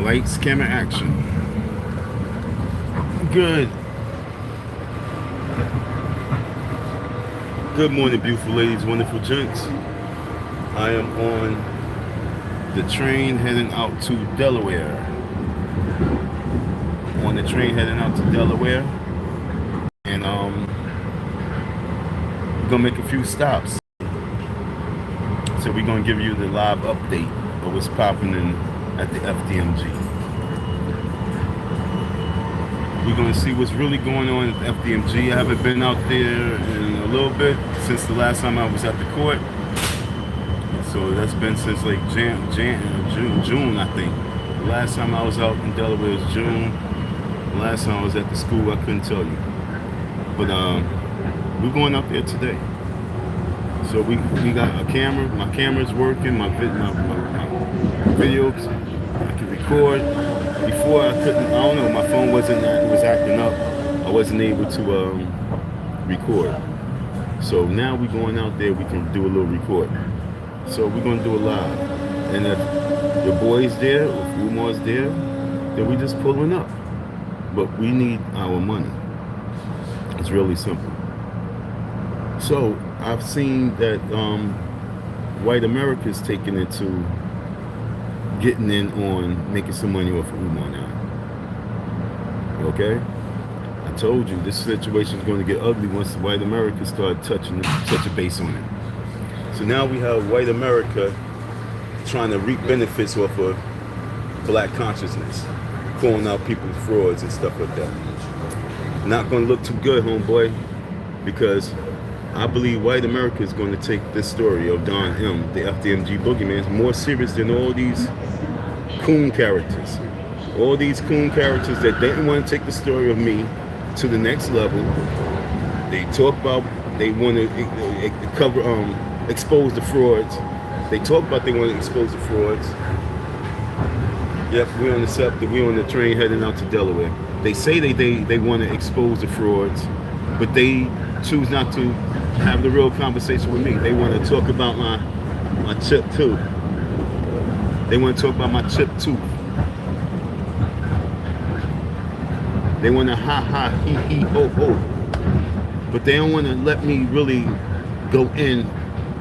Lights, camera, action. Good. Good morning, beautiful ladies, wonderful gents. I am on the train heading out to Delaware. On the train heading out to Delaware. And we're gonna make a few stops. So we're gonna give you the live update of what's popping in at the FDMG. We're gonna see what's really going on at the FDMG. I haven't been out there in a little bit since the last time I was at the court. So that's been since like June, I think. The last time I was out in Delaware was June. The last time I was at the school, I couldn't tell you. But we're going out there today. So we got a camera. My camera's working. My videos, I can record. Before I couldn't. I don't know. My phone was acting up. I wasn't able to record. So now we're going out there. We can do a little record. So we're gonna do it live. And if your boy's there, or if Umar's there, then we just pulling up. But we need our money. It's really simple. So I've seen that white America's taking it to getting in on making some money off of Umar now. Okay? I told you this situation is going to get ugly once white America start touching base on it. So now we have white America trying to reap benefits off of black consciousness, calling out people's frauds and stuff like that. Not going to look too good, homeboy, because I believe white America is going to take this story of Don M, the FDMG Boogieman, more serious than all these coon characters. All these coon characters that didn't want to take the story of me to the next level. They talk about they want to expose the frauds. They talk about they want to expose the frauds. Yep, we're on the train heading out to Delaware. They say they want to expose the frauds, but they choose not to have the real conversation with me. They want to talk about my chip tooth. They want to talk about my chip tooth. They want to ha he ho ho. But they don't want to let me really go in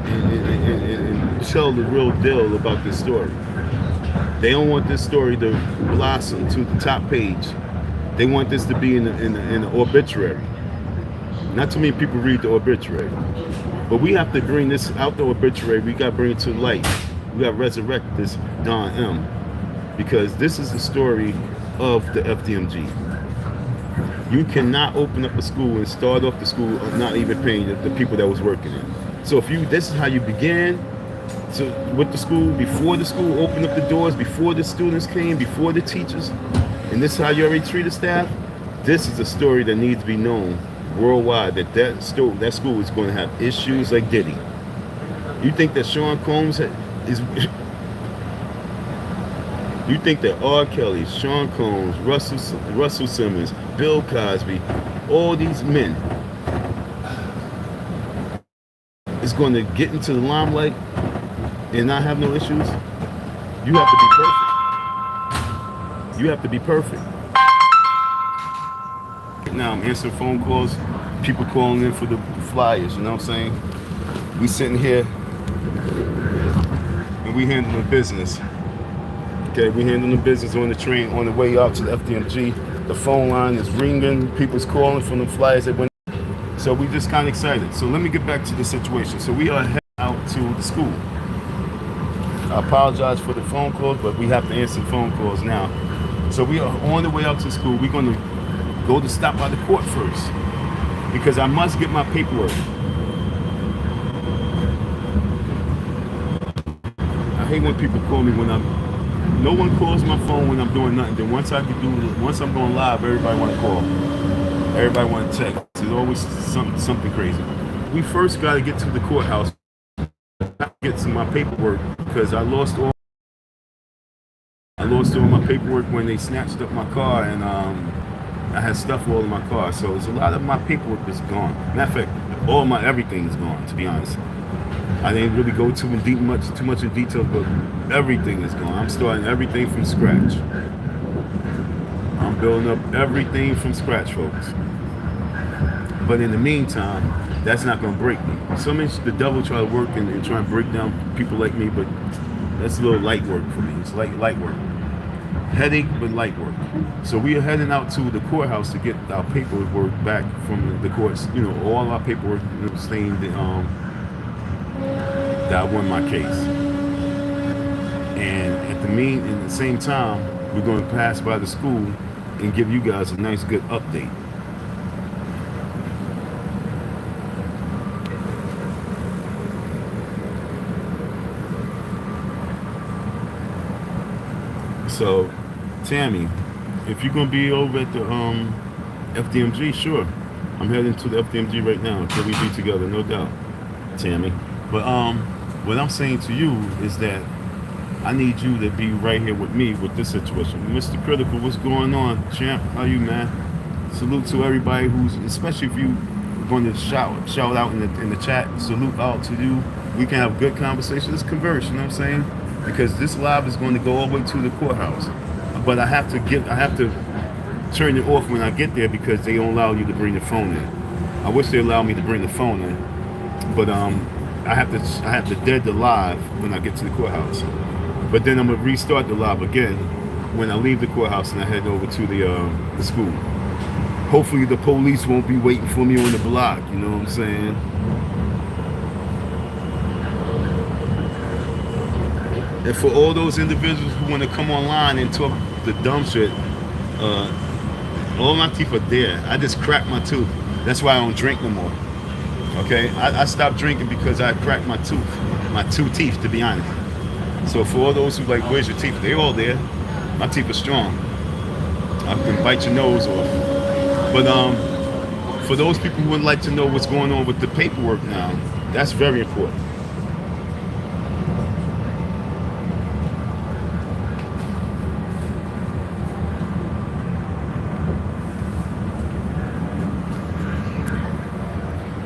and tell the real deal about this story. They don't want this story to blossom to the top page. They want this to be in the obituary. Not too many people read the obituary. But we have to bring this out the obituary. We got to bring it to light. We got to resurrect this Don M. Because this is the story of the FDMG. You cannot open up a school and start off the school not even paying the people that was working in. So this is how you began. So with the school, before the school opened up the doors, before the students came, before the teachers, and this is how you already treat the staff. This is a story that needs to be known worldwide, that school is going to have issues like Diddy. You think that Sean Combs is? You think that R. Kelly, Sean Combs, Russell Simmons, Bill Cosby, all these men is going to get into the limelight and not have no issues? You have to be perfect. You have to be perfect. Now I'm answering phone calls, people calling in for the flyers, you know what I'm saying? We sitting here and we handling business. Okay, we handling the business on the train on the way out to the FDMG. The phone line is ringing, people's calling from the flyers that went. So we just kind of excited. So let me get back to the situation. So we are heading out to the school. I apologize for the phone calls, but we have to answer phone calls now. So we are on the way out to school. We're going to go to stop by the court first because I must get my paperwork. I hate when people call me when no one calls my phone when I'm doing nothing. Then once I'm going live, everybody want to call. Everybody want to text. There's always something crazy. We first got to get to the courthouse. Get some of my paperwork because I lost all my paperwork when they snatched up my car, and I had stuff all in my car. So there's a lot of my paperwork that's gone. Matter of fact, all my everything's gone, to be honest. I didn't really go too much in detail, but everything is gone. I'm starting everything from scratch. I'm building up everything from scratch, folks. But in the meantime, that's not going to break me. So many the devil try to work and try and break down people like me, but that's a little light work for me. It's like light work. Headache, but light work. So we are heading out to the courthouse to get our paperwork back from the courts. You know, all our paperwork, you know, saying that I won my case. And at the same time, we're going to pass by the school and give you guys a nice, good update. So, Tammy, if you're gonna be over at the FDMG, sure. I'm heading to the FDMG right now. Can we be together? No doubt, Tammy. But what I'm saying to you is that I need you to be right here with me with this situation. Mr. Critical, what's going on? Champ, how you, man? Salute to everybody who's, especially if you going to shout out in the chat. Salute out to you. We can have good conversation. Let's converse. You know what I'm saying? Because this live is going to go all the way to the courthouse. But I have to turn it off when I get there because they don't allow you to bring the phone in. I wish they allowed me to bring the phone in, but I have to dead the live when I get to the courthouse. But then I'm gonna restart the live again when I leave the courthouse and I head over to the school. Hopefully the police won't be waiting for me on the block. You know what I'm saying? And for all those individuals who want to come online and talk the dumb shit, all my teeth are there. I just cracked my tooth. That's why I don't drink no more. Okay? I stopped drinking because I cracked my two teeth, to be honest. So for all those who like, where's your teeth? They're all there. My teeth are strong. I can bite your nose off. But for those people who would like to know what's going on with the paperwork now, that's very important.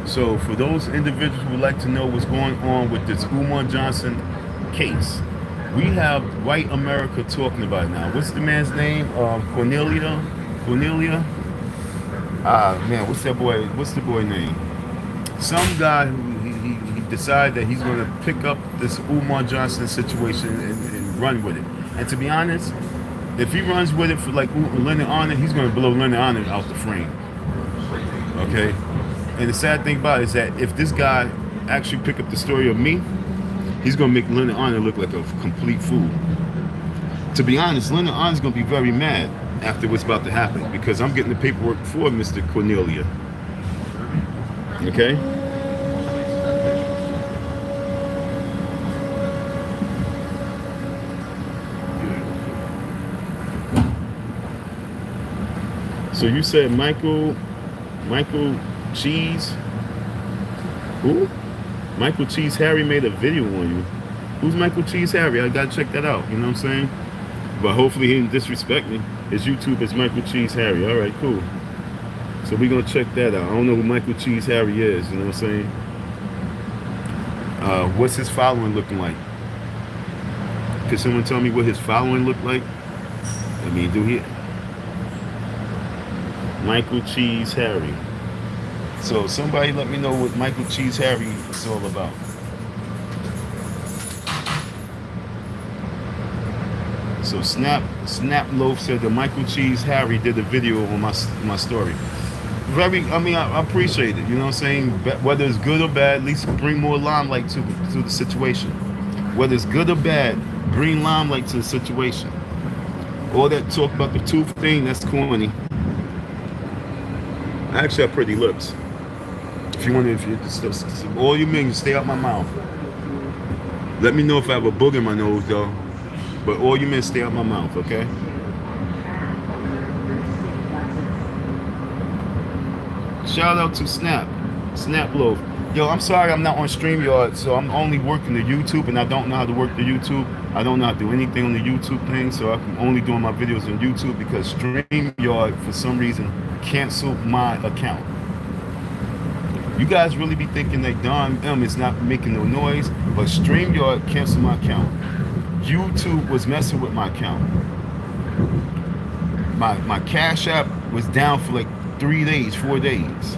So for those individuals who would like to know what's going on with this Umar Johnson case, we have white America talking about it now. What's the man's name? Cornelia? Man, what's the boy name? Some guy who he decided that he's going to pick up this Umar Johnson situation and run with it. And to be honest, if he runs with it for like Leonard Arnold, he's going to blow Leonard Arnold out the frame. Okay? And the sad thing about it is that if this guy actually pick up the story of me, he's going to make Leonard Arnold look like a complete fool. To be honest, Leonard Arnold's going to be very mad after what's about to happen because I'm getting the paperwork for Mr. Cornelia. Okay? So you said Michael Cheese? Who? Michael Cheese Harry made a video on you. Who's Michael Cheese Harry? I gotta check that out, you know what I'm saying? But hopefully he didn't disrespect me. His YouTube is Michael Cheese Harry. Alright, cool. So we're gonna check that out. I don't know who Michael Cheese Harry is, you know what I'm saying? What's his following looking like? Can someone tell me what his following look like? I mean, do he? Michael Cheese Harry. So somebody let me know what Michael Cheese Harry is all about. So Snap Loaf said that Michael Cheese Harry did a video on my story. I appreciate it, you know what I'm saying? Whether it's good or bad, at least bring more limelight to the situation. Whether it's good or bad, bring limelight to the situation. All that talk about the tooth thing, that's corny. I actually have pretty lips. All you men, stay out my mouth. Let me know if I have a booger in my nose, though. But all you men, stay out my mouth, okay? Shout out to Snap Loaf. Yo, I'm sorry I'm not on StreamYard, so I'm only working the YouTube, and I don't know how to work the YouTube. I don't know how to do anything on the YouTube thing, so I'm only doing my videos on YouTube because StreamYard, for some reason, canceled my account. You guys really be thinking that Don M is not making no noise, but StreamYard canceled my account. YouTube was messing with my account. My Cash App was down for like 3 days, 4 days.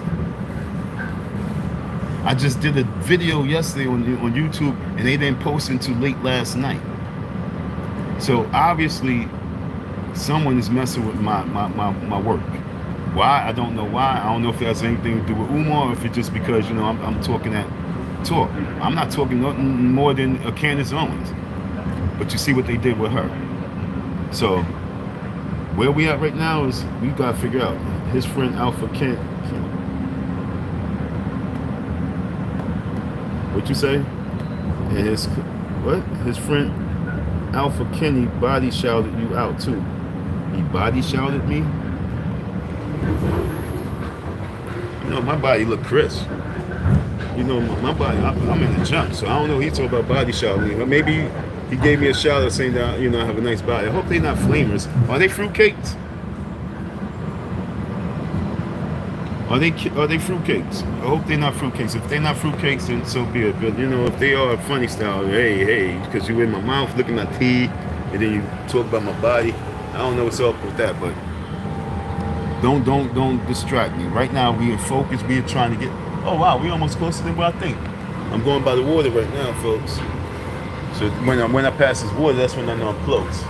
I just did a video yesterday on YouTube, and they didn't post until late last night. So obviously, someone is messing with my work. Why? I don't know why. I don't know if it has anything to do with Umar, or if it's just because, you know, I'm talking that talk. I'm not talking nothing more than Candace Owens. But you see what they did with her. So where we at right now is we gotta figure out his friend Alpha Kent. What you say? And his friend Alpha Kenny body shouted you out too. He body shouted me. You know, my body look crisp. You know, my body, I'm in the jump, so I don't know. He talking about body shouting me. But maybe he gave me a shout out saying that, you know, I have a nice body. I hope they're not flamers. Are they fruitcakes? Are they fruitcakes? I hope they're not fruitcakes. If they're not fruitcakes, then so be it. But, you know, if they are funny style, hey, because you in my mouth looking at teeth, and then you talk about my body. I don't know what's up with that, but don't distract me. Right now, we in focus. We are trying to get. Oh wow, we almost closer than what I think. I'm going by the water right now, folks. So when I pass this water, that's when I know I'm close.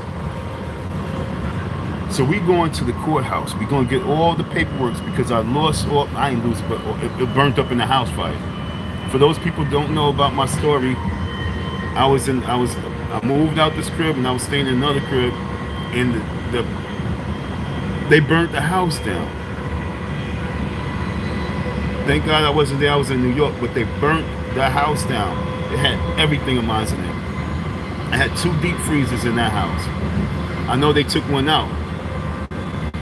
So we going to the courthouse. We gonna get all the paperwork because I lost all. I ain't lose, but it burnt up in the house fire. For those people who don't know about my story, I moved out this crib and I was staying in another crib, and they burnt the house down. Thank God I wasn't there. I was in New York, but they burnt the house down. It had everything of mine in it. I had 2 deep freezers in that house. I know they took one out.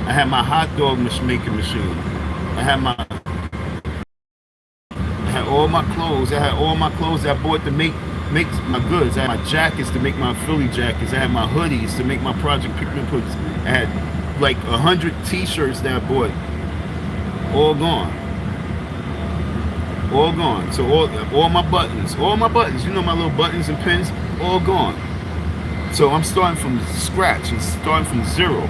I had my hot dog making machine. I had all my clothes. I had all my clothes that I bought to make my goods. I had my jackets to make my Philly jackets. I had my hoodies to make my Project Picnic hoodies. I had like 100 t-shirts that I bought. All gone. All gone. So all my buttons, you know, my little buttons and pins, all gone. So I'm starting from scratch and starting from zero.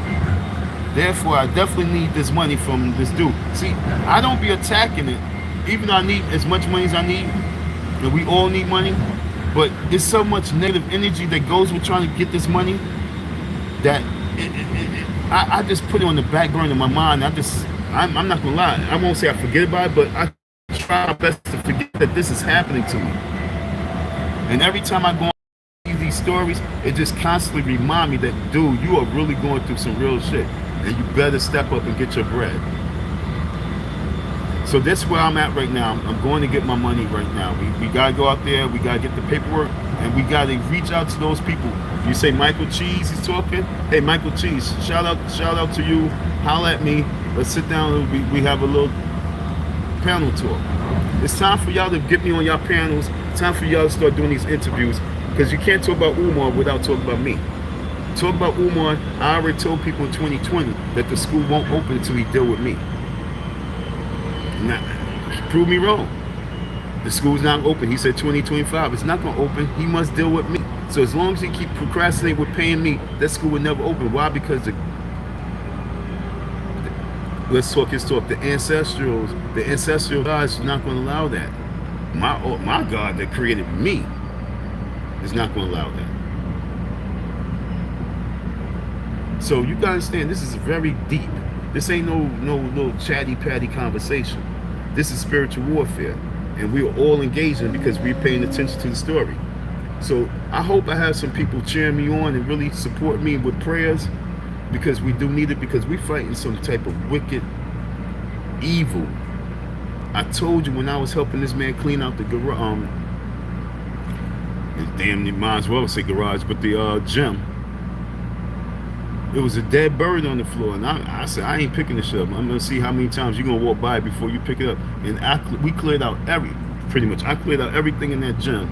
Therefore, I definitely need this money from this dude. See, I don't be attacking it, even though I need as much money as I need, and we all need money, but there's so much negative energy that goes with trying to get this money that I just put it on the back burner of my mind. I'm not gonna lie. I won't say I forget about it, but I try my best to forget that this is happening to me. And every time I go on these stories, it just constantly reminds me that, dude, you are really going through some real shit, and you better step up and get your bread. So that's where I'm at right now. I'm going to get my money right now. We gotta go out there, we gotta get the paperwork, and we gotta reach out to those people. You say Michael Cheese is talking? Hey, Michael Cheese, shout out to you. Holla at me. Let's sit down and we have a little panel talk. It's time for y'all to get me on y'all panels. It's time for y'all to start doing these interviews, because you can't talk about Umar without talking about me. Talk about Umar. I already told people in 2020 that the school won't open until he deal with me. Now, prove me wrong. The school's not open. He said 2025. It's not going to open. He must deal with me. So as long as he keep procrastinating with paying me, that school will never open. Why? Because let's talk his talk. The ancestral God is not going to allow that. My God that created me is not going to allow that. So you gotta understand, this is very deep. This ain't no little chatty-patty conversation. This is spiritual warfare, and we are all engaging because we're paying attention to the story. So I hope I have some people cheering me on and really support me with prayers, because we do need it, because we're fighting some type of wicked evil. I told you when I was helping this man clean out the garage, damn, you might as well say garage, but the gym. It was a dead bird on the floor, and I said, I ain't picking this up. I'm gonna see how many times you're gonna walk by before you pick it up. And we cleared out I cleared out everything in that gym.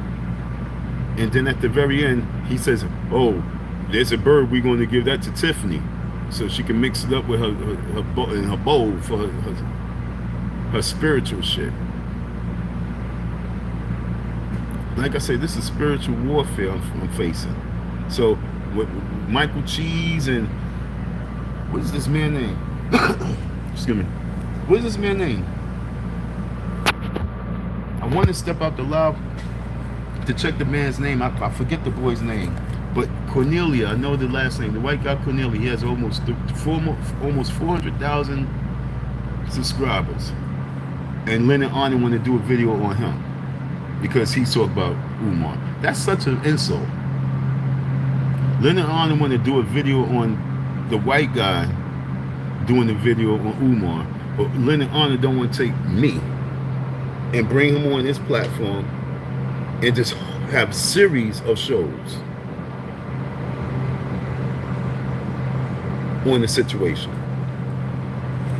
And then at the very end, he says, oh, there's a bird, we're going to give that to Tiffany so she can mix it up with her bowl for her spiritual shit. like I say, this is spiritual warfare I'm facing. So with Michael Cheese and what is this man name? Excuse me. What is this man name? I want to step out the live to check the man's name. I forget the boy's name, but Cornelia, I know the last name. The white guy Cornelia, he has almost 400,000 subscribers, and Leonard Arnold want to do a video on him because he talked about Umar. That's such an insult. Leonard Arnold want to do a video on the white guy doing the video on Umar, but Leonard Arnold don't want to take me and bring him on his platform and just have series of shows on the situation.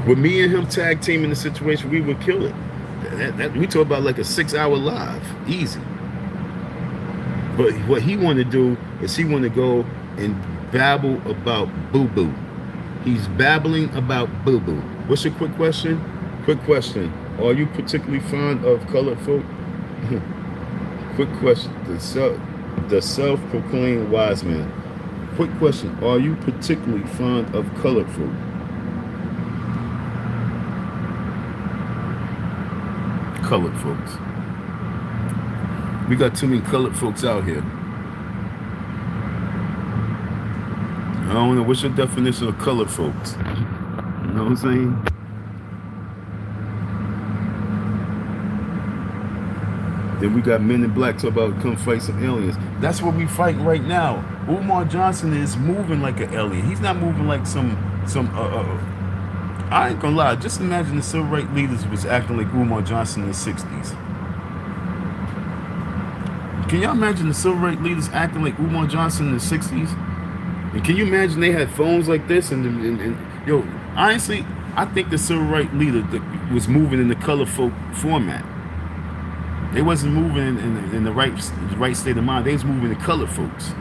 With me and him tag teaming the situation, we would kill it. We talk about like a 6-hour live, easy. But what he want to do is he want to go and babble about boo-boo. He's babbling about boo-boo. What's your quick question? Quick question. Are you particularly fond of colored folk? Quick question. The self-proclaimed wise man. Quick question. Are you particularly fond of colored folk? Colored folks. We got too many colored folks out here. I don't know, what's your definition of colored folks? You know what I'm saying? Then we got men in black talk about come fight some aliens. That's what we fighting right now. Umar Johnson is moving like an alien. He's not moving like some I ain't gonna lie, just imagine the civil rights leaders was acting like Umar Johnson in the 60s. Can y'all imagine the civil rights leaders acting like Umar Johnson in the 60s? And can you imagine they had phones like this? And yo, honestly, I think the civil rights leader was moving in the color folk format. They wasn't moving in the right state of mind. They was moving the color folks.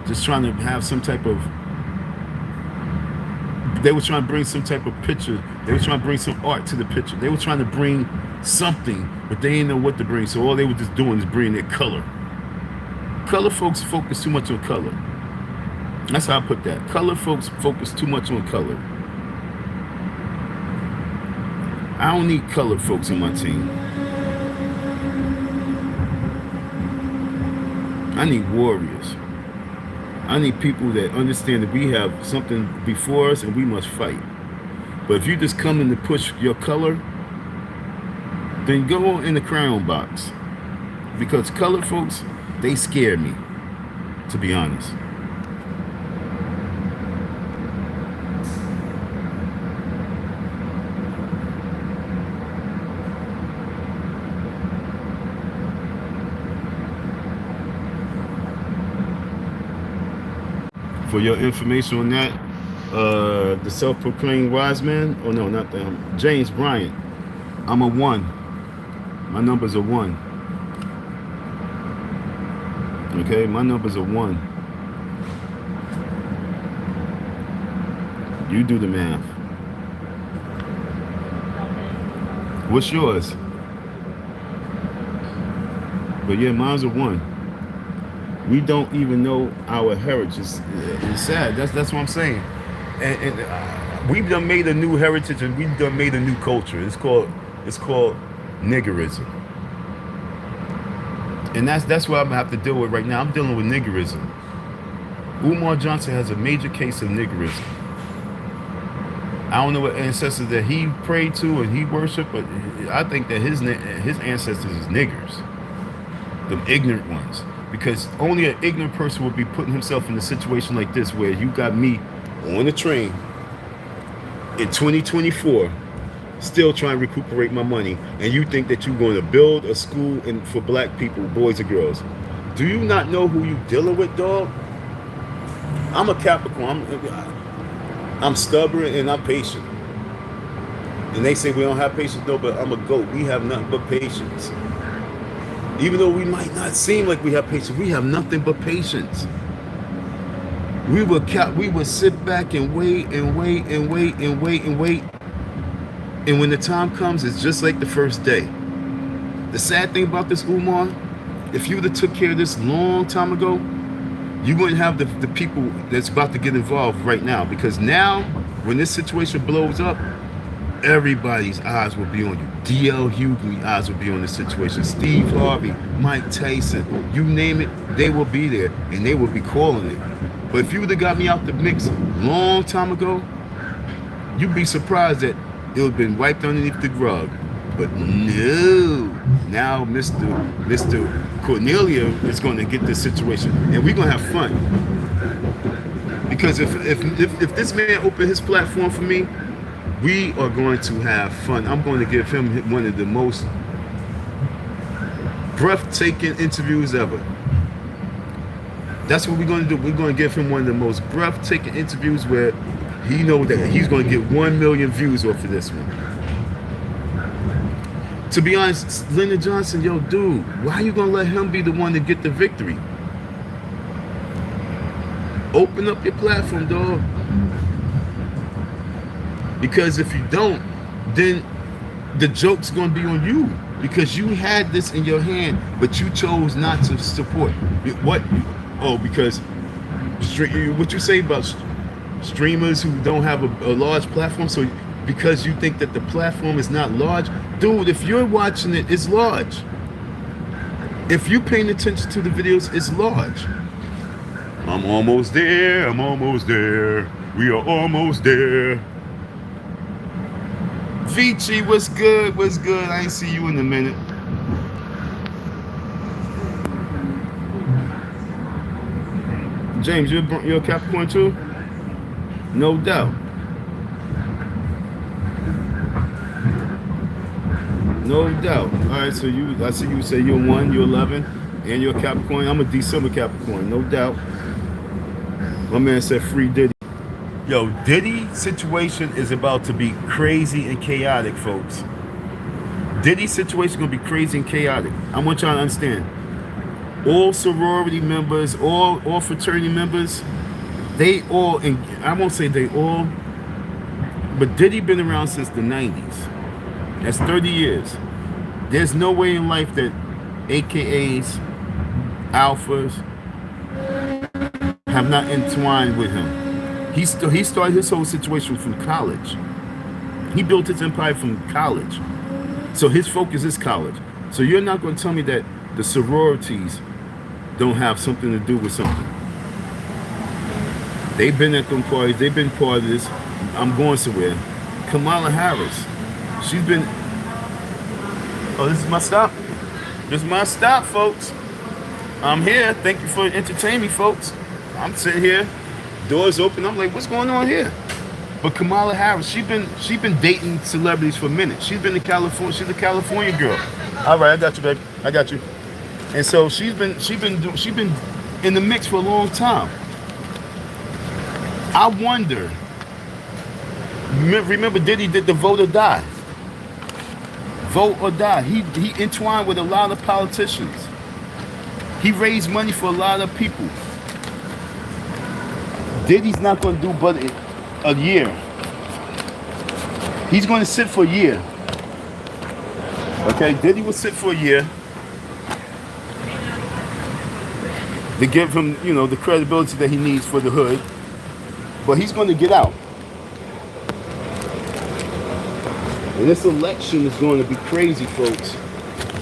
Just trying to have some type of, they were trying to bring some type of picture. They were trying to bring some art to the picture. They were trying to bring something, but they didn't know what to bring. So all they were just doing is bringing their color. Color folks focus too much on color. That's how I put that. Color folks focus too much on color. I don't need colored folks on my team. I need warriors. I need people that understand that we have something before us and we must fight. But if you just come in to push your color, then go in the crayon box. Because colored folks, they scare me, to be honest. For your information on that, the self-proclaimed wise man, oh no, not them, James Bryant, I'm a 1. My number's a 1. Okay, my number's a 1. You do the math. What's yours? But yeah, mine's a 1. We don't even know our heritage. It's sad. That's what I'm saying. And we've done made a new heritage, and we've done made a new culture. It's called niggerism. And that's what I'm gonna have to deal with right now. I'm dealing with niggerism. Umar Johnson has a major case of niggerism. I don't know what ancestors that he prayed to and he worshiped, but I think that his ancestors is niggers, the ignorant ones. Because only an ignorant person would be putting himself in a situation like this, where you got me on a train in 2024, still trying to recuperate my money, and you think that you're going to build a school for black people, boys and girls. Do you not know who you dealing with, dog? I'm a Capricorn. I'm stubborn and I'm patient. And they say we don't have patience, no, but I'm a goat. We have nothing but patience. Even though we might not seem like we have patience, we have nothing but patience. We would sit back and wait and wait and wait and wait and wait. And when the time comes, it's just like the first day. The sad thing about this, Umar, If you would have took care of this long time ago, you wouldn't have the people that's about to get involved right now. Because now, when this situation blows up, everybody's eyes will be on you. D.L. Hughley's eyes will be on the situation. Steve Harvey, Mike Tyson, you name it, they will be there and they will be calling it. But if you would have got me out the mix a long time ago, you'd be surprised that it would have been wiped underneath the rug. But no, now Mr. Cornelia is going to get this situation, and we're going to have fun. Because if this man opened his platform for me, we are going to have fun. I'm going to give him one of the most breathtaking interviews ever. That's what we're going to do. We're going to give him one of the most breathtaking interviews where he knows that he's going to get 1 million views off of this one. To be honest, Leonard Johnson, yo, dude, why are you going to let him be the one to get the victory? Open up your platform, dog. Because if you don't, then the joke's going to be on you. Because you had this in your hand, but you chose not to support. What? Oh, because what you say about streamers who don't have a large platform, so because you think that the platform is not large, dude, if you're watching it, it's large. If you're paying attention to the videos, it's large. I'm almost there, I'm almost there, we are almost there. Vici, what's good, what's good? I ain't see you in a minute. James, you're a Capricorn too? No doubt. No doubt. All right, so I see you say you're 1, you're 11, and you're a Capricorn. I'm a December Capricorn, no doubt. My man said free Diddy. Yo, Diddy situation is about to be crazy and chaotic, folks. Diddy's situation is going to be crazy and chaotic. I want y'all to understand. All sorority members, all fraternity members, they all, and I won't say they all, but Diddy been around since the 90s. That's 30 years. There's no way in life that AKAs, alphas, have not entwined with him. He started his whole situation from college. He built his empire from college. So his focus is college. So you're not going to tell me that the sororities don't have something to do with something. They've been at them parties. They've been part of this. I'm going somewhere. Kamala Harris. She's been... Oh, this is my stop? This is my stop, folks. I'm here. Thank you for entertaining me, folks. I'm sitting here. Doors open. I'm like, what's going on here? But Kamala Harris, she's been dating celebrities for a minute. She's been to California. She's a California girl. All right, I got you, baby. I got you. And so she's been in the mix for a long time. I wonder. Remember, Diddy did the vote or die. Vote or die. He entwined with a lot of politicians. He raised money for a lot of people. Diddy's not going to do but a year. He's going to sit for a year. Okay, Diddy will sit for a year. To give him, you know, the credibility that he needs for the hood. But he's going to get out. And this election is going to be crazy, folks.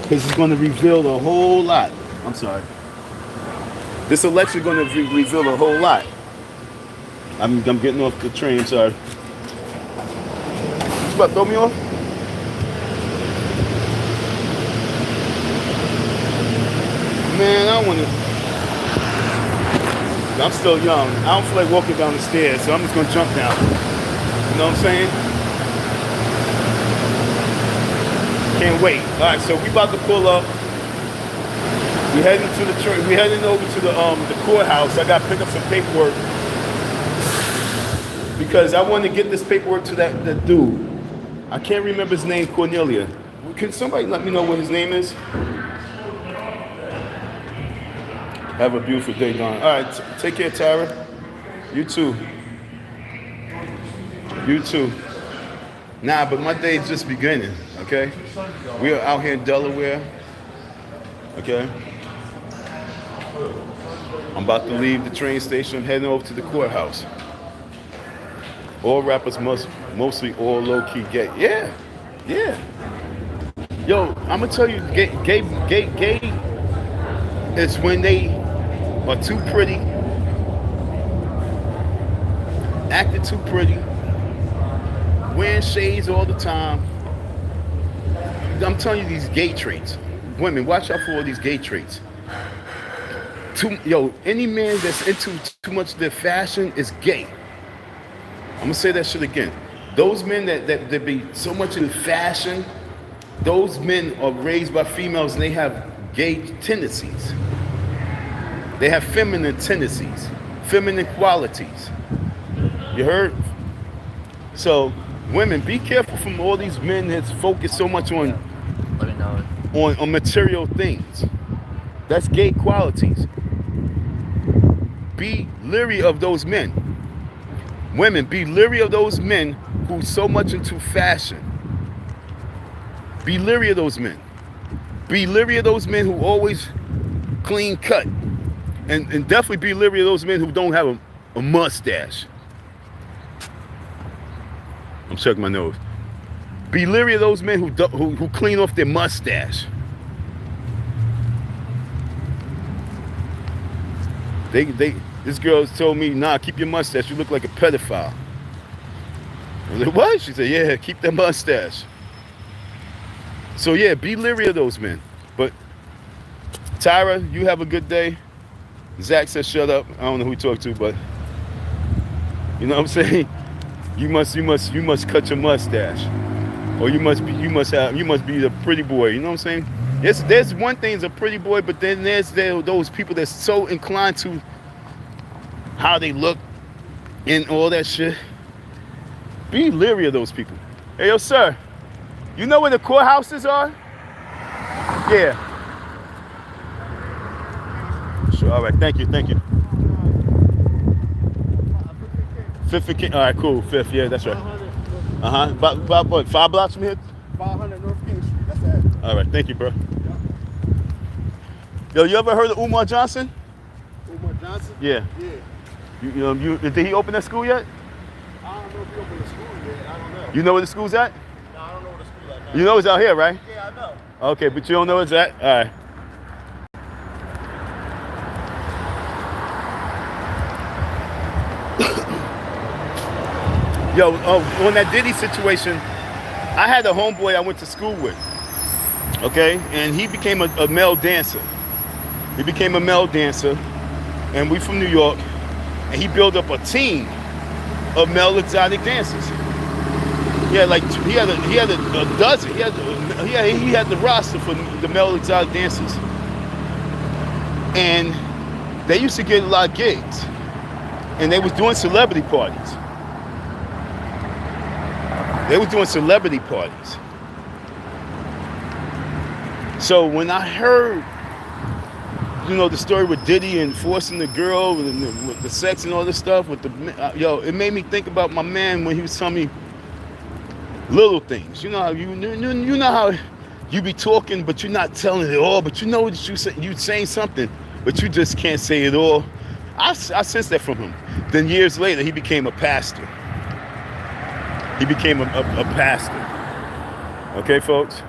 Because it's going to reveal a whole lot. I'm sorry. This election is going to reveal a whole lot. I'm getting off the train, sorry. You about to throw me off? Man, I want to... I'm still young. I don't feel like walking down the stairs, so I'm just going to jump down. You know what I'm saying? Can't wait. All right, so we about to pull up. We heading to the church. We heading over to the courthouse. I got to pick up some paperwork because I want to get this paperwork to that dude. I can't remember his name. Cornelia. Can somebody let me know what his name is? Have a beautiful day, Don. All right, take care, Tara. You too. You too. Nah, but my day's just beginning, okay? We are out here in Delaware, okay? I'm about to leave the train station. I'm heading over to the courthouse. All rappers mostly all low-key gay. Yeah, yeah. Yo, I'm gonna tell you, gay is when they are too pretty, acting too pretty, wearing shades all the time. I'm telling you these gay traits. Women, watch out for all these gay traits. Any man that's into too much of their fashion is gay. I'm gonna say that shit again. Those men that be so much in fashion, those men are raised by females and they have gay tendencies. They have feminine tendencies, feminine qualities. You heard? So, women, be careful from all these men that's focused so much on material things. That's gay qualities. Be leery of those men. Women, be leery of those men who so much into fashion. Be leery of those men. Be leery of those men who always clean cut. And definitely be leery of those men who don't have a mustache. I'm checking my nose. Be leery of those men who clean off their mustache. This girl told me, nah, keep your mustache. You look like a pedophile. I was like, what? She said, yeah, keep that mustache. So yeah, be leery of those men. But Tyra, you have a good day. Zach said, shut up. I don't know who he talked to, but you know what I'm saying? You must cut your mustache. Or you must be the pretty boy. You know what I'm saying? There's one thing as a pretty boy, but then there's those people that's so inclined to how they look and all that shit. Be leery of those people. Hey, yo, sir, you know where the courthouses are? Yeah. Sure, all right, thank you. Fifth, all right, cool, Fifth, yeah, that's right. About what, 5 blocks from here? 500 North King Street, that's the address. All right, thank you, bro. Yo, you ever heard of Umar Johnson? Umar Johnson? Yeah. Yeah. Did he open that school yet? I don't know if he opened the school yet. I don't know. You know where the school's at? No, I don't know where the school at now. You know it's out here, right? Yeah, I know. Okay, but you don't know where it's at? All right. Yo, on that Diddy situation, I had a homeboy I went to school with, okay? And he became a male dancer. He became a male dancer, and we from New York, and he built up a team of male exotic dancers. Yeah, like he had a dozen. He had the roster for the male exotic dancers, and they used to get a lot of gigs, and they was doing celebrity parties. They were doing celebrity parties. So when I heard, the story with Diddy and forcing the girl with the sex and all this stuff, it made me think about my man when he was telling me little things. You know how you know how you be talking, but you're not telling it all, but you know that you're saying something, but you just can't say it all. I sensed that from him. Then years later, he became a pastor. He became a pastor. Okay, folks?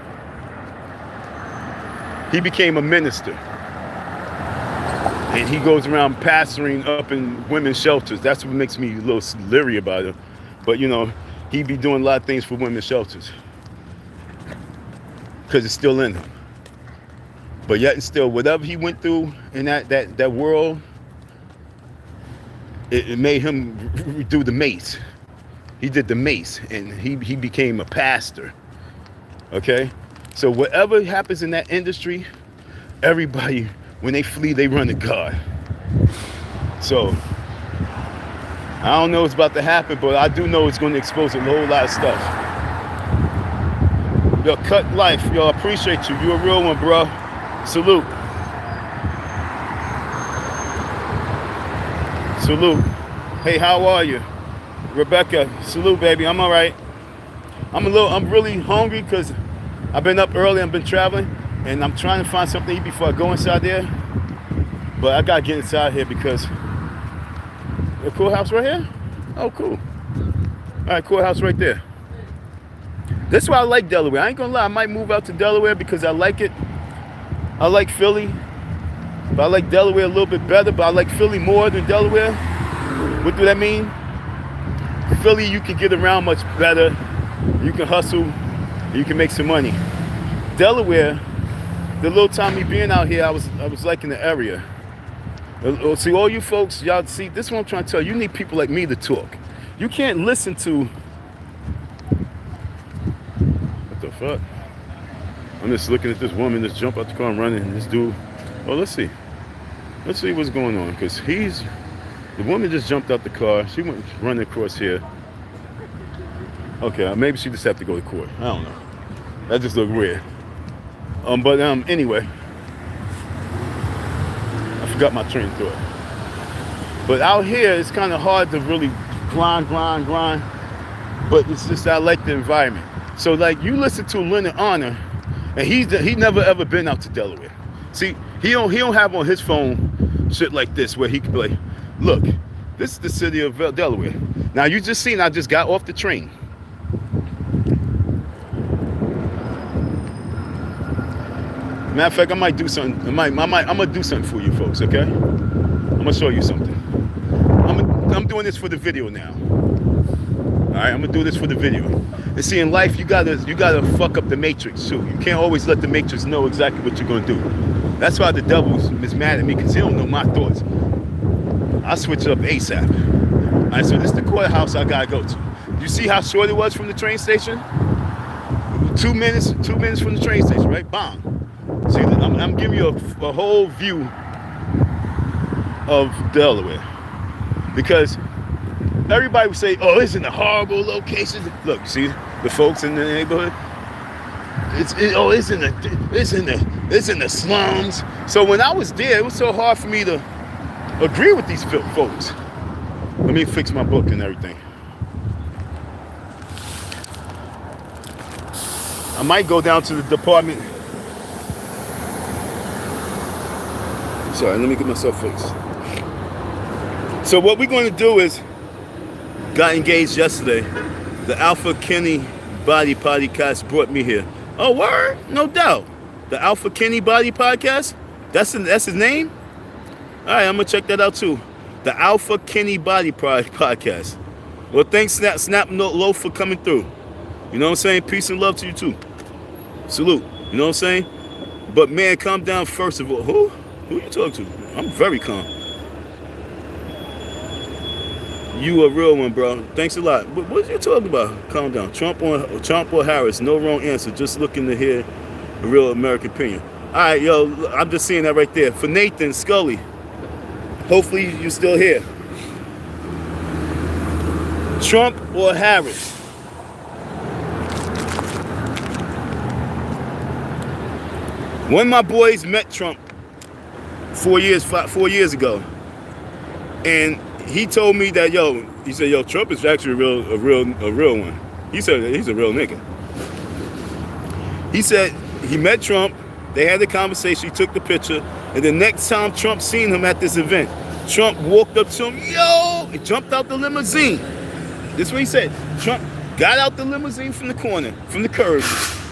He became a minister. And he goes around pastoring up in women's shelters. That's what makes me a little leery about him. But, he be doing a lot of things for women's shelters. Because it's still in him. But yet and still, whatever he went through in that world, it made him do the mace. He did the mace, and he became a pastor, okay? So whatever happens in that industry, everybody, when they flee, they run to God. So, I don't know what's about to happen, but I do know it's going to expose a whole lot of stuff. Yo, Cut Life, yo, I appreciate you. You a real one, bro. Salute. Salute. Hey, how are you? Rebecca, salute, baby. I'm all right. I'm really hungry because I've been up early. I've been traveling, and I'm trying to find something to eat before I go inside there. But I gotta get inside here because the courthouse right here? Oh, cool. All right, courthouse right there. This is why I like Delaware. I ain't gonna lie, I might move out to Delaware because I like it. I like Philly, but I like Delaware a little bit better, but I like Philly more than Delaware. What do that mean? Philly, you can get around much better. You can hustle. You can make some money. Delaware, the little time me being out here, I was liking the area. See, all you folks, y'all see, this is what I'm trying to tell you. You need people like me to talk. You can't listen to... What the fuck? I'm just looking at this woman just jump out the car and running, and this dude... Oh, let's see. Let's see what's going on, because the woman just jumped out the car. She went running across here. Okay, maybe she just have to go to court. I don't know. That just looked weird. But anyway, I forgot my train of thought. But out here, it's kind of hard to really grind. But it's just I like the environment. So like you listen to Leonard Honor, and he never ever been out to Delaware. See, he don't have on his phone shit like this where he can be like, look, this is the city of Delaware. Now you just seen I just got off the train. Matter of fact, I might do something. I'm gonna do something for you folks, okay? I'm gonna show you something. I'm doing this for the video now. All right, I'm gonna do this for the video. And see, in life, you gotta fuck up the matrix too. You can't always let the matrix know exactly what you're gonna do. That's why the devil is mad at me, because he don't know my thoughts. I switch up ASAP. All right, so this is the courthouse I gotta go to. You see how short it was from the train station? 2 minutes from the train station, right? Bam. See, I'm giving you a whole view of Delaware, because everybody would say, "Oh, it's in a horrible location." Look, see the folks in the neighborhood. It's in the slums. So when I was there, it was so hard for me to agree with these folks. Let me fix my book and everything. I might go down to the department. Sorry, let me get myself fixed. So what we're going to do is, got engaged yesterday. The Alpha Kenny Body Podcast brought me here. Oh, word? No doubt. The Alpha Kenny Body Podcast? That's his name? All right, I'm going to check that out too. The Alpha Kenny Body Podcast. Well, thanks, Snap Loaf, for coming through. You know what I'm saying? Peace and love to you too. Salute. You know what I'm saying? But man, calm down first of all. Who you talking to? I'm very calm. You a real one, bro. Thanks a lot. What are you talking about? Calm down. Trump or Harris? No wrong answer. Just looking to hear a real American opinion. All right, yo. I'm just seeing that right there. For Nathan Scully. Hopefully you're still here. Trump or Harris? One of my boys met Trump 4 years ago, and he told me that he said Trump is actually a real one. He said he's a real nigga. He said he met Trump, they had the conversation, he took the picture, and the next time Trump seen him at this event, Trump walked up to him, he jumped out the limousine. This is what he said. Trump got out the limousine from the corner, from the curb,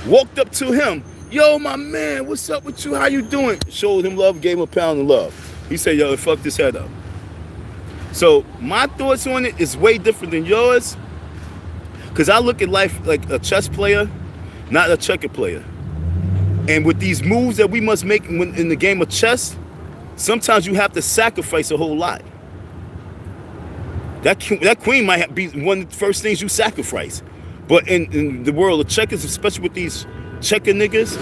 walked up to him. Yo, my man, what's up with you? How you doing? Showed him love, gave him a pound of love. He said, yo, fuck this head up. So my thoughts on it is way different than yours, because I look at life like a chess player, not a checker player. And with these moves that we must make in the game of chess, sometimes you have to sacrifice a whole lot. That queen might be one of the first things you sacrifice. But in the world of checkers, especially with these checker niggas,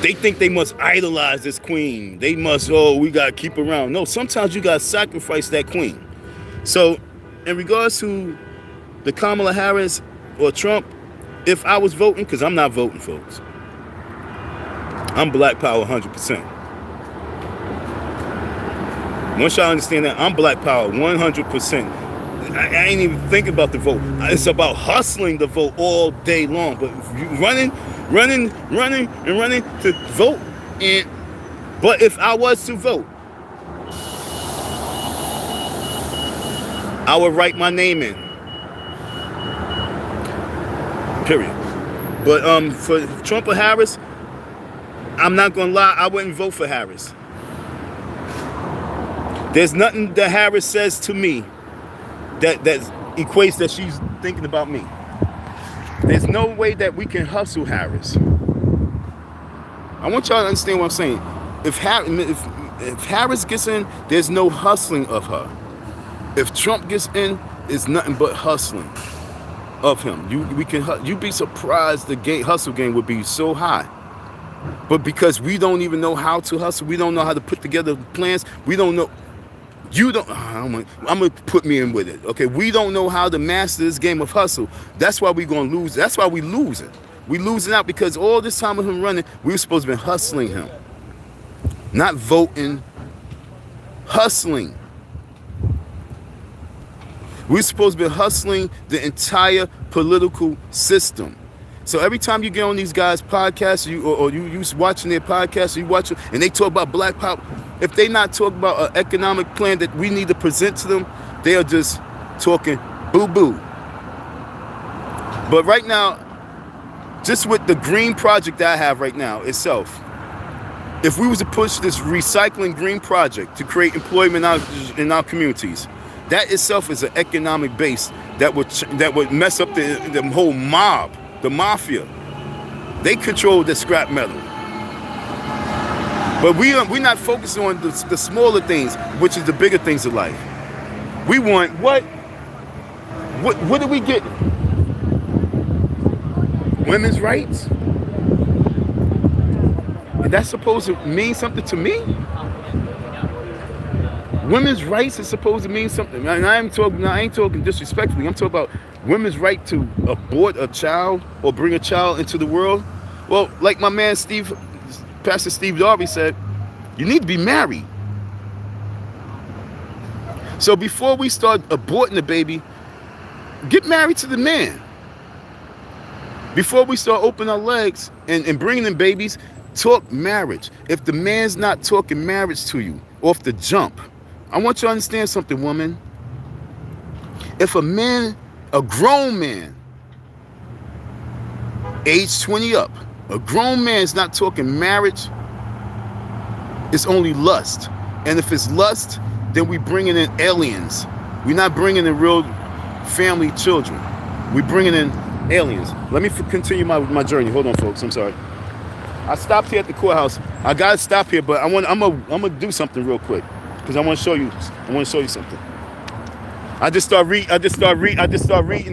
they think they must idolize this queen. They must, we gotta keep her around. No, sometimes you gotta sacrifice that queen. So in regards to the Kamala Harris or Trump, if I was voting, because I'm not voting, folks. I'm Black Power 100%. Once y'all understand that, I'm Black Power 100%. I ain't even thinking about the vote. It's about hustling the vote all day long. But running to vote. But if I was to vote, I would write my name in. Period. But for Trump or Harris, I'm not gonna lie, I wouldn't vote for Harris. There's nothing that Harris says to me that equates that she's thinking about me. There's no way that we can hustle Harris. I want y'all to understand what I'm saying. If Harris gets in, there's no hustling of her. If Trump gets in, it's nothing but hustling of him. You'd be surprised the hustle game would be so high. But because we don't even know how to hustle, we don't know how to put together plans, we don't know. I'm gonna put me in with it. Okay, we don't know how to master this game of hustle. That's why we're gonna lose. That's why we lose it. We losing out because all this time of him running, we were supposed to be hustling him, not voting. Hustling. We're supposed to be hustling the entire political system. So every time you get on these guys' podcasts, or you watching their podcasts, you watch them, and they talk about black power. If they not talking about an economic plan that we need to present to them, they are just talking boo-boo. But right now, just with the green project that I have right now itself, if we was to push this recycling green project to create employment in our communities, that itself is an economic base that would mess up the whole mob. The mafia, they control the scrap metal. But we're not focusing on the smaller things, which is the bigger things of life. We want what do we get? Women's rights? And that's supposed to mean something to me? Women's rights is supposed to mean something. And I ain't talking disrespectfully. I'm talking about women's right to abort a child or bring a child into the world. Well, like my man Pastor Steve Darby said, you need to be married. So before we start aborting the baby, get married to the man. Before we start opening our legs and bringing in babies, talk marriage. If the man's not talking marriage to you off the jump, I want you to understand something, woman. If a grown man, age 20 up, a grown man is not talking marriage, it's only lust. And if it's lust, then we bringing in aliens. We're not bringing in real family children. We're bringing in aliens. Let me continue my journey. Hold on, folks. I'm sorry. I stopped here at the courthouse. I gotta stop here, but I'm gonna do something real quick because I want to show you something. I just start reading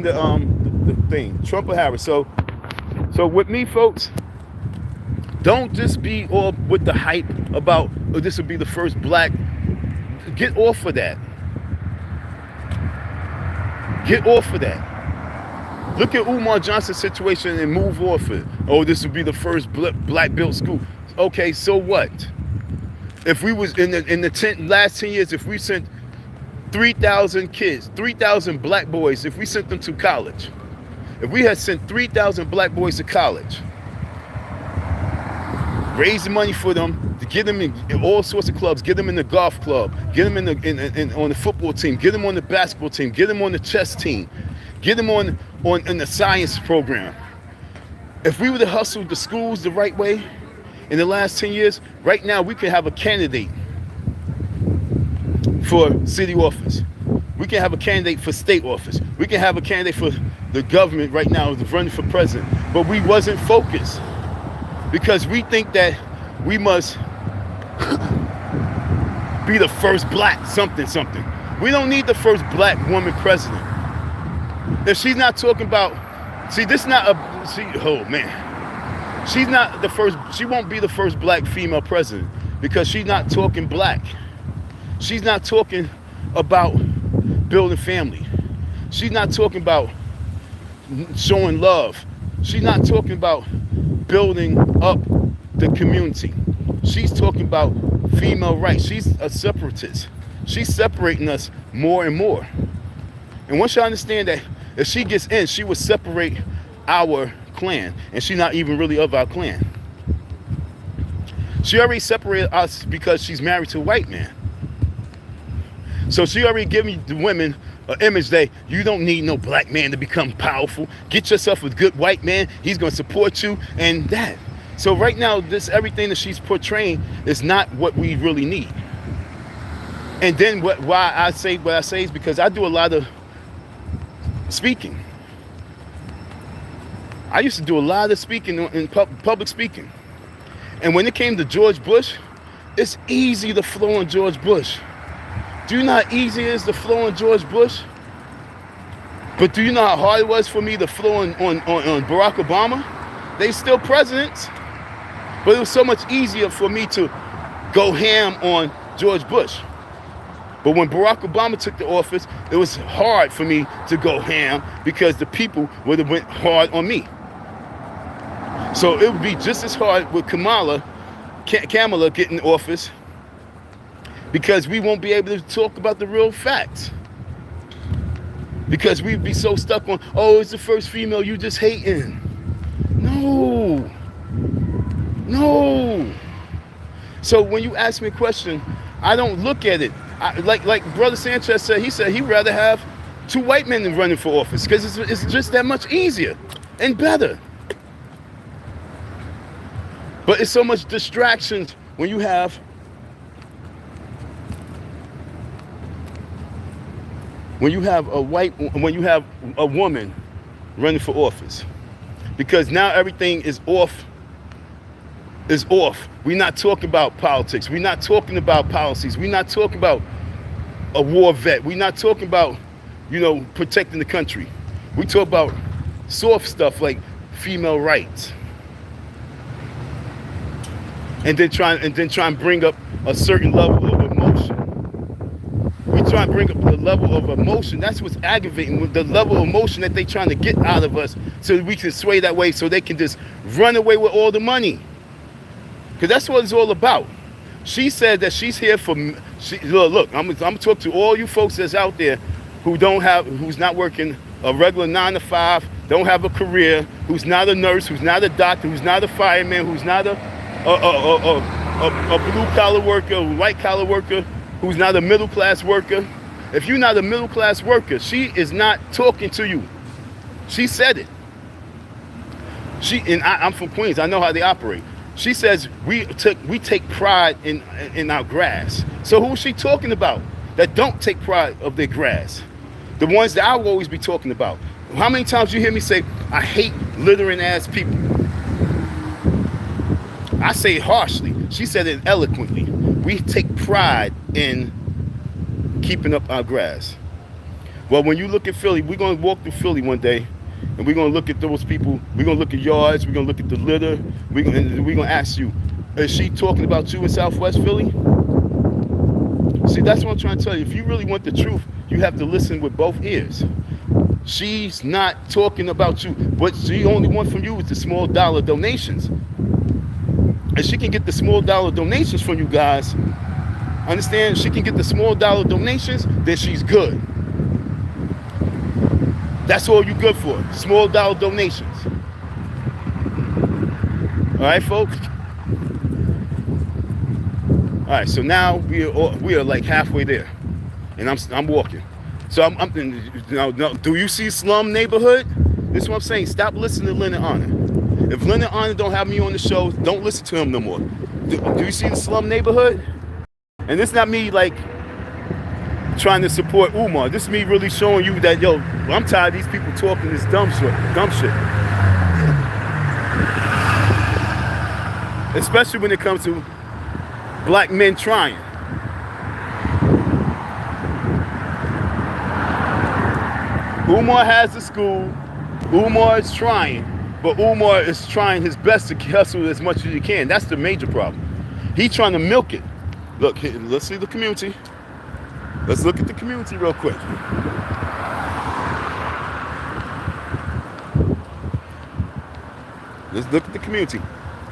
the thing. Trump or Harris. So with me, folks, don't just be all with the hype about, oh, this will be the first black. Get off of that. Get off of that. Look at Umar Johnson's situation and move off it. Oh, this will be the first black built school. Okay, so what? If we was in the last 10 years, if we sent 3,000 kids, 3,000 black boys, if we sent them to college, if we had sent 3,000 black boys to college, raise the money for them, to get them in all sorts of clubs, get them in the golf club, get them on the football team, get them on the basketball team, get them on the chess team, get them in the science program. If we would have hustled the schools the right way in the last 10 years, right now we could have a candidate for city office. We can have a candidate for state office. We can have a candidate for the government right now running for president. But we wasn't focused because we think that we must be the first black something. We don't need the first black woman president. If she's not talking about, she's not the first, she won't be the first black female president because she's not talking black. She's not talking about building family. She's not talking about showing love. She's not talking about building up the community. She's talking about female rights. She's a separatist. She's separating us more and more. And once you understand that if she gets in, she will separate our clan, and she's not even really of our clan. She already separated us because she's married to a white man. So she already gave me the women an image that you don't need no black man to become powerful. Get yourself a good white man. He's going to support you and that. So right now, everything that she's portraying is not what we really need. And then why I say what I say is because I do a lot of speaking. I used to do a lot of speaking in public speaking. And when it came to George Bush, it's easy to flow on George Bush. Do you know how easy it is to flow on George Bush? But do you know how hard it was for me to flow on Barack Obama? They still presidents. But it was so much easier for me to go ham on George Bush. But when Barack Obama took the office, it was hard for me to go ham because the people would have went hard on me. So it would be just as hard with Kamala getting office because we won't be able to talk about the real facts. Because we'd be so stuck on, oh, it's the first female, you just hating. No. So when you ask me a question, I don't look at it. Like Brother Sanchez said he'd rather have 2 white men running for office because it's just that much easier and better. But it's so much distractions when you have a woman running for office, because now everything is off. We're not talking about politics. We're not talking about policies. We're not talking about a war vet. We're not talking about, protecting the country. We talk about soft stuff like female rights. And then try and bring up a certain level of emotion. We try and bring up the level of emotion. That's what's aggravating, with the level of emotion that they're trying to get out of us so that we can sway that way so they can just run away with all the money. Because that's what it's all about. She said that she's here for, look, I'm gonna talk to all you folks that's out there who's not working a regular 9 to 5, don't have a career, who's not a nurse, who's not a doctor, who's not a fireman, who's not a blue collar worker, a white collar worker, who's not a middle class worker. If you're not a middle class worker, she is not talking to you. She said it. I'm from Queens. I know how they operate. She says we take pride in our grass. So who is she talking about that don't take pride of their grass? The ones that I will always be talking about. How many times you hear me say, I hate littering ass people? I say it harshly. She said it eloquently. We take pride in keeping up our grass. Well, when you look at Philly, we're going to walk through Philly one day, and we're going to look at those people. We're going to look at yards. We're going to look at the litter. We're going to ask you, is she talking about you in Southwest Philly? See, that's what I'm trying to tell you. If you really want the truth, you have to listen with both ears. She's not talking about you. What she only wants from you is the small dollar donations. And she can get the small dollar donations from you guys. Understand? She can get the small dollar donations, then she's good. That's all you're good for. Small dollar donations. All right, folks? All right, so now we are like halfway there. And I'm walking. So now, do you see slum neighborhood? This is what I'm saying. Stop listening to Leonard Arnold. If Leonard Arnold don't have me on the show, don't listen to him no more. Do you see the slum neighborhood? And this is not me like trying to support Umar. This is me really showing you that, yo, I'm tired of these people talking this dumb shit. Especially when it comes to black men trying. Umar has the school. Umar is trying. But Umar is trying his best to hustle as much as he can. That's the major problem. He's trying to milk it. Look, let's see the community. Let's look at the community real quick. Let's look at the community.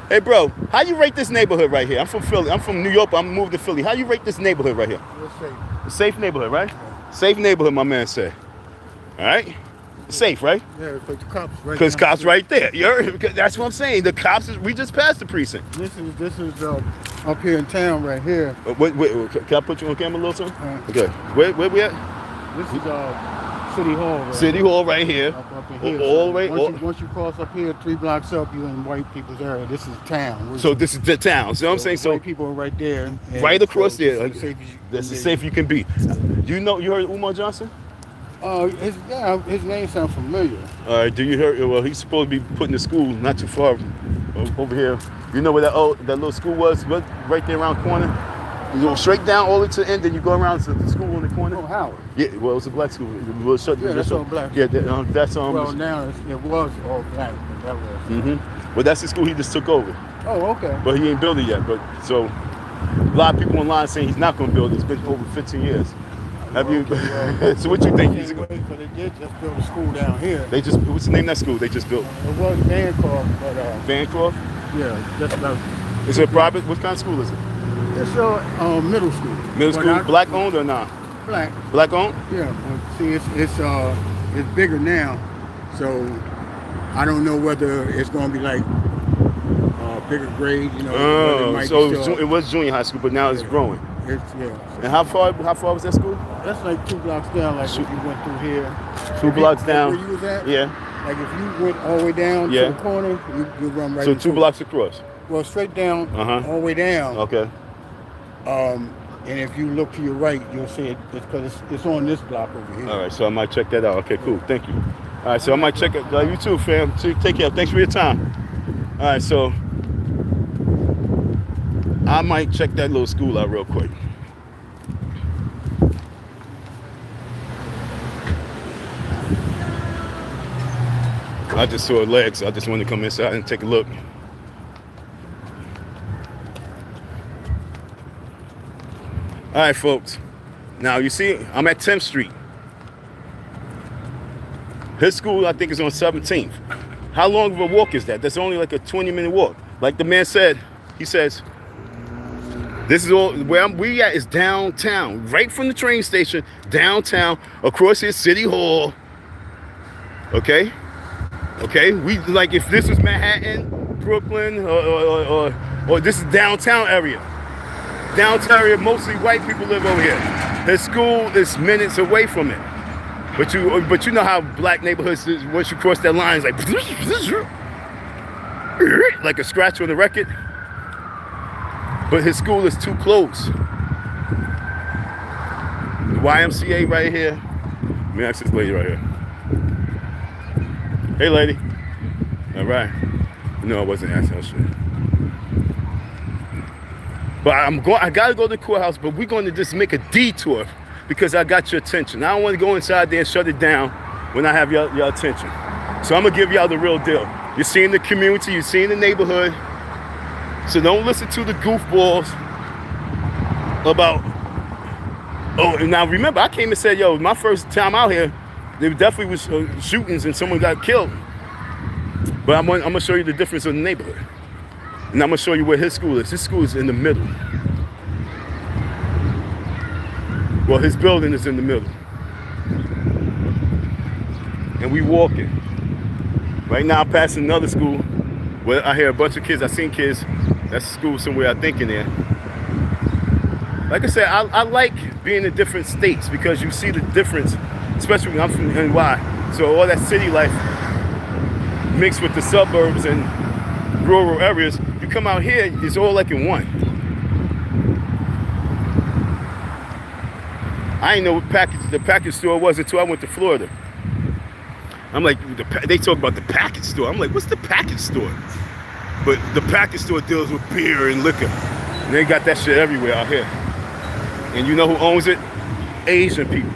Hey, bro, how you rate this neighborhood right here? I'm from Philly. I'm from New York, but I'm moved to Philly. How you rate this neighborhood right here? It's safe. A safe neighborhood, right? Yeah. Safe neighborhood, my man said. All right? Safe, right? Yeah, because the cops right. Because cops right there. You heard? That's what I'm saying. The cops we just passed the precinct. This is up here in town right here. Wait, can I put you on camera a little something? Okay. Where we at? This is City Hall. Right City Hall right here. Up in here. All the way. Once you cross up here, 3 blocks up, you're in white people's area. This is town. So this is the town. So I'm saying, so white people are right there. right across there. That's That's as safe you can be. You heard Umar Johnson? His name sounds familiar. All right. Do you hear? Well, he's supposed to be putting the school not too far over here. You know where that little school was? Right there around the corner. You go straight down all the way to the end, then you go around to the school in the corner. Oh, Howard. Yeah, well, it's a black school. That's all black. Yeah, that's Well, now it was all black, but that was. Mm-hmm. Well, that's the school he just took over. Oh, okay. But he ain't built it yet. But so a lot of people online saying he's not going to build it. It's been over 15 years. Have you? So what you think? But they did just build a school down here. What's the name of that school they just built? It was Bancroft, but Bancroft? yeah, just about. Is it private? What kind of school is it? It's a middle school. Middle school, black owned or not? Black. Black owned? Yeah. But see, it's bigger now, so I don't know whether it's going to be like bigger grade. You know. It was junior high school, but now it's growing. And how far was that school? That's like 2 blocks down. Like if you went through here. 2 blocks down. Where you was at? Yeah. Like if you went all the way down to the corner, you run right. So 2 blocks across. Well, straight down, all the way down. Okay. And if you look to your right, you'll see it's because it's on this block over here. All right, so I might check that out. Okay, cool. Thank you. All right, so I might check it. You too, fam. Take care. Thanks for your time. All right, so I might check that little school out real quick. I just saw legs. So I just wanted to come inside and take a look. All right, folks. Now, you see, I'm at 10th Street. His school, I think, is on 17th. How long of a walk is that? That's only like a 20-minute walk. Like the man said, he says, this is all, where we at is downtown. Right from the train station, downtown, across here, City Hall. Okay? Okay? We, like, if this was Manhattan, Brooklyn, or this is downtown area. Downtown area, mostly white people live over here. His school is minutes away from it. But you know how black neighborhoods is, once you cross that line, it's like a scratch on the record. But his school is too close. The YMCA right here. Let me ask this lady right here. Hey, lady. All right. No, I wasn't asking her shit. But I gotta go to the courthouse, but we're going to just make a detour because I got your attention. I don't want to go inside there and shut it down when I have your attention. So I'm gonna give y'all the real deal. You're seeing the community, you're seeing the neighborhood. So don't listen to the goofballs about, oh, and now remember, I came and said, yo, my first time out here, there definitely was shootings and someone got killed. But I'm gonna show you the difference in the neighborhood. And I'm gonna show you where his school is. His school is in the middle. Well, his building is in the middle. And we walking. Right now I'm passing another school where I hear a bunch of kids. I seen kids. That's school somewhere I think in there. Like I said, I like being in different states because you see the difference, especially when I'm from NY. So all that city life mixed with the suburbs and rural areas. You come out here, it's all like in one. I didn't know what the package store was until I went to Florida. I'm like, they talk about the package store. I'm like, what's the package store? But the package store deals with beer and liquor. And they got that shit everywhere out here. And you know who owns it? Asian people.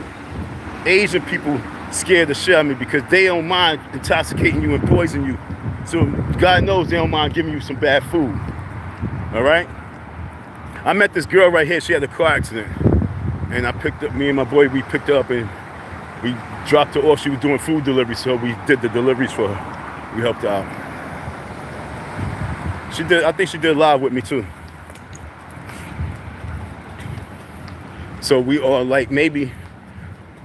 Asian people scare the shit out of me because they don't mind intoxicating you and poisoning you. So God knows they don't mind giving you some bad food. All right? I met this girl right here. She had a car accident. And I picked up, me and my boy, we picked her up and we dropped her off. She was doing food delivery, so we did the deliveries for her. We helped her out. I think she did live with me too. So we are like maybe,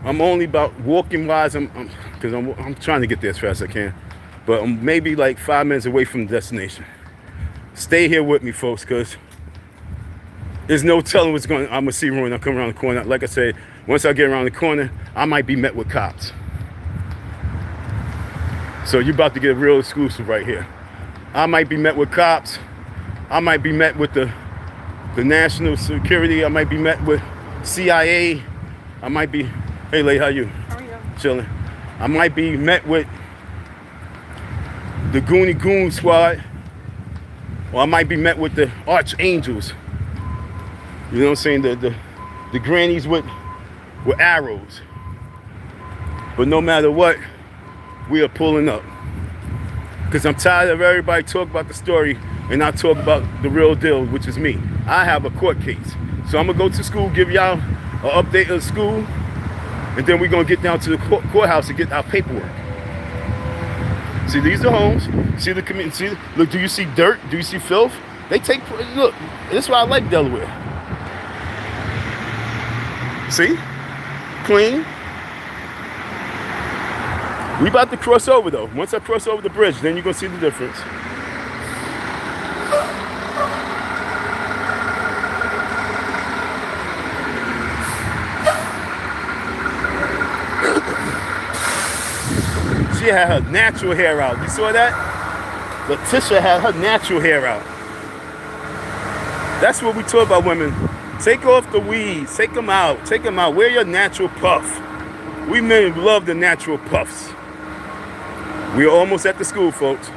I'm only about walking wise, because I'm trying to get there as fast as I can. But I'm maybe like 5 minutes away from the destination. Stay here with me, folks, because there's no telling what's I'm gonna see when I come around the corner. Like I said, Once I get around the corner, I might be met with cops. So you're about to get a real exclusive right here. I might be met with cops. I might be met with the national security. I might be met with CIA. I might be, hey lady, how you? How are you? Chilling. I might be met with the Goonie Goon Squad, or I might be met with the Archangels. You know what I'm saying? The grannies with arrows. But no matter what, we are pulling up. Because I'm tired of everybody talking about the story and not talk about the real deal, which is me. I have a court case. So I'm gonna go to school, give y'all an update of school, and then we're gonna get down to the courthouse and get our paperwork. See, these are homes. See the community. See, look, do you see dirt? Do you see filth? They take, look, this is why I like Delaware. See? Clean. We about to cross over though. Once I cross over the bridge, then you're gonna see the difference. She had her natural hair out. You saw that? Letitia had her natural hair out. That's what we talk about, women. Take off the weeds. Take them out. Take them out. Wear your natural puff. We men love the natural puffs. We're almost at the school, folks.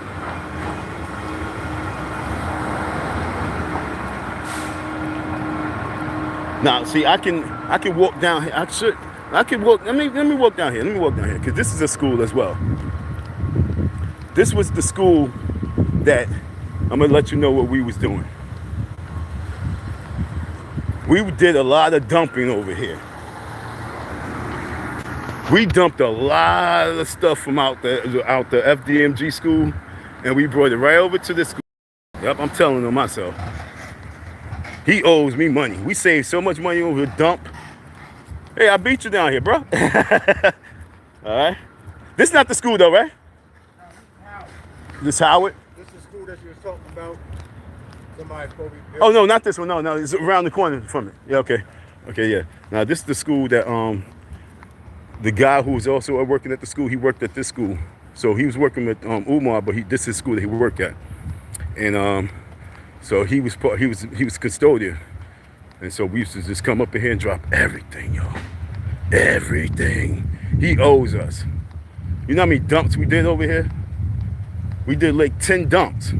Now, see, I can walk down here. I can walk. Let me walk down here. Let me walk down here, because this is a school as well. This was the school that I'm gonna let you know what we was doing. We did a lot of dumping over here. We dumped a lot of stuff from out the FDMG school, and we brought it right over to this school. Yep, I'm telling him myself. He owes me money. We saved so much money over the dump. Hey, I beat you down here, bro. All right. This is not the school though, right? This Howard? This is the school that you was talking about. Somebody's supposed to be. Oh no, not this one. No, it's around the corner from it. Yeah, okay. Okay, yeah. Now this is the school that the guy who was also working at the school, he worked at this school. So he was working with Umar, but this is the school that he worked at. And so he was custodian. And so we used to just come up in here and drop everything, y'all. Everything. He owes us. You know how many dumps we did over here? We did like 10 dumps.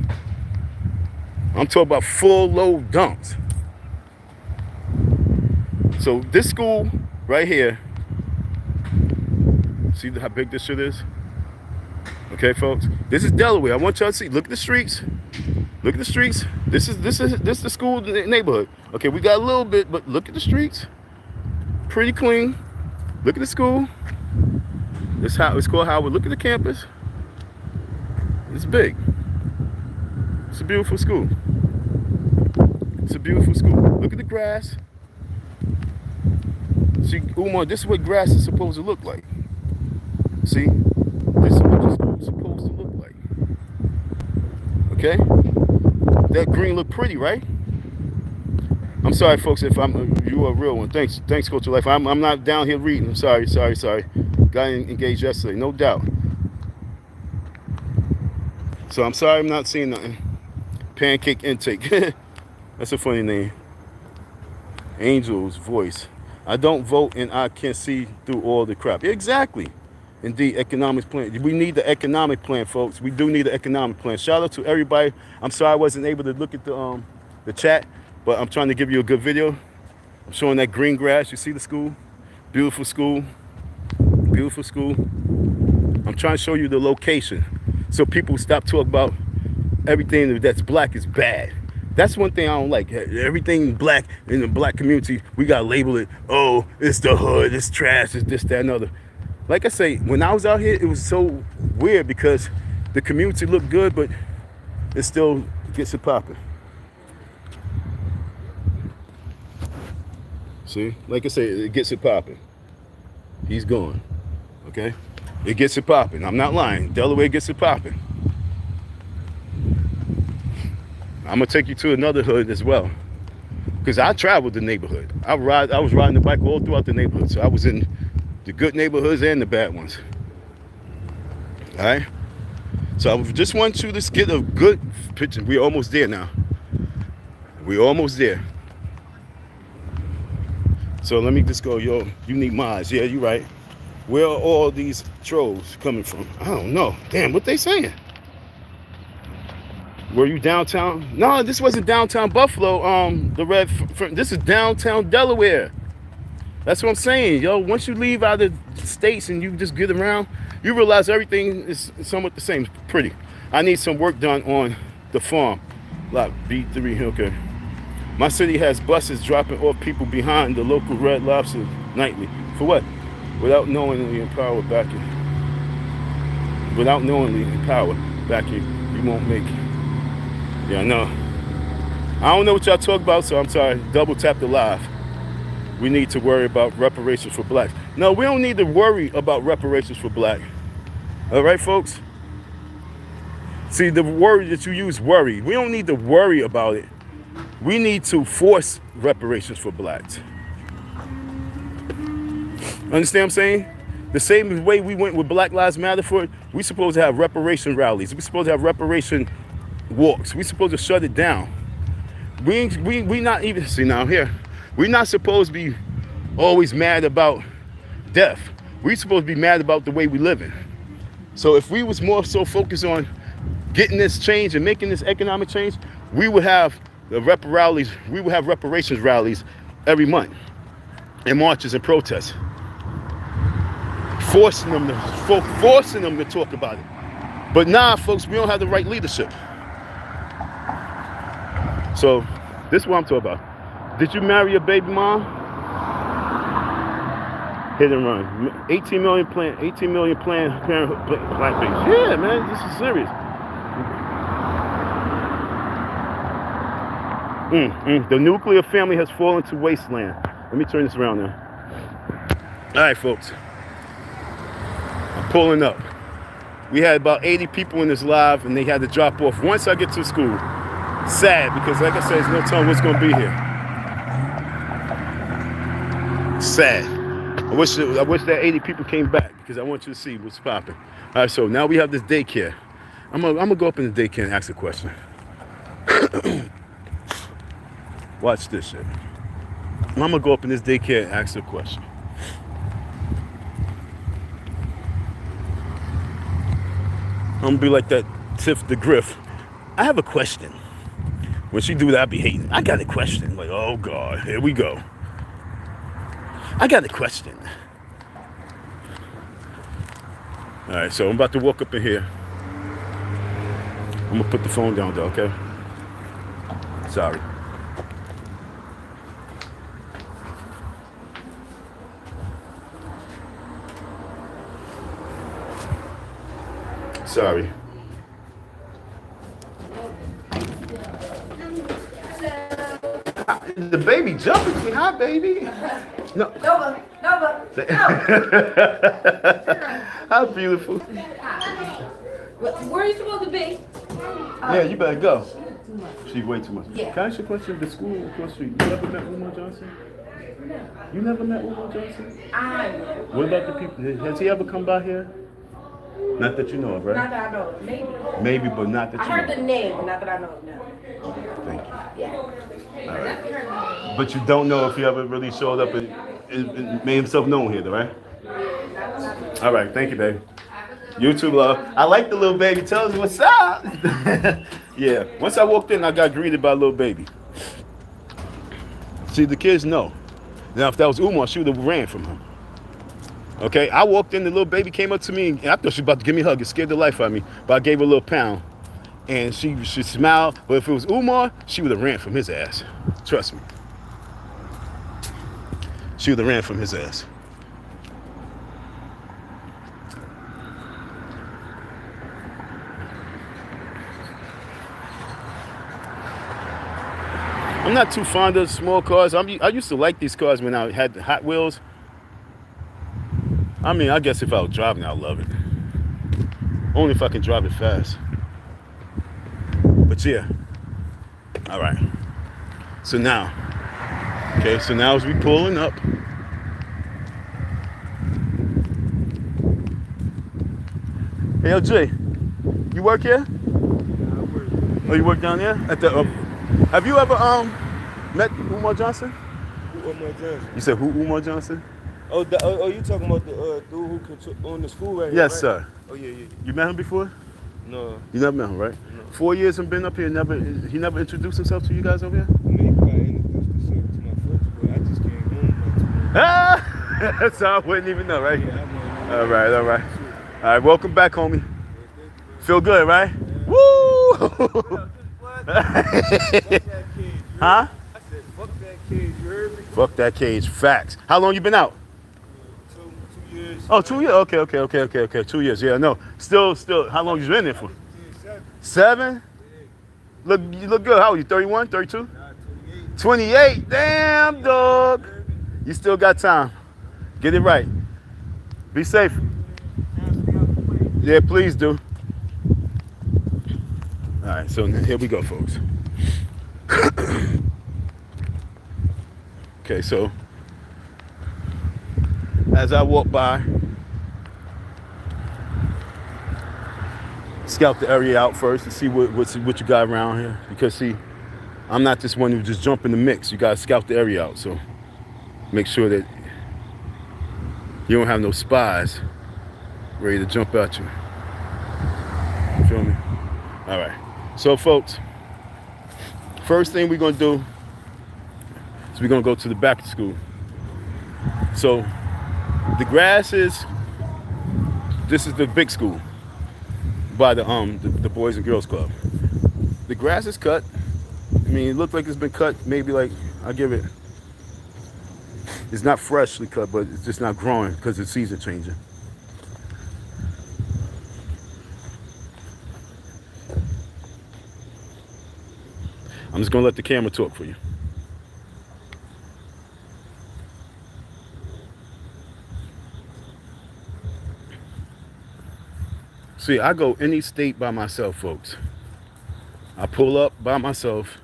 I'm talking about full load dumps. So this school right here, see how big this shit is? Okay, folks. This is Delaware. I want y'all to see. Look at the streets. Look at the streets. This is the school neighborhood. Okay, we got a little bit, but look at the streets. Pretty clean. Look at the school. This how it's called Howard. Look at the campus. It's big. It's a beautiful school. It's a beautiful school. Look at the grass. See, Umar, this is what grass is supposed to look like. See? This is what the school is supposed to look like. Okay? That green look pretty, right? I'm sorry, folks, if you are a real one. Thanks, Coach of Life. I'm not down here reading. I'm sorry. Got engaged yesterday, no doubt. So I'm sorry I'm not seeing nothing. Pancake Intake. That's a funny name. Angel's Voice. I don't vote and I can see through all the crap. Exactly. Indeed, economic plan. We need the economic plan, folks. We do need the economic plan. Shout out to everybody. I'm sorry I wasn't able to look at the chat, but I'm trying to give you a good video. I'm showing that green grass. You see the school? Beautiful school. Beautiful school. I'm trying to show you the location so people stop talking about everything that's black is bad. That's one thing I don't like. Everything black in the black community, we got to label it, oh, it's the hood, it's trash, it's this, that, and other. Like I say, when I was out here, it was so weird because the community looked good, but it still gets it popping. See, like I say, it gets it popping. He's gone, okay? It gets it popping. I'm not lying. Delaware gets it popping. I'm gonna take you to another hood as well. because I traveled the neighborhood. I was riding the bike all throughout the neighborhood. So I was in the good neighborhoods and the bad ones. All right. So I just want you to get a good picture. We're almost there now. We're almost there. So let me just go, yo, you need mods. Yeah, you're right. Where are all these trolls coming from? I don't know. Damn, what they saying? Were you downtown? No, this wasn't downtown Buffalo. This is downtown Delaware. That's what I'm saying, yo. Once you leave out of the states and you just get around, you realize everything is somewhat the same. It's pretty. I need some work done on the farm. Lot B3, okay. My city has buses dropping off people behind the local Red Lobster nightly. For what? Without knowingly empower backing. Without knowingly empower backing, you won't make it. Yeah, I know. I don't know what y'all talk about, so I'm sorry. Double tap the live. We need to worry about reparations for blacks. No, we don't need to worry about reparations for black. All right, folks? See, the word that you use, worry. We don't need to worry about it. We need to force reparations for blacks. Understand what I'm saying? The same way we went with Black Lives Matter for it, we supposed to have reparation rallies. We supposed to have reparation walks. We supposed to shut it down. We not even, see now here, we're not supposed to be always mad about death. We supposed to be mad about the way we living. So if we was more so focused on getting this change and making this economic change, we would have the rallies, we would have reparations rallies every month and marches and protests. Forcing them to talk about it. But nah, folks, we don't have the right leadership. So this is what I'm talking about. Did you marry your baby mom? Hit and run. 18 million planned parenthood black babies. Yeah, man, this is serious. The nuclear family has fallen to wasteland. Let me turn this around now. All right, folks. I'm pulling up. We had about 80 people in this live, and they had to drop off once I get to school. Sad, because like I said, there's no telling what's going to be here. Sad. I wish that 80 people came back, because I want you to see what's popping. All right, so now we have this daycare. I'm gonna go up in the daycare and ask a question. Watch this shit. I'm gonna go up in this daycare and ask a question. I'm gonna be like that Tiff the Griff. I have a question. When she do that, I be hating. I got a question. Like, oh God, here we go. I got a question. All right, so I'm about to walk up in here. I'm gonna put the phone down though, okay? Sorry. Sorry. The baby jumping me. Hi, baby. No. Nova. How beautiful. Where are you supposed to be? Yeah, you better go. Too much. She's way too much. Yeah. Can I ask you a question? The school across the street. You never met Umar Johnson? No. You never met Umar Johnson? I. What about the people? Has he ever come by here? Not that you know of, right? Not that I know of. Maybe. Maybe, but not that I you heard know the name, but not that I know of. No. Thank you. Yeah. All right. But you don't know if he ever really showed up and made himself known here, though, right? All right. Thank you, baby. You too, love. I like the little baby. Tell us what's up. Yeah. Once I walked in, I got greeted by a little baby. See, the kids know. Now, if that was Umar, she would have ran from him. Okay? I walked in, the little baby came up to me, and I thought she was about to give me a hug. It scared the life out of me. But I gave her a little pound. And she smiled. But if it was Umar, she would have ran from his ass. Trust me. She would have ran from his ass. I'm not too fond of small cars. I used to like these cars when I had the Hot Wheels. I mean, I guess if I was driving, I'd love it. Only if I can drive it fast. But yeah. All right. So now, Okay, so now as we pulling up, hey, yo, Jay, you work here? Oh, you work down there at the? Have you ever met Umar Johnson? Umar Johnson. You said who? Umar Johnson? Oh, you talking about the dude who owned the school right here? Yes, right? sir. Oh yeah. You met him before? No. You never met him, right? No. 4 years and been up here. He never introduced himself to you guys over here. I mean, he probably introduced himself to my folks, but I just came home. Ah, so I wouldn't even know, right? Yeah, I wouldn't know. All right. All right. Welcome back, homie. Feel good, right? Woo! Fuck that cage. Huh? I said, fuck that cage. You heard me? Fuck that cage. Facts. How long you been out? 2 years. Oh, 2 years. Okay. 2 years. Yeah, no. Still. How long you been there for? 7? Look, you look good. How old are you? 31, 32? Nah, 28. 28. Damn, dog. You still got time. Get it right. Be safe. Yeah, please do. All right, so here we go, folks. Okay, so as I walk by, scout the area out first and see what you got around here. Because see, I'm not just one who just jump in the mix. You gotta scout the area out. So make sure that you don't have no spies ready to jump at you. You feel me? All right. So folks, first thing we're gonna do is we're gonna go to the back of school. So the grass this is the big school by the Boys and Girls Club. The grass is cut. I mean, it looked like it's been cut maybe like, it's not freshly cut, but it's just not growing because the season changing. I'm just gonna let the camera talk for you. See, I go any state by myself, folks. I pull up by myself.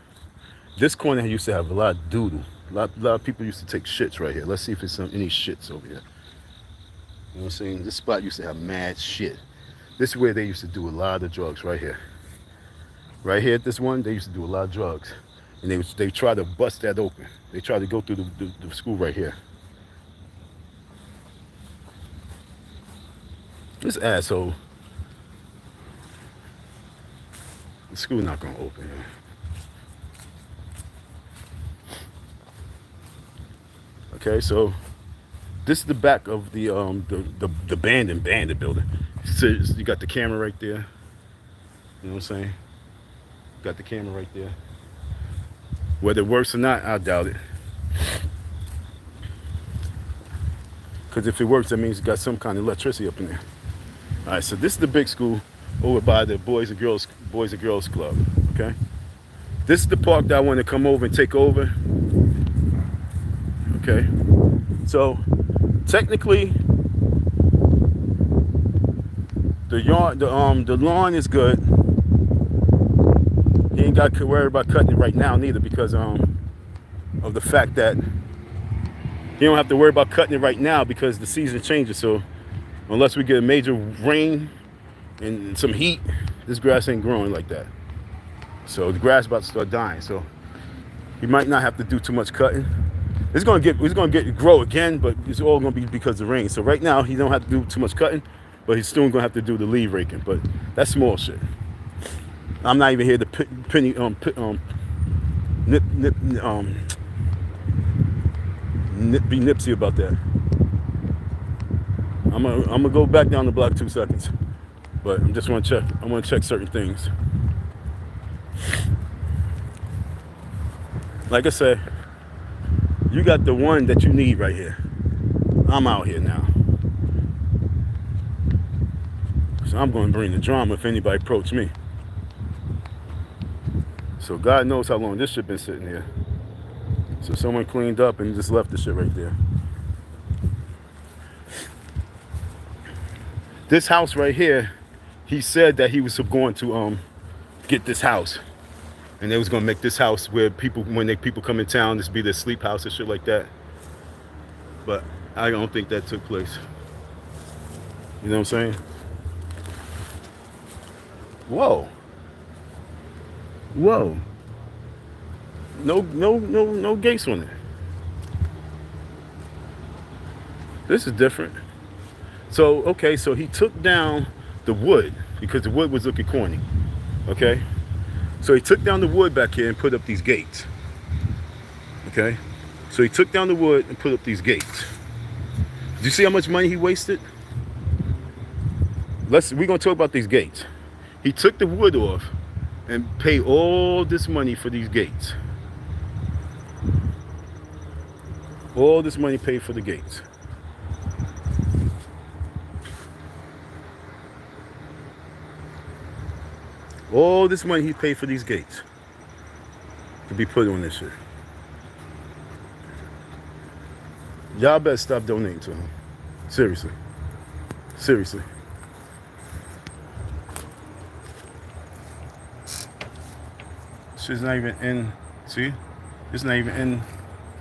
This corner used to have a lot of doodle. A lot of people used to take shits right here. Let's see if there's any shits over here. You know what I'm saying? This spot used to have mad shit. This is where they used to do a lot of drugs, right here. Right here at this one, they used to do a lot of drugs. And they try to bust that open. They try to go through the school right here. This asshole. The school not gonna open. Man. Okay, so this is the back of the bandit building. So you got the camera right there. You know what I'm saying? Got the camera right there. Whether it works or not, I doubt it. Because if it works, that means you got some kind of electricity up in there. All right, so this is the big school over by the Boys and Girls Club. Okay, this is the park that I want to come over and take over. Okay, so technically, the lawn is good. He ain't got to worry about cutting it right now neither, because of the fact that he don't have to worry about cutting it right now because the season changes. So unless we get a major rain and some heat, this grass ain't growing like that. So the grass is about to start dying. So he might not have to do too much cutting. It's gonna grow again, but it's all gonna be because of the rain. So right now he don't have to do too much cutting, but he's still gonna have to do the leaf raking. But that's small shit. I'm not even here to be nipsy about that. I'm gonna go back down the block 2 seconds, but I just want to check. I want to check certain things. Like I said, you got the one that you need right here. I'm out here now, so I'm going to bring the drama if anybody approach me. So God knows how long this shit been sitting here. So someone cleaned up and just left the shit right there. This house right here, he said that he was going to get this house. and they was gonna make this house where people, when people come in town, this be their sleep house and shit like that. But I don't think that took place. You know what I'm saying? Whoa. Whoa. No gates on it. This is different. So, okay, so he took down the wood because the wood was looking corny. Okay? So he took down the wood back here and put up these gates. Okay? So he took down the wood and put up these gates. Did you see how much money he wasted? We're gonna talk about these gates. He took the wood off and paid all this money for these gates. All this money paid for the gates. All this money he paid for these gates to be put on this shit. Y'all better stop donating to him. Seriously. Seriously. Shit's not even in, see? It's not even in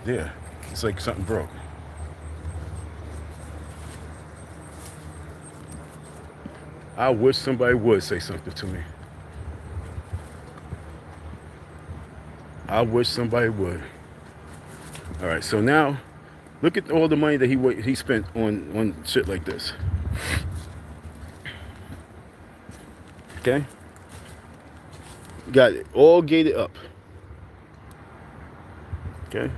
there. It's like something broke. I wish somebody would say something to me. I wish somebody would. All right, so now look at all the money that he spent on shit like this. Okay? Got it all gated up. Okay?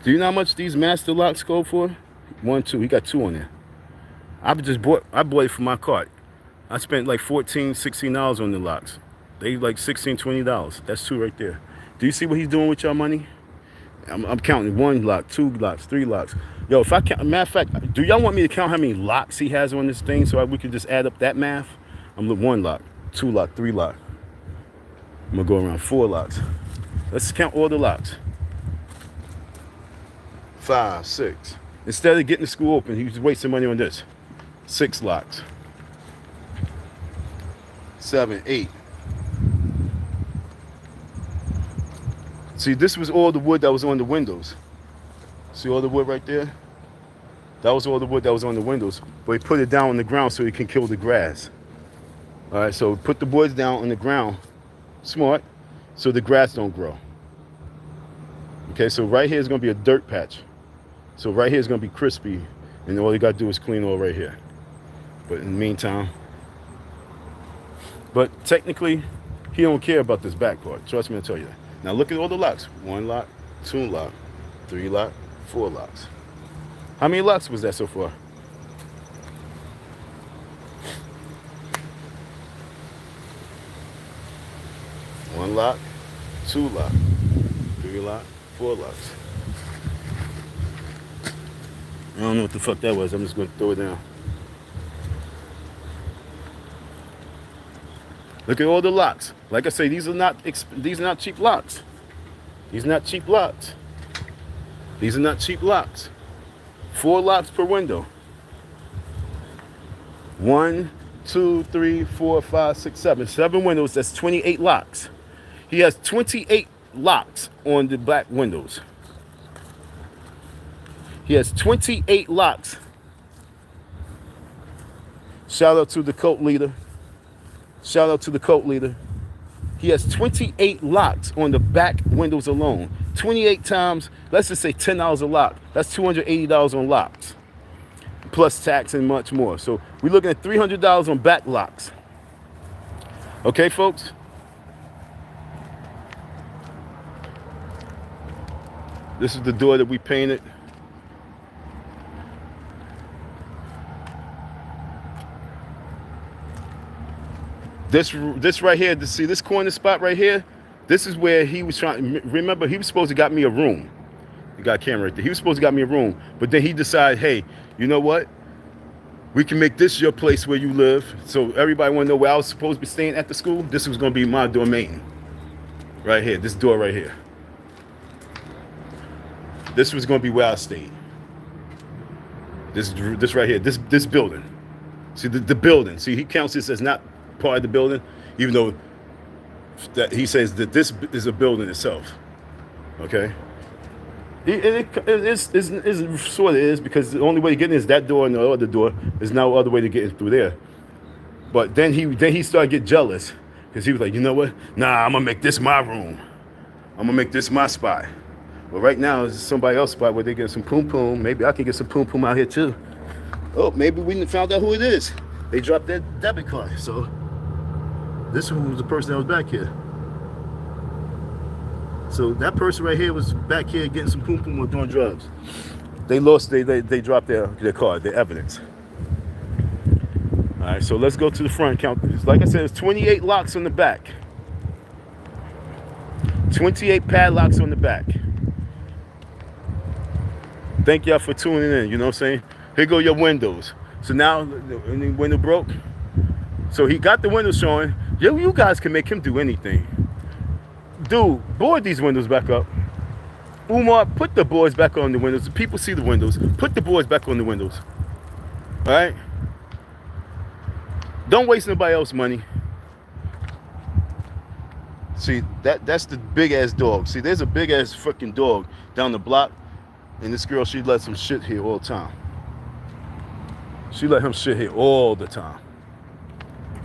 Do you know how much these master locks go for? 1, 2. He got 2 on there. I bought it for my cart. I spent like $14, $16 on the locks. They like $16, $20. That's 2 right there. Do you see what he's doing with y'all money? I'm counting 1 lock, 2 locks, 3 locks. Yo, if I count, matter of fact, do y'all want me to count how many locks he has on this thing so we can just add up that math? I'm look 1 lock, 2 lock, 3 lock. I'm gonna go around 4 locks. Let's count all the locks. 5, 6. Instead of getting the school open, he was wasting money on this. 6 locks. 7, 8. See, this was all the wood that was on the windows. See all the wood right there? That was all the wood that was on the windows. But he put it down on the ground so he can kill the grass. All right, so put the woods down on the ground. Smart. So the grass don't grow. Okay, so right here is going to be a dirt patch. So right here is going to be crispy. And all you got to do is clean all right here. But in the meantime. But technically, he don't care about this back part. Trust me, I tell you that. Now look at all the locks. 1 lock, 2 lock, 3 lock, 4 locks. How many locks was that so far? One lock, 2 lock, 3 lock, 4 locks. I don't know what the fuck that was. I'm just gonna throw it down. Look at all the locks. Like I say, these are not cheap locks. These are not cheap locks. These are not cheap locks. 4 locks per window. 1, 2, 3, 4, 5, 6, 7. 7 windows. That's 28 locks. He has 28 locks on the back windows. He has 28 locks. Shout out to the cult leader. Shout out to the cult leader. He has 28 locks on the back windows alone. 28 times, let's just say $10 a lock. That's $280 on locks. Plus tax and much more. So we're looking at $300 on back locks. Okay, folks? This is the door that we painted. This right here, see this corner spot right here? This is where he was trying, remember, he was supposed to got me a room. You got a camera right there. He was supposed to got me a room, but then he decided, hey, you know what? We can make this your place where you live. So everybody want to know where I was supposed to be staying at the school. This was going to be my domain. Right here, this door right here. This was going to be where I stayed. This right here, this building. See, the building. See, he counts this as not part of the building, even though that he says that this is a building itself. Okay. It sort of is, because the only way to get in is that door, and the other door is no other way to get in through there. But then he started to get jealous, because he was like, you know what? Nah, I'm gonna make this my room. I'm gonna make this my spot. Well, right now it's somebody else's spot where they get some poom poom. Maybe I can get some poom poom out here too. Oh, maybe we found out who it is. They dropped their debit card. So this was the person that was back here. So that person right here was back here getting some poom poom or doing drugs. They dropped their card, their evidence. All right, so let's go to the front. Count. Like I said, there's 28 locks on the back. 28 padlocks on the back. Thank y'all for tuning in. You know what I'm saying? Here go your windows. So now the window broke. So he got the window showing. Yo, you guys can make him do anything. Dude, board these windows back up. Umar, put the boards back on the windows. The people see the windows. Put the boards back on the windows. All right? Don't waste nobody else's money. See, that's the big ass dog. See, there's a big ass freaking dog down the block, and this girl, she lets him shit here all the time. She let him shit here all the time.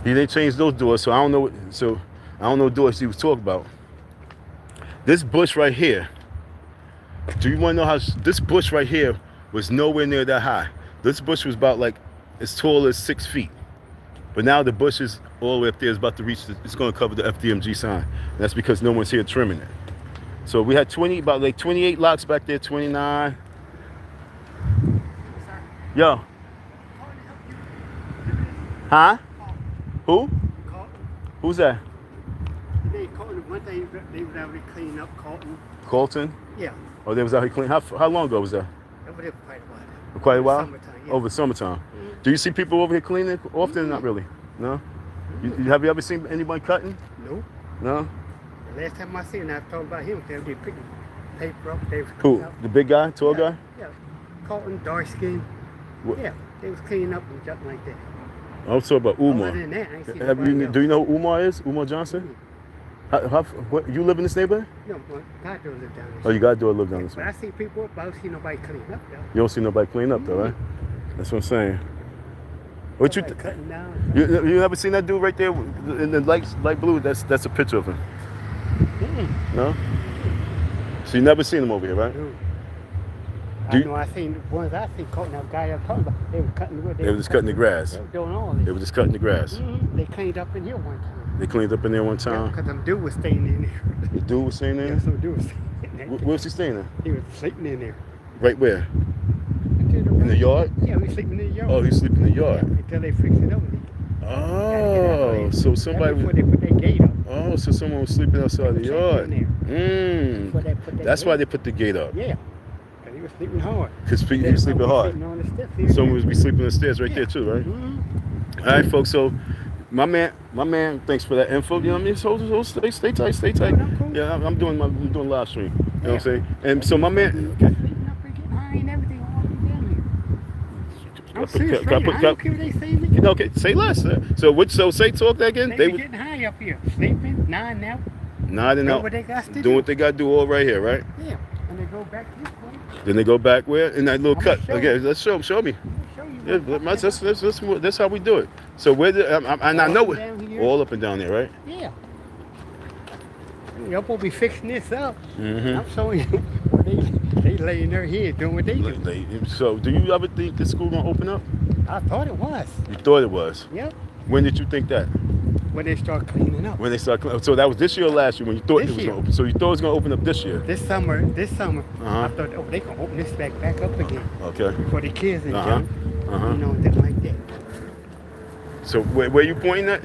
He didn't change those doors, so I don't know. I don't know what doors he was talking about. This bush right here. Do you want to know how this bush right here was nowhere near that high? This bush was about like as tall as 6 feet. But now the bush is all the way up there. It's about to reach, it's going to cover the FDMG sign. And that's because no one's here trimming it. So we had about like 28 locks back there, 29. Yo. Huh? Who? Who's that? They Colton, one day they was out there cleaning up Colton. Colton? Yeah. Oh, they was out here cleaning. How long ago was that? Over there for quite a while. For quite a while? Summertime, yeah. Over summertime. Do you see people over here cleaning often? Not really. No? Have you ever seen anybody cutting? No. No? The last time I seen him, I was talking about him. They were picking paper up. They was Who? cleaning up. The big guy? Tall guy? Yeah. Colton, dark skin. What? Yeah. They was cleaning up and something like that. I'm talking about Umar. Other than that, I ain't seen Do nobody else. you know who Umar is? Umar Johnson? What, you live in this neighborhood? No, my God don't live down there. Oh, you got to live down this But way. I see people up, but I don't see nobody cleaning up though. You don't see nobody clean up though, right? That's what I'm saying. What you Nobody cutting down. you never seen that dude right there in the light blue? That's a picture of him. No? So you never seen him over here, right? No. Do I you- know I seen the ones I seen cutting up guy I'm talking about. They were cutting the wood. They were just cutting the grass. They were doing all this. They were just cutting the grass. They cleaned up in here one time. They cleaned up in there one time. Because them dude was staying in there. The dude was staying Yeah, there? some dude was staying in there. Where was he staying there? He was sleeping in there. Right where? In the yard? Yeah, he was sleeping in the yard. Oh, he's sleeping in the yard. Until they fixed it up. Oh, so somebody Before they put their gate up. Oh, so someone was sleeping outside the yard. Before they put their That's gate why up. they put the gate up. Yeah. Because he was sleeping hard. Because he was sleeping hard. Sitting on the steps here. Someone would be sleeping on the stairs right there too, right? Mm-hmm. All right, folks. So, my man, thanks for that info. You know what I mean? So stay tight. I'm cool. Yeah, I'm doing live stream. You know what I'm saying? And so my man, Sleeping up and getting high and everything all up and down here. I'm serious, can I right? put- I don't care what they say. They you know, okay, say less. So say talk that again. be getting high up here. Sleeping, nodding out. nodding Doing out, what they got to doing do. what they got to do all right here, right? Yeah. And they go back this way. Then they go back where? In that little I'm cut. gonna show Okay, let's show me. I'll show you. Yeah, what that's how we do it. So where and I All know up it. and down here. All up and down there, right? Yeah. Y'all supposed to be fixing this up. Mm-hmm. I'm showing you. They laying their head doing what they do. So do you ever think the school gonna open up? I thought it was. You thought it was. Yep. When did you think that? When they start cleaning up. When they start. So that was this year or last year when you thought This it was year. gonna open. So you thought it was gonna open up this year. This summer, Uh-huh. I thought, oh, they can open this back up again Okay. for the kids and Uh-huh. jump, Uh-huh. you know, and things like that. So where you pointing at?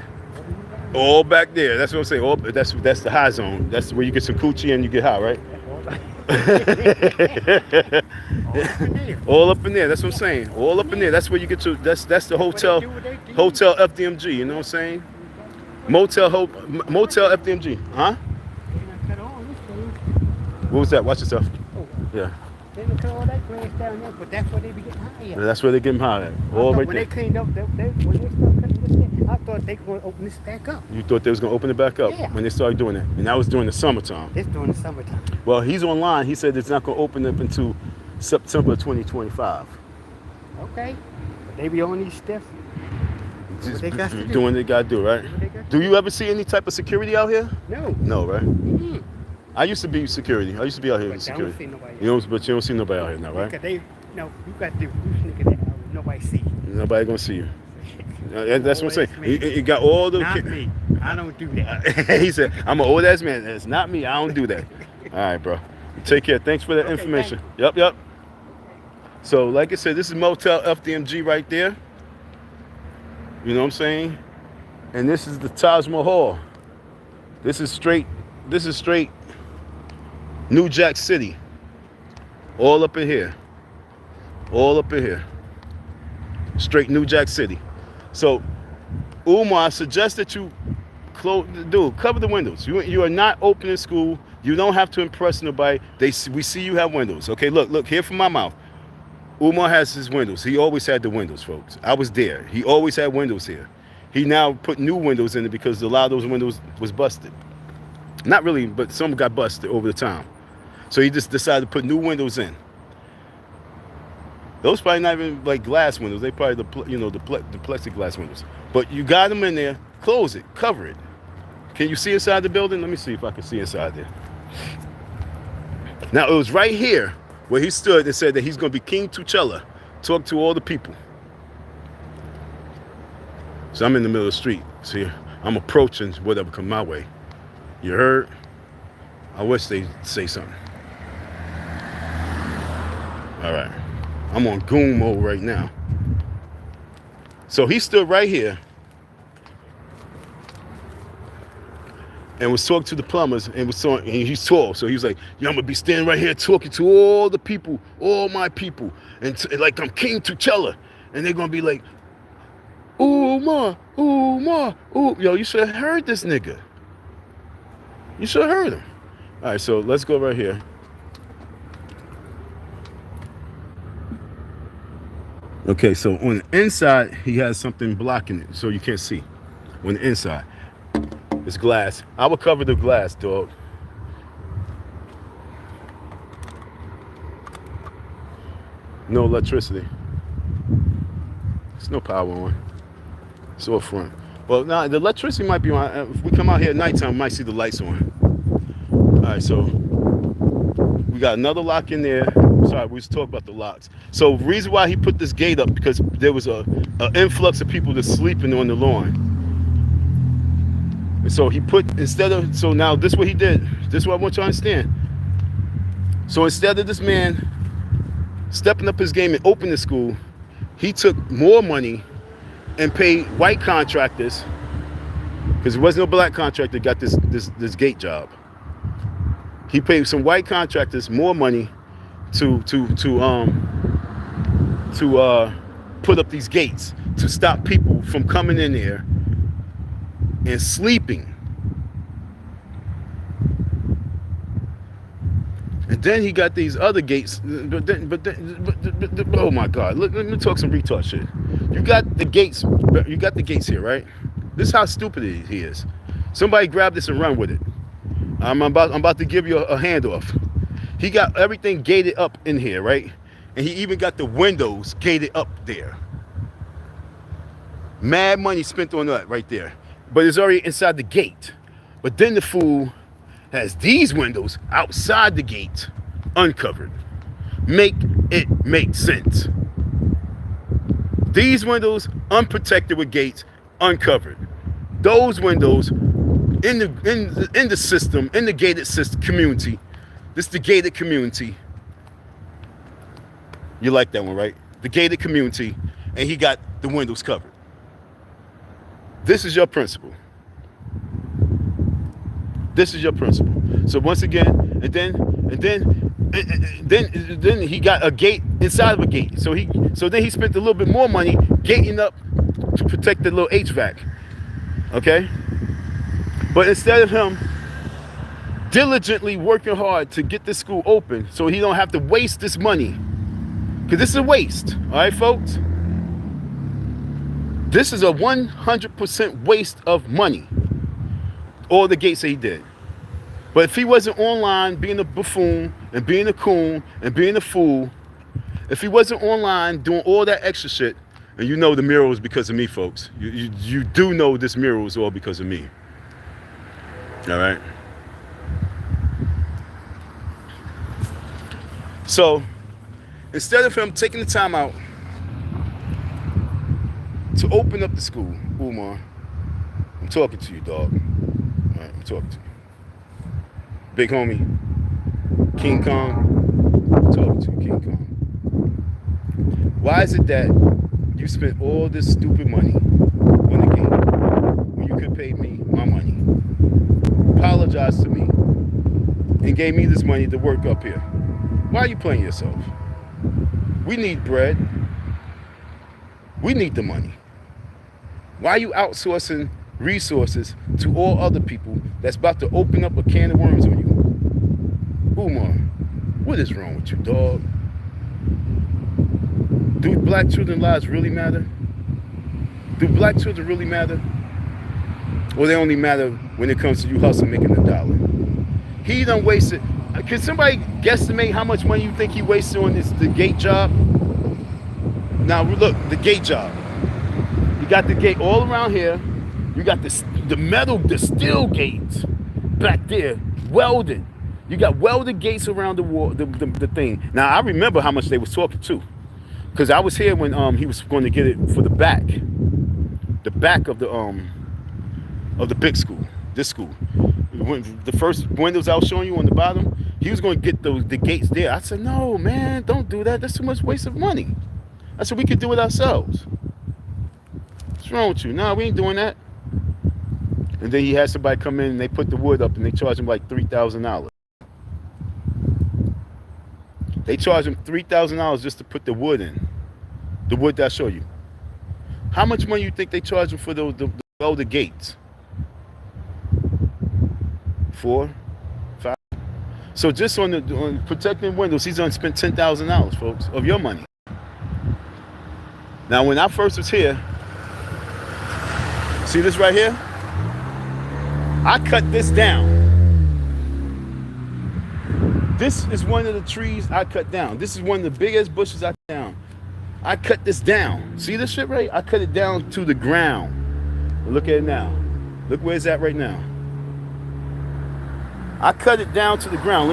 All back there. That's what I'm saying. All that's the high zone. That's where you get some coochie and you get high, right? All up in there. That's what I'm saying. All up in there. That's where you get to. That's the hotel. Hotel FDMG. You know what I'm saying? Motel FDMG. Huh? What was that? Watch yourself. Yeah. They don't cut all that grass down there, but that's where they be getting high at. That's where they get them high at. All right When they there. cleaned up, when they started cutting this thing, I thought they going to open this back up. You thought they was gonna open it back up Yeah. when they started doing it, and that was during the summertime. It's during the summertime. Well, he's online. He said it's not gonna open up until September 2025. Okay. But they be on these steps. Just they got to do. doing what they gotta do, right? What they got Do you ever see any type of security out here? No. No, right? Mm-hmm. I used to be security. I used to be out here with But I don't security. see nobody. You know, but you don't see nobody out here now, right? Because they, no, you got to do nigga that nobody see. Nobody gonna see you. That's what I'm saying. Old ass man. You got all the. Not me. I don't do that. He said, "I'm an old ass man. It's not me. I don't do that." All right, bro. Take care. Thanks for that Okay, information. Yep. So, like I said, this is Motel FDMG right there. You know what I'm saying? And this is the Taj Mahal. This is straight New Jack City. All up in here. Straight New Jack City. So, Umar, I suggest that you cover the windows. You are not opening school. You don't have to impress nobody. We see you have windows. Okay, look, hear from my mouth. Umar has his windows. He always had the windows, folks. I was there. He always had windows here. He now put new windows in it because a lot of those windows was busted. Not really, but some got busted over the time. So he just decided to put new windows in. Those probably not even like glass windows. They probably the plexiglass windows. But you got them in there. Close it. Cover it. Can you see inside the building? Let me see if I can see inside there. Now it was right here where he stood and said that he's going to be King T'Challa. Talk to all the people. So I'm in the middle of the street. See, I'm approaching whatever come my way. You heard? I wish they'd say something. All right. I'm on goon mode right now. So he stood right here and was talking to the plumbers and he's tall. So he was like, yo, I'm gonna be standing right here talking to all the people, all my people. And like I'm King T'Challa. And they're gonna be like, Umar. Yo, you should have heard this nigga. You should have heard him. All right, so let's go right here. Okay, so on the inside, he has something blocking it, so you can't see. On the inside, it's glass. I will cover the glass, dog. No electricity. There's no power on. It's all front. Well, now the electricity might be on. If we come out here at nighttime, we might see the lights on. All right, so we got another lock in there. Sorry, we was talking about the locks. So the reason why he put this gate up, because there was a influx of people that's sleeping on the lawn. And so he put, so now this is what he did. This is what I want you to understand. So instead of this man stepping up his game and opening the school, he took more money and paid white contractors, because there was no black contractor that got this gate job. He paid some white contractors more money to put up these gates to stop people from coming in there and sleeping. And then he got these other gates, but oh my God! Let me talk some retard shit. You got the gates here, right? This is how stupid he is. Somebody grab this and run with it. I'm about to give you a handoff. He got everything gated up in here, right? And he even got the windows gated up there. Mad money spent on that right there. But it's already inside the gate. But then the fool has these windows outside the gate uncovered. Make it make sense. These windows unprotected with gates uncovered. Those windows in the system, in the gated system community. This is the gated community. You like that one, right? The gated community, and he got the windows covered. This is your principle. This is your principle. So once again, and then he got a gate inside of a gate. So then he spent a little bit more money gating up to protect the little HVAC. Okay? But instead of him diligently working hard to get this school open so he don't have to waste this money, because this is a waste, all right, folks? This is a 100% waste of money. All the gates that he did. But if he wasn't online being a buffoon and being a coon and being a fool, if he wasn't online doing all that extra shit, and you know the mural is because of me, folks. You do know this mural is all because of me. All right? So, instead of him taking the time out to open up the school, Umar, I'm talking to you, dog. All right, I'm talking to you. Big homie, King Kong, I'm talking to you, King Kong. Why is it that you spent all this stupid money on the game when you could pay me my money, apologize to me, and gave me this money to work up here? Why are you playing yourself? We need bread. We need the money. Why are you outsourcing resources to all other people that's about to open up a can of worms on you? Umar, what is wrong with you, dog? Do black children's lives really matter? Do black children really matter? Or they only matter when it comes to you hustling, making $1? He done wasted. Can somebody guesstimate how much money you think he wasted on the gate job? Now look, the gate job. You got the gate all around here. You got the steel gates back there, welded. You got welded gates around the wall, the thing. Now I remember how much they was talking too, because I was here when he was going to get it for the back of the big school, this school. When the first windows I was showing you on the bottom, he was going to get the gates there. I said, no, man, don't do that. That's too much waste of money. I said, we could do it ourselves. What's wrong with you? No, we ain't doing that. And then he had somebody come in and they put the wood up and they charged him like $3,000. They charged him $3,000 just to put the wood in. The wood that I show you. How much money you think they charged him for the welded gates? 4, 5. So just on protecting windows, he's gonna spend $10,000, folks, of your money. Now, when I first was here, see this right here? I cut this down. This is one of the trees I cut down. This is one of the biggest bushes I cut down. I cut this down. See this shit, right? I cut it down to the ground. Look at it now. Look where it's at right now. I cut it down to the ground.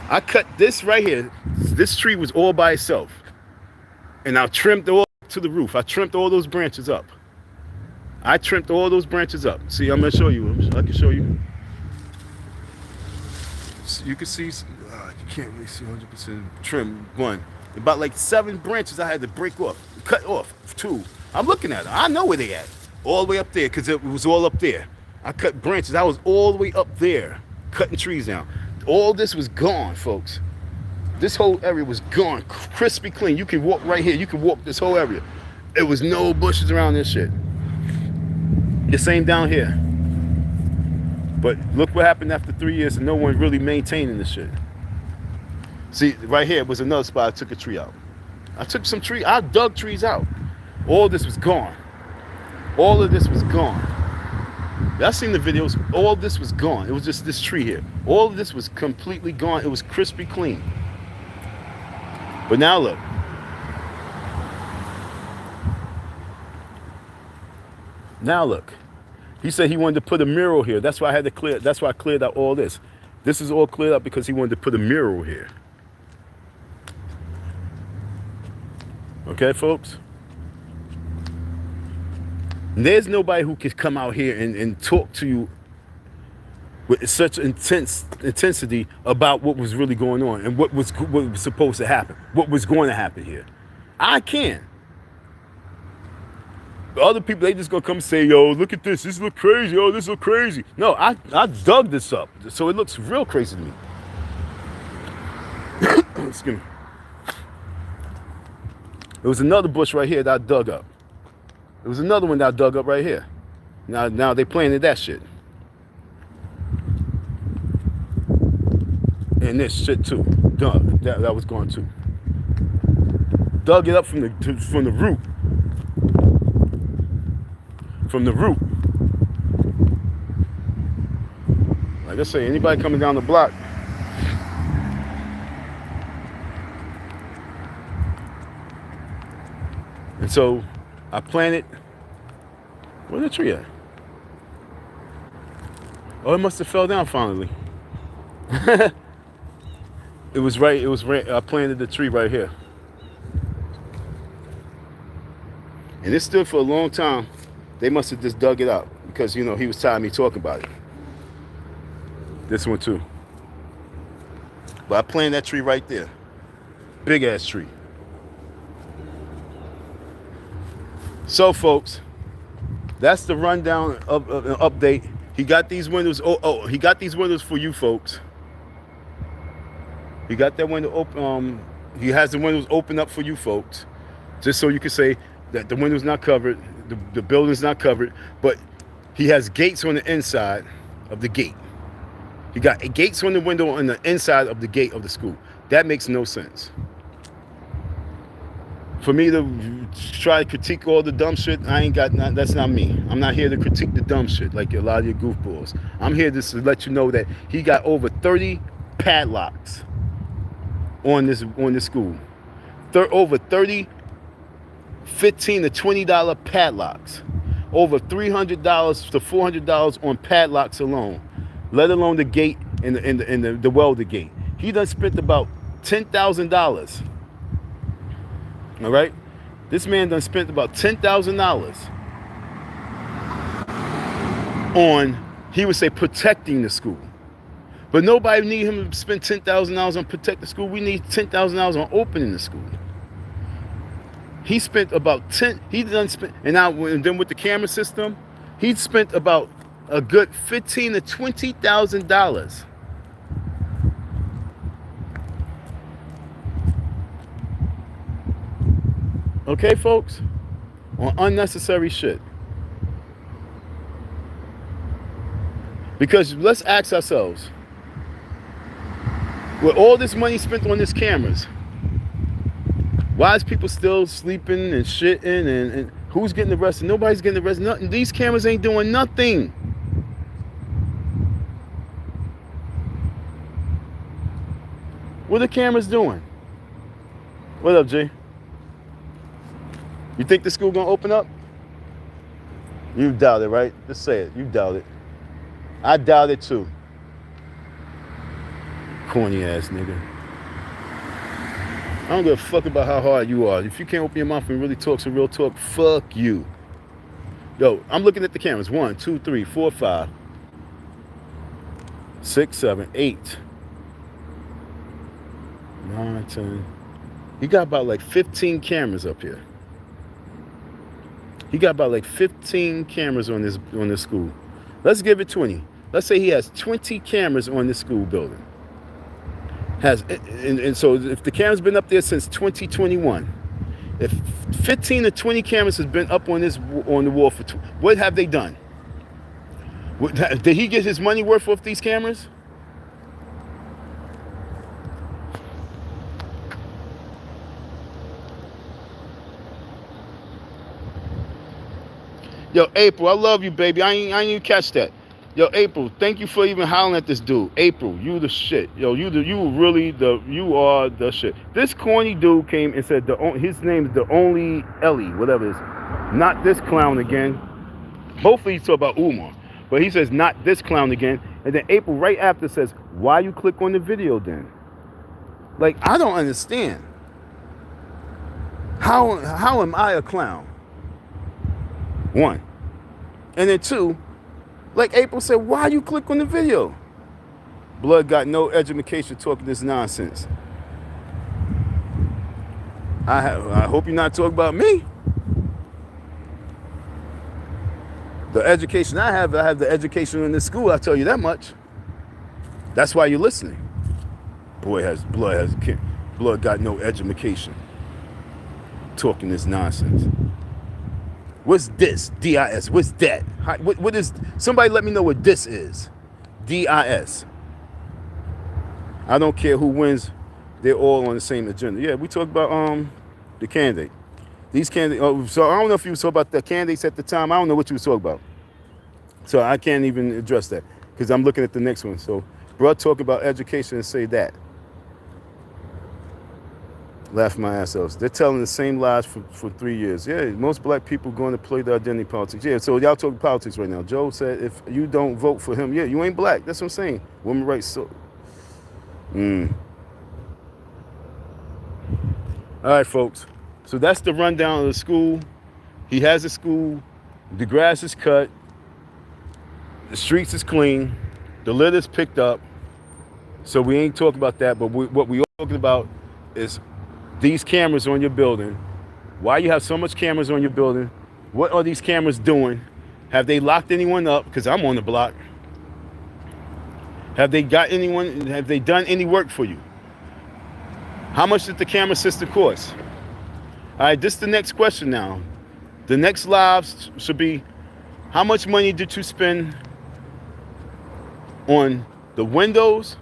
I cut this right here. This tree was all by itself. And I trimmed all to the roof. I trimmed all those branches up. I trimmed all those branches up. See, I'm gonna show you. I can show you. So you can see, you can't really see 100% trim. One, about like 7 branches I had to break off, cut off. 2. I'm looking at them. I know where they at. All the way up there, because it was all up there. I cut branches. I was all the way up there, cutting trees down. All this was gone, folks. This whole area was gone, crispy clean. You can walk right here. You can walk this whole area. There was no bushes around this shit. The same down here. But look what happened after 3 years and no one really maintaining this shit. See, right here was another spot I took a tree out. I took some tree, I dug trees out. All this was gone. All of this was gone. Y'all seen the videos, all this was gone. It was just this tree here. All of this was completely gone. It was crispy clean. But now look. Now look. He said he wanted to put a mural here. That's why I had to clear, that's why I cleared out all this. This is all cleared up because he wanted to put a mural here. Okay, folks? And there's nobody who can come out here and talk to you with such intensity about what was really going on and what was supposed to happen, what was going to happen here. I can. The other people, they just gonna come and say, yo, look at this. This look crazy. Oh, this look crazy. No, I dug this up. So it looks real crazy to me. Excuse me. There was another bush right here that I dug up. There was another one that I dug up right here. Now they planted that shit. And this shit too. Done. That was gone too. dug it up from the root. From the root. Like I say, anybody coming down the block. And so I planted. Where's the tree at? Oh, it must have fell down finally. It was right. I planted the tree right here. And it stood for a long time. They must have just dug it out because, you know, he was tired of me talking about it. This one too. But I planted that tree right there. Big ass tree. So folks, that's the rundown of an update. He got these windows. He got these windows for you folks. He got that window open. He has the windows open up for you folks, just so you can say that the window's not covered, the building's not covered, but he has gates on the inside of the gate. He got gates on the window on the inside of the gate of the school. That makes no sense. For me to try to critique all the dumb shit, that's not me. I'm not here to critique the dumb shit like a lot of your goofballs. I'm here just to let you know that he got over 30 padlocks on this school. Over 30 $15 to $20 padlocks. Over $300 to $400 on padlocks alone, let alone the gate and the welder gate. He done spent about $10,000. All right, this man done spent about $10,000 on, he would say, protecting the school. But nobody need him to spend $10,000 on protect the school. We need $10,000 on opening the school. He spent about he done spent, and then with the camera system, he spent about a good $15,000 to $20,000. Okay, folks, on unnecessary shit. Because let's ask ourselves, with all this money spent on these cameras, why is people still sleeping and shitting and who's getting arrested? Nobody's getting arrested. Nothing. These cameras ain't doing nothing. What are the cameras doing? What up, G? You think the school gonna open up? You doubt it, right? Just say it. You doubt it. I doubt it too. Corny ass nigga. I don't give a fuck about how hard you are. If you can't open your mouth and really talk some real talk, fuck you. Yo, I'm looking at the cameras. 1, 2, 3, 4, 5, 6, 7, 8, 9, 10. He got about like 15 cameras up here. He got about like 15 cameras on this school. Let's give it 20. Let's say he has 20 cameras on this school building. And so if the camera's been up there since 2021, if 15 to 20 cameras has been up on the wall for, what have they done? Did he get his money worth off these cameras? Yo, April, I love you, baby. I ain't even catch that. Yo, April, thank you for even hollering at this dude. April, you the shit. Yo, you are the shit. This corny dude came and said his name is the only Ellie, whatever it is. Not this clown again. Both of these talk about Umar. But he says, not this clown again. And then April right after says, why you click on the video then? Like, I don't understand. How am I a clown? 1. And then 2, like April said, why you click on the video? Blood got no education talking this nonsense. I hope you're not talking about me. The education I have the education in this school, I'll tell you that much. That's why you're listening. Blood got no education talking this nonsense. What's this? DIS. What's that? What is? Somebody let me know what this is. DIS. I don't care who wins. They're all on the same agenda. Yeah, we talk about the candidate. These candidates, oh, so I don't know if you was talking about the candidates at the time. I don't know what you was talking about. So I can't even address that because I'm looking at the next one. So, bro, talk about education and say that. Laugh my ass off. They're telling the same lies for 3 years. Yeah, most black people going to play the identity politics. Yeah, so y'all talking politics right now. Joe said if you don't vote for him, yeah, you ain't black. That's what I'm saying. Women rights. So, All right, folks. So that's the rundown of the school. He has a school. The grass is cut. The streets is clean. The litter's picked up. So we ain't talking about that. But what we are talking about is these cameras on your building. Why you have so much cameras on your building? What are these cameras doing? Have they locked anyone up? Because I'm on the block. Have they got anyone? Have they done any work for you? How much did the camera system cost? All right, this is the next question now. The next lives should be, how much money did you spend on the windows?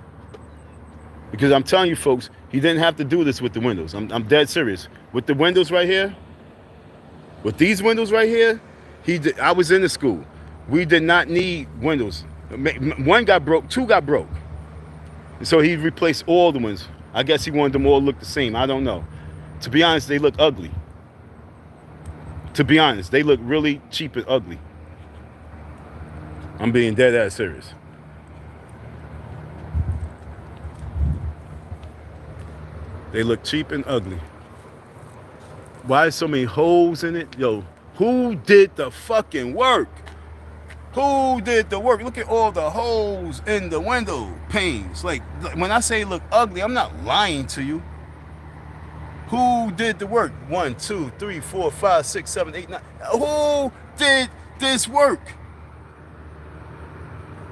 Because I'm telling you folks, he didn't have to do this with the windows. I'm dead serious. With the windows right here, with these windows right here, I was in the school. We did not need windows. One got broke, two got broke. And so he replaced all the ones. I guess he wanted them all to look the same. I don't know. To be honest, they look ugly. To be honest, they look really cheap and ugly. I'm being dead ass serious. They look cheap and ugly. Why is so many holes in it? Yo, who did the fucking work? Who did the work? Look at all the holes in the window panes. Like, when I say look ugly, I'm not lying to you. Who did the work? 1, 2, 3, 4, 5, 6, 7, 8, 9. Who did this work?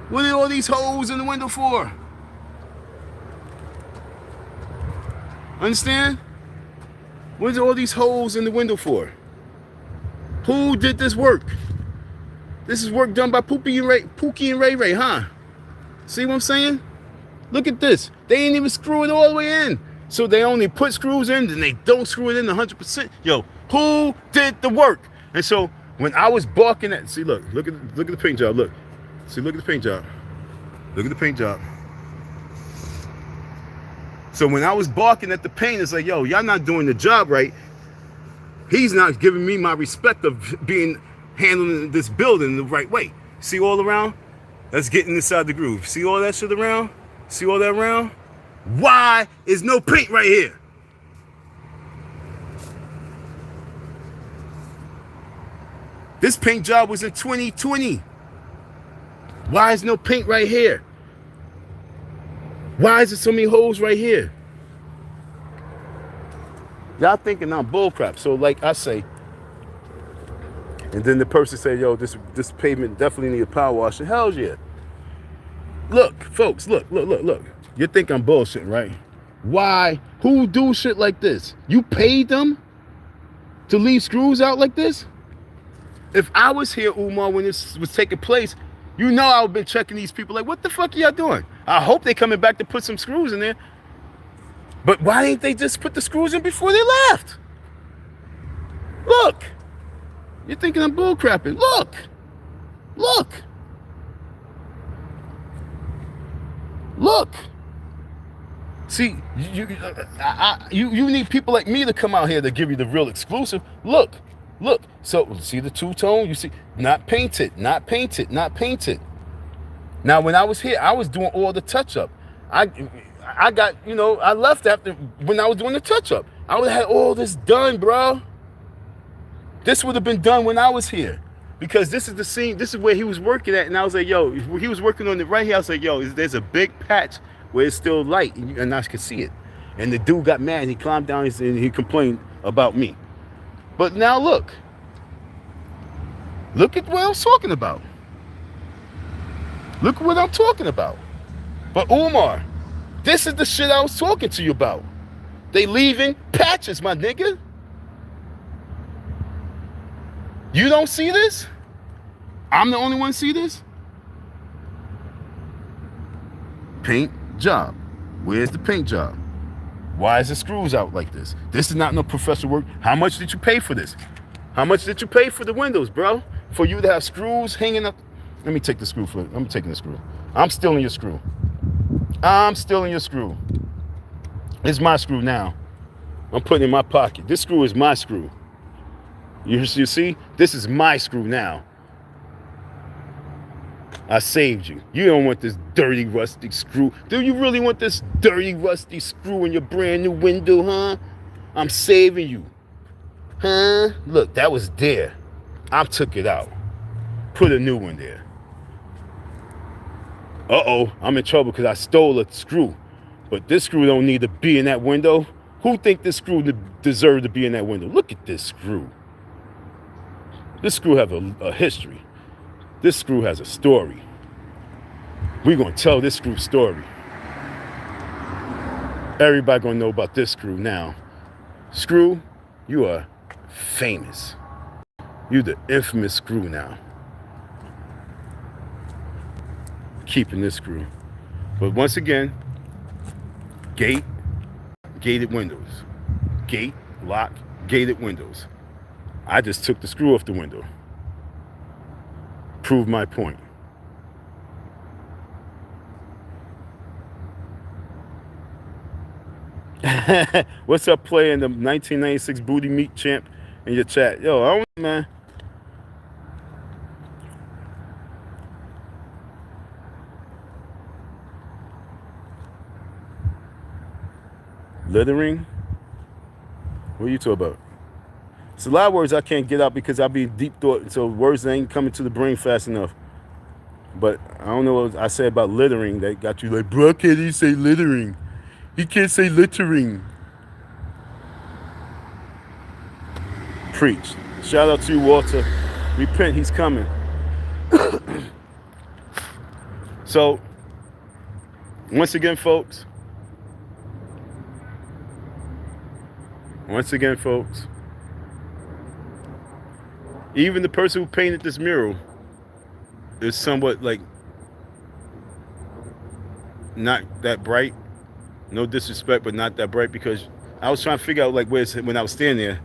What are all these holes in the window for? Understand? What are all these holes in the window for? Who did this work? This is work done by Pookie and Ray Ray, huh? See what I'm saying? Look at this. They ain't even screw it all the way in. So they only put screws in, and they don't screw it in 100%. Yo, who did the work? And so when I was barking at, see, look at the paint job. Look, see, look at the paint job. Look at the paint job. So when I was barking at the paint, it's like, yo, y'all not doing the job right. He's not giving me my respect of handling this building the right way. See all around? Let's get inside the groove. See all that shit around? See all that around? Why is no paint right here? This paint job was in 2020. Why is no paint right here? Why is there so many holes right here? Y'all thinking I'm bullcrap. So like I say, and then the person say, yo, this pavement definitely need a power wash. Hell yeah. Look, folks, look. You think I'm bullshitting, right? Why? Who do shit like this? You paid them to leave screws out like this? If I was here, Umar, when this was taking place, you know I would have been checking these people like, what the fuck are y'all doing? I hope they coming back to put some screws in there. But why didn't they just put the screws in before they left? Look. You're thinking I'm bullcrapping. Look. See, you need people like me to come out here to give you the real exclusive. Look. So, see the two-tone? You see, not painted. Now, when I was here, I was doing all the touch-up. I got, I left after when I was doing the touch-up. I would have had all this done, bro. This would have been done when I was here. Because this is the scene, this is where he was working at. And I was like, yo, he was working on it right here. I was like, yo, there's a big patch where it's still light and I could see it. And the dude got mad. He climbed down and he complained about me. But now look at what I was talking about. Look at what I'm talking about. But Umar, this is the shit I was talking to you about. They leaving patches, my nigga. You don't see this? I'm the only one see this? Paint job. Where's the paint job? Why is the screws out like this? This is not no professional work. How much did you pay for this? How much did you pay for the windows, bro? For you to have screws hanging up. Let me take the screw for it. I'm taking the screw. I'm stealing your screw. I'm stealing your screw. It's my screw now. I'm putting it in my pocket. This screw is my screw. You see? This is my screw now. I saved you. You don't want this dirty, rusty screw. Do you really want this dirty, rusty screw in your brand new window, huh? I'm saving you. Huh? Look, that was there. I took it out. Put a new one there. Uh-oh, I'm in trouble because I stole a screw. But this screw don't need to be in that window. Who think this screw deserves to be in that window? Look at this screw. This screw has a history. This screw has a story. We're going to tell this screw's story. Everybody going to know about this screw now. Screw, you are famous. You the infamous screw now. Keeping this screw. But once again, gated windows. Gate, lock, gated windows. I just took the screw off the window. Prove my point. What's up, playing the 1996 Booty Meat Champ in your chat? Yo, I don't know, man. Littering? What are you talking about? It's a lot of words I can't get out because I be deep thought, so words ain't coming to the brain fast enough. But I don't know what I said about littering that got you like, bro, can't he say littering? He can't say littering. Preach. Shout out to you, Walter. Repent, he's coming. So, once again, folks, even the person who painted this mural is somewhat like not that bright. No disrespect, but not that bright, because I was trying to figure out like where's when I was standing there.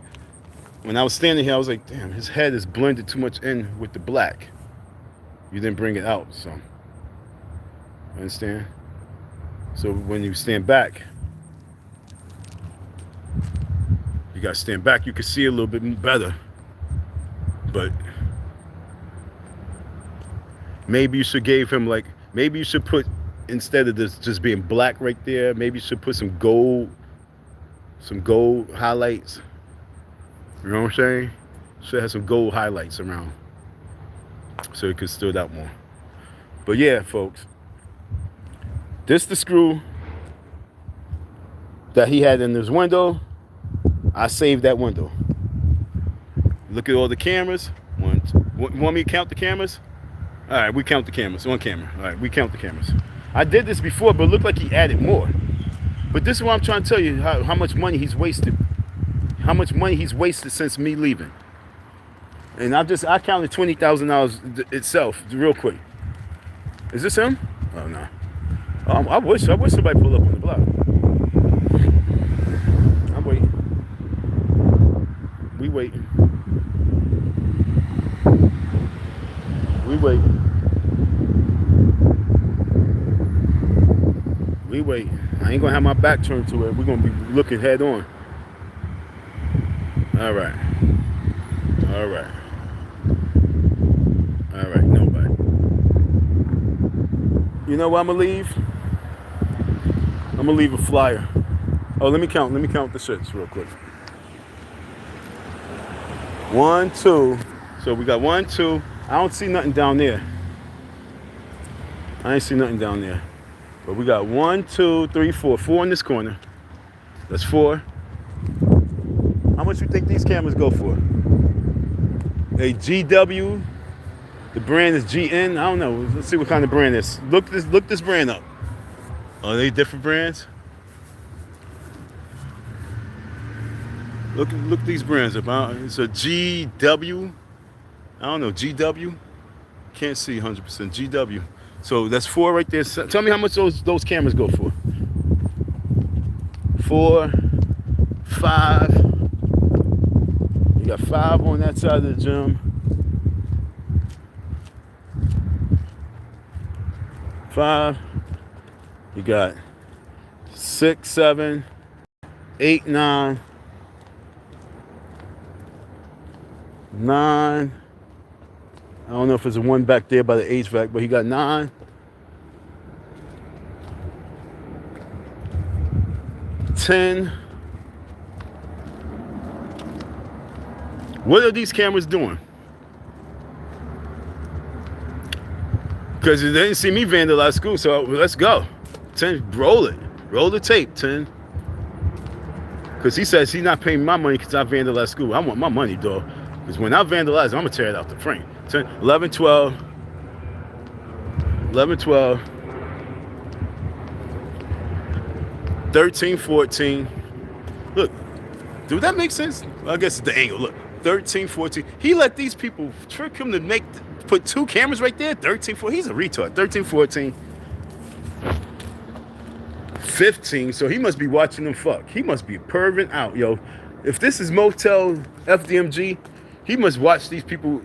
When I was standing here, I was like, damn, his head is blended too much in with the black. You didn't bring it out, so understand? So when you stand back, you gotta stand back. You can see a little bit better. But maybe you should give him like, maybe you should put, instead of this just being black right there, maybe you should put some gold highlights. You know what I'm saying? Should have some gold highlights around so it could stand out more. But yeah, folks, this the screw that he had in his window. I saved that window. Look at all the cameras. One, two. Want me to count the cameras? All right, we count the cameras. One camera. All right, we count the cameras. I did this before, but it looked like he added more. But this is what I'm trying to tell you, how much money he's wasted. How much money he's wasted since me leaving. And I counted $20,000 itself, real quick. Is this him? Oh, no. I wish somebody pulled up on the block. I'm waiting. We waiting. We wait. We wait. I ain't gonna have my back turned to it. We're gonna be looking head on. All right. All right. All right. Nobody. You know what I'm gonna leave? I'm gonna leave a flyer. Oh, let me count the shits real quick. 1, 2. So we got 1, 2. I don't see nothing down there. I ain't see nothing down there. But we got 1, 2, 3, 4. 4 in this corner. That's 4. How much you think these cameras go for? A GW. The brand is GN. I don't know. Let's see what kind of brand it is. Look this brand up. Are they different brands? Look these brands up. It's a GW. I don't know, GW? Can't see 100%. GW. So that's 4 right there. So tell me how much those cameras go for. 4, 5. You got 5 on that side of the gym. 5. You got 6, 7, 8, 9. 9. I don't know if there's a 1 back there by the HVAC, but he got 9. 10. What are these cameras doing? Because they didn't see me vandalize school, so let's go. 10, roll it. Roll the tape, 10. Because he says he's not paying my money because I vandalized school. I want my money, dog. Because when I vandalize, I'm going to tear it out the frame. 10, 11, 12. 11, 12. 13, 14. Look, do that make sense? Well, I guess it's the angle. Look, 13, 14. He let these people trick him to put 2 cameras right there. 13, 14. He's a retard. 13, 14. 15. So he must be watching them fuck. He must be perving out, yo. If this is Motel FDMG, he must watch these people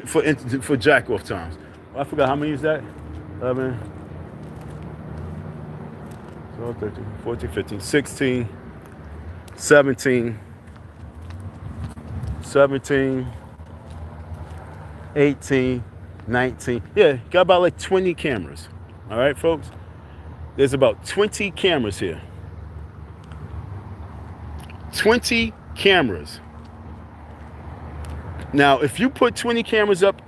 for jack-off times. I forgot how many is that? 11. 12, 13, 14, 15, 16, 17, 17, 18, 19. Yeah, got about like 20 cameras. All right, folks? There's about 20 cameras here. 20 cameras. Now, if you put 20 cameras up,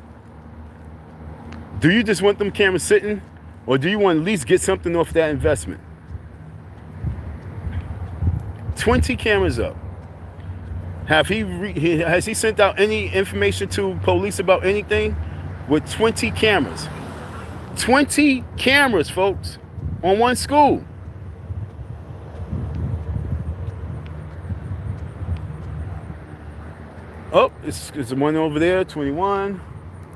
do you just want them cameras sitting? Or do you want to at least get something off that investment? 20 cameras up. Has he sent out any information to police about anything? With 20 cameras. 20 cameras, folks, on one school. Oh, it's one over there, 21.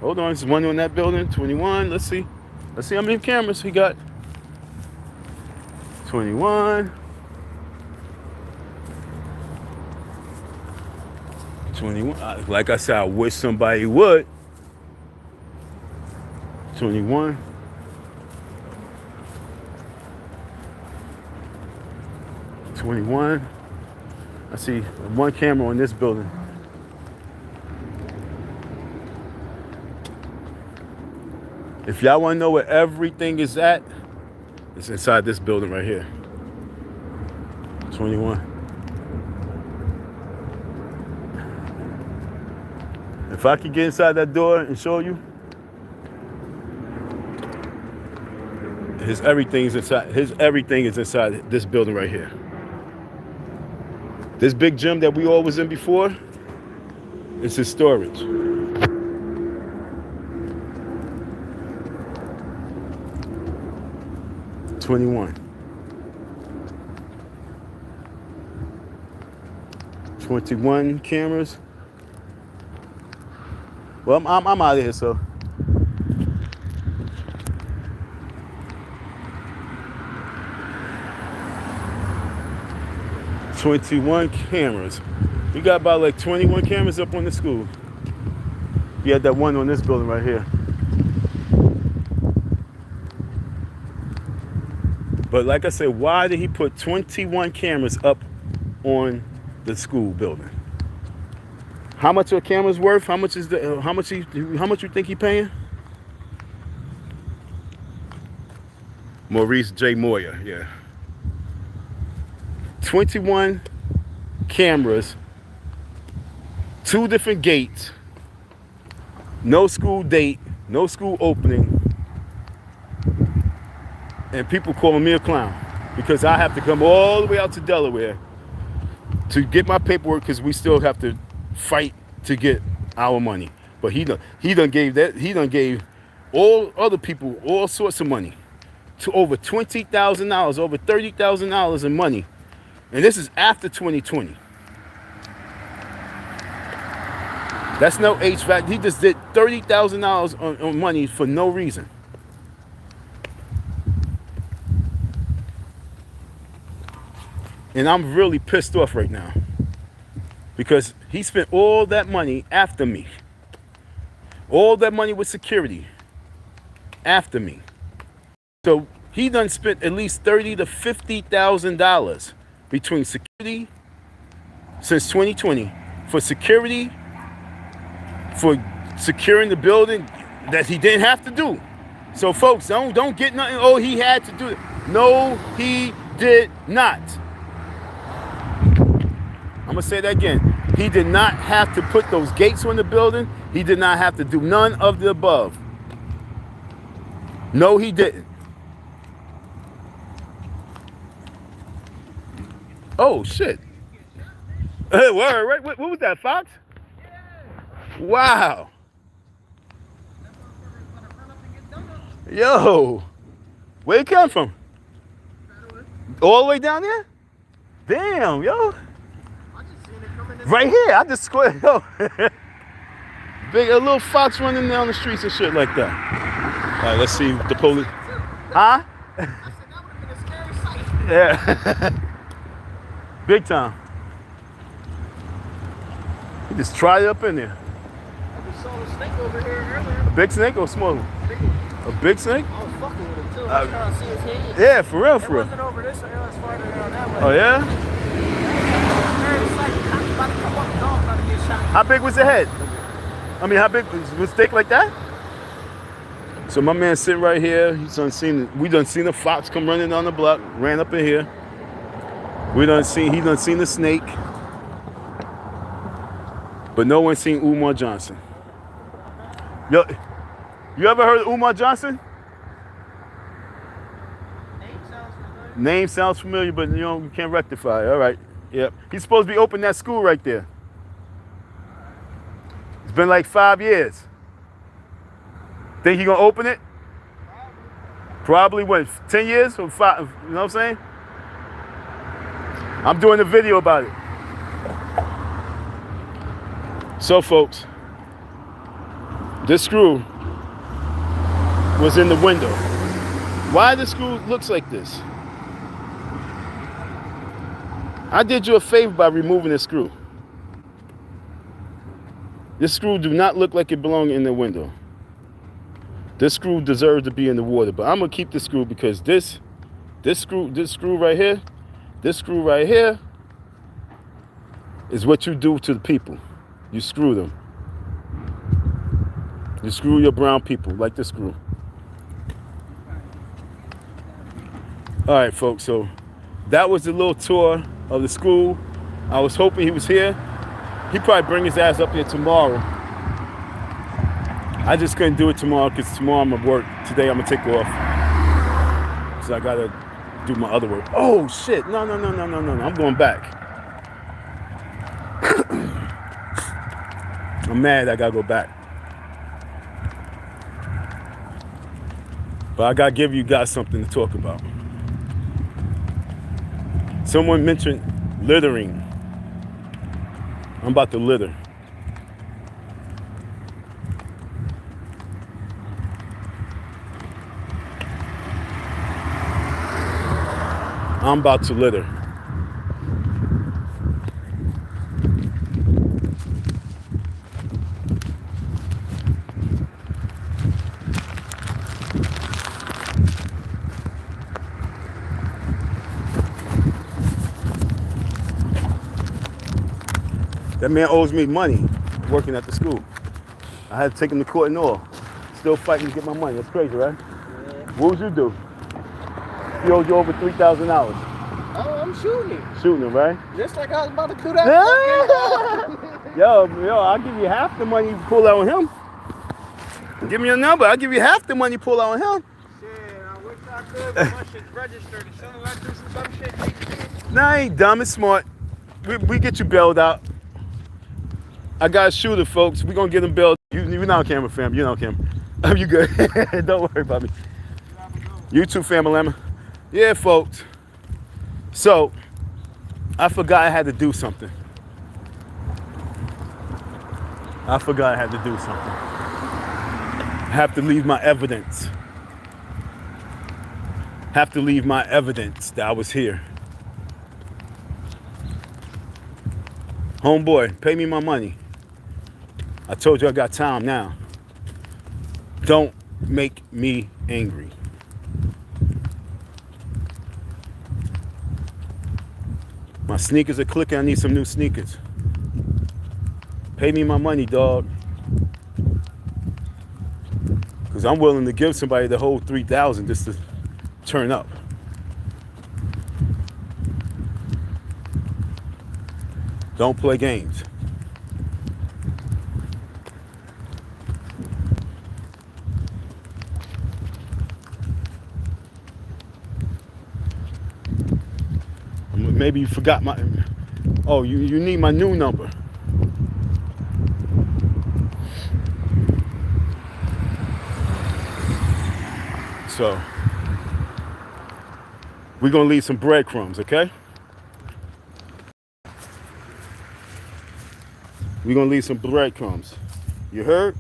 Hold on, there's one on that building, 21. Let's see. Let's see how many cameras we got. 21. 21. Like I said, I wish somebody would. 21. 21. I see 1 camera on this building. If y'all want to know where everything is at, it's inside this building right here. 21. If I could get inside that door and show you, his everything is inside this building right here. This big gym that we all was in before, it's his storage. $21. 21 cameras. Well, I'm out of here, so. $21 cameras. We got about like 21 cameras up on the school. You had that one on this building right here. But like I said, why did he put 21 cameras up on the school building? How much are cameras worth? How much is how much you think he paying? Maurice J. Moyer, yeah. 21 cameras, 2 different gates, no school date, no school opening, and people calling me a clown because I have to come all the way out to Delaware to get my paperwork because we still have to fight to get our money. But he done gave all other people all sorts of money, to over $20,000, over $30,000 in money. And this is after 2020. That's no HVAC. He just did $30,000 on money for no reason. And I'm really pissed off right now because he spent all that money after me. All that money with security after me. So he done spent at least $30,000 to $50,000 between security since 2020 for security, for securing the building that he didn't have to do. So folks, don't get nothing. Oh, he had to do it. No, he did not. I'm gonna say that again. He did not have to put those gates on the building. He did not have to do none of the above. No, he didn't. Oh shit. Word, right? What was that, Fox? Wow. Yo, where you come from? All the way down there? Damn, yo. Right here, I just squared. Yo. Big, a little fox running down the streets and shit like that. All right, let's see the police. Huh? Yeah. Big time. He just tried it up in there. I just saw a snake over here earlier. A big snake or a small one? A big snake? I was fucking with him too. I was trying to see his head. Yeah, for real, It for real. wasn't over this way, it was farther down that way. Oh yeah? How big was the head? I mean, how big was steak like that? So my man sitting right here. We done seen the fox come running down the block, ran up in here. He done seen the snake. But no one seen Umar Johnson. Yo, you ever heard of Umar Johnson? Name sounds familiar, but you can't rectify it. All right. Yep. He's supposed to be opening that school right there. It's been like 5 years. Think he gonna open it? Probably what, 10 years or 5, you know what I'm saying? I'm doing a video about it. So folks, this screw was in the window. Why the screw looks like this? I did you a favor by removing this screw. This screw do not look like it belongs in the window. This screw deserves to be in the water, but I'm gonna keep this screw because this screw right here is what you do to the people. You screw them. You screw your brown people like this screw. All right, folks, so that was the little tour of the school. I was hoping he was here. He probably bring his ass up here tomorrow. I just couldn't do it tomorrow because tomorrow I'm at work. Today I'm gonna take off. So I gotta do my other work. Oh shit, no, I'm going back. I'm mad I gotta go back. But I gotta give you guys something to talk about. Someone mentioned littering. I'm about to litter. I'm about to litter. That man owes me money working at the school. I had to take him to court and all. Still fighting to get my money. That's crazy, right? Yeah. What would you do? He owed you over $3,000. Oh, I'm shooting him. Shooting him, right? Just like I was about to do that fucking Yo, I'll give you half the money you pull out on him. Give me a number. I'll give you half the money you pull out on him. Shit, I wish I could, but my shit's registered. As soon as I do some dumb shit, Nah, I ain't dumb. It's smart. We get you bailed out. I got a shooter, folks. We gonna get him bailed. You're not on camera, fam. You're not on camera. You good. Don't worry about me. You too, family. Yeah, folks. So, I forgot I had to do something. I have to leave my evidence. Have to leave my evidence that I was here. Homeboy, pay me my money. I told you I got time now. Don't make me angry. My sneakers are clicking. I need some new sneakers. Pay me my money, dog. Because I'm willing to give somebody the whole 3,000 just to turn up. Don't play games. Maybe you forgot my... Oh, you need my new number. So, we're going to leave some breadcrumbs, okay? We're going to leave some breadcrumbs. You heard?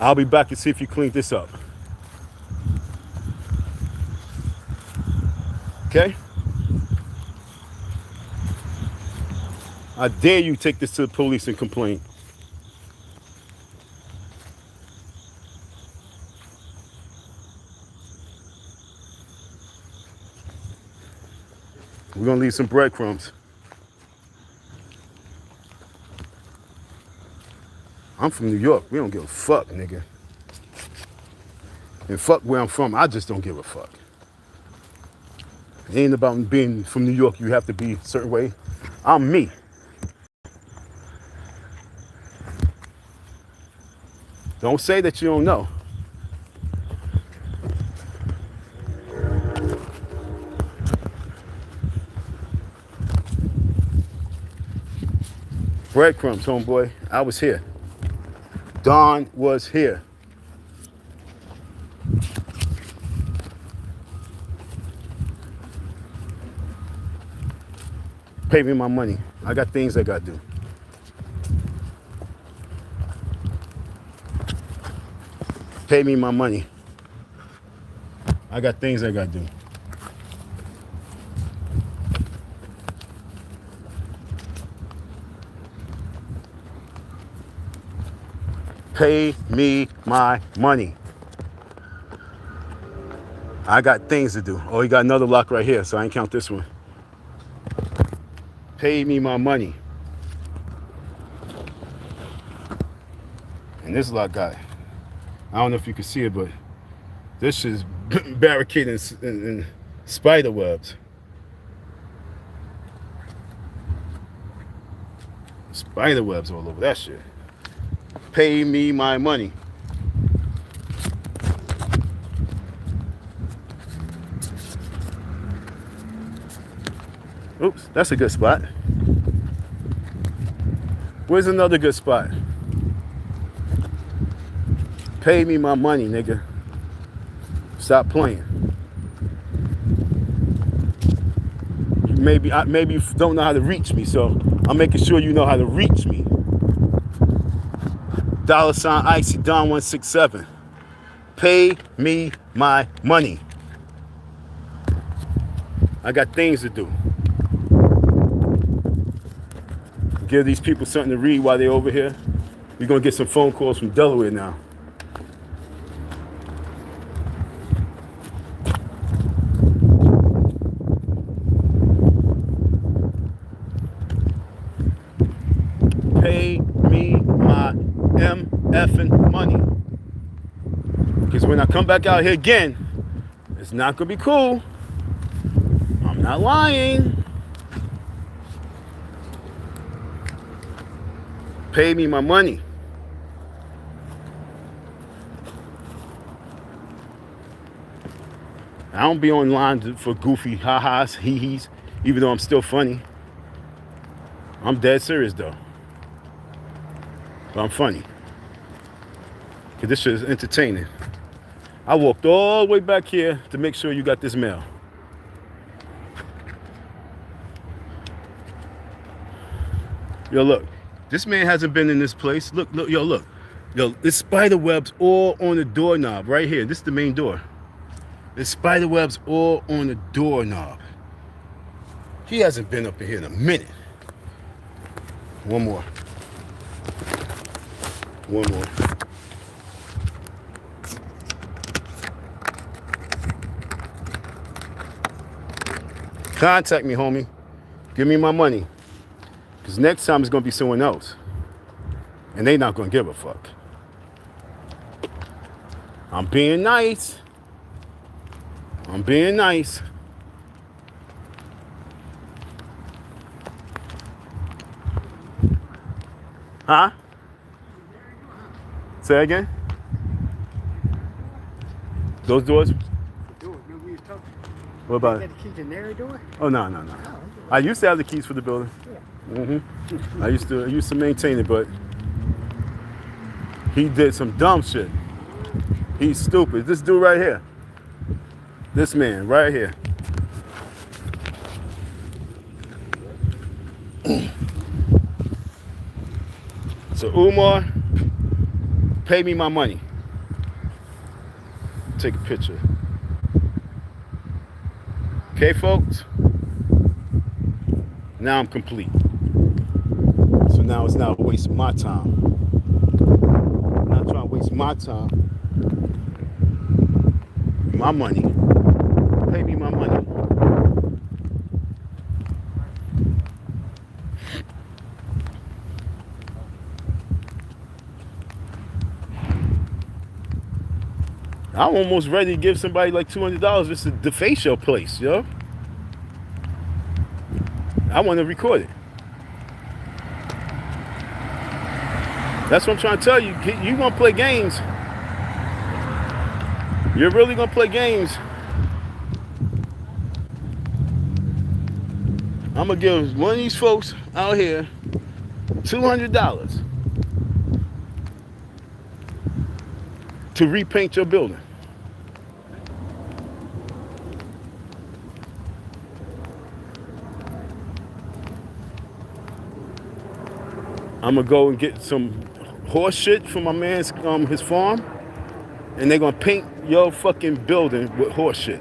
I'll be back to see if you cleaned this up. Okay? I dare you take this to the police and complain. We're gonna leave some breadcrumbs. I'm from New York. We don't give a fuck, nigga. And fuck where I'm from, I just don't give a fuck. It ain't about being from New York, you have to be a certain way. I'm me. Don't say that you don't know. Breadcrumbs, homeboy. I was here. Don was here. Pay me my money. I got things I gotta do. Pay me my money. I got things I gotta do. Pay me my money. I got things to do. Oh, you got another lock right here, so I ain't count this one. Pay me my money. And this lock got, I don't know if you can see it, but this is barricaded in spider webs. Spider webs all over that shit. Pay me my money. Oops, that's a good spot. Where's another good spot? Pay me my money, nigga. Stop playing. Maybe you don't know how to reach me, so I'm making sure you know how to reach me. $ Icy Don 167. Pay me my money. I got things to do. Give these people something to read while they're over here. We're gonna get some phone calls from Delaware now. Pay me my M-effing money. Because when I come back out here again, it's not gonna be cool. I'm not lying. Pay me my money. I don't be online for goofy ha-has, hee-hees, even though I'm still funny. I'm dead serious though. But I'm funny. Because this shit is entertaining. I walked all the way back here to make sure you got this mail. Yo, look. This man hasn't been in this place. Look, yo, look. Yo, there's spider webs all on the doorknob right here. This is the main door. There's spider webs all on the doorknob. He hasn't been up in here in a minute. One more. One more. Contact me, homie. Give me my money. Because next time it's going to be someone else. And they not going to give a fuck. I'm being nice. I'm being nice. Huh? Say again? Those doors? Door, remember we was talking? What about You it? got the key to the narrow door? Oh, no. I used to have the keys for the building. I used to maintain it, but he did some dumb shit. He's stupid. This dude right here. This man right here. So Umar, pay me my money. Take a picture. Okay, folks? Now I'm complete. So now it's not wasting my time. I'm not trying to waste my time. My money. Pay me my money. I'm almost ready to give somebody like $200 just to deface your place, yo. I want to record it. That's what I'm trying to tell you. You gonna play games. You're really gonna play games. I'm gonna give one of these folks out here $200 to repaint your building. I'm gonna go and get some horse shit from my man's his farm, and they're gonna paint your fucking building with horse shit.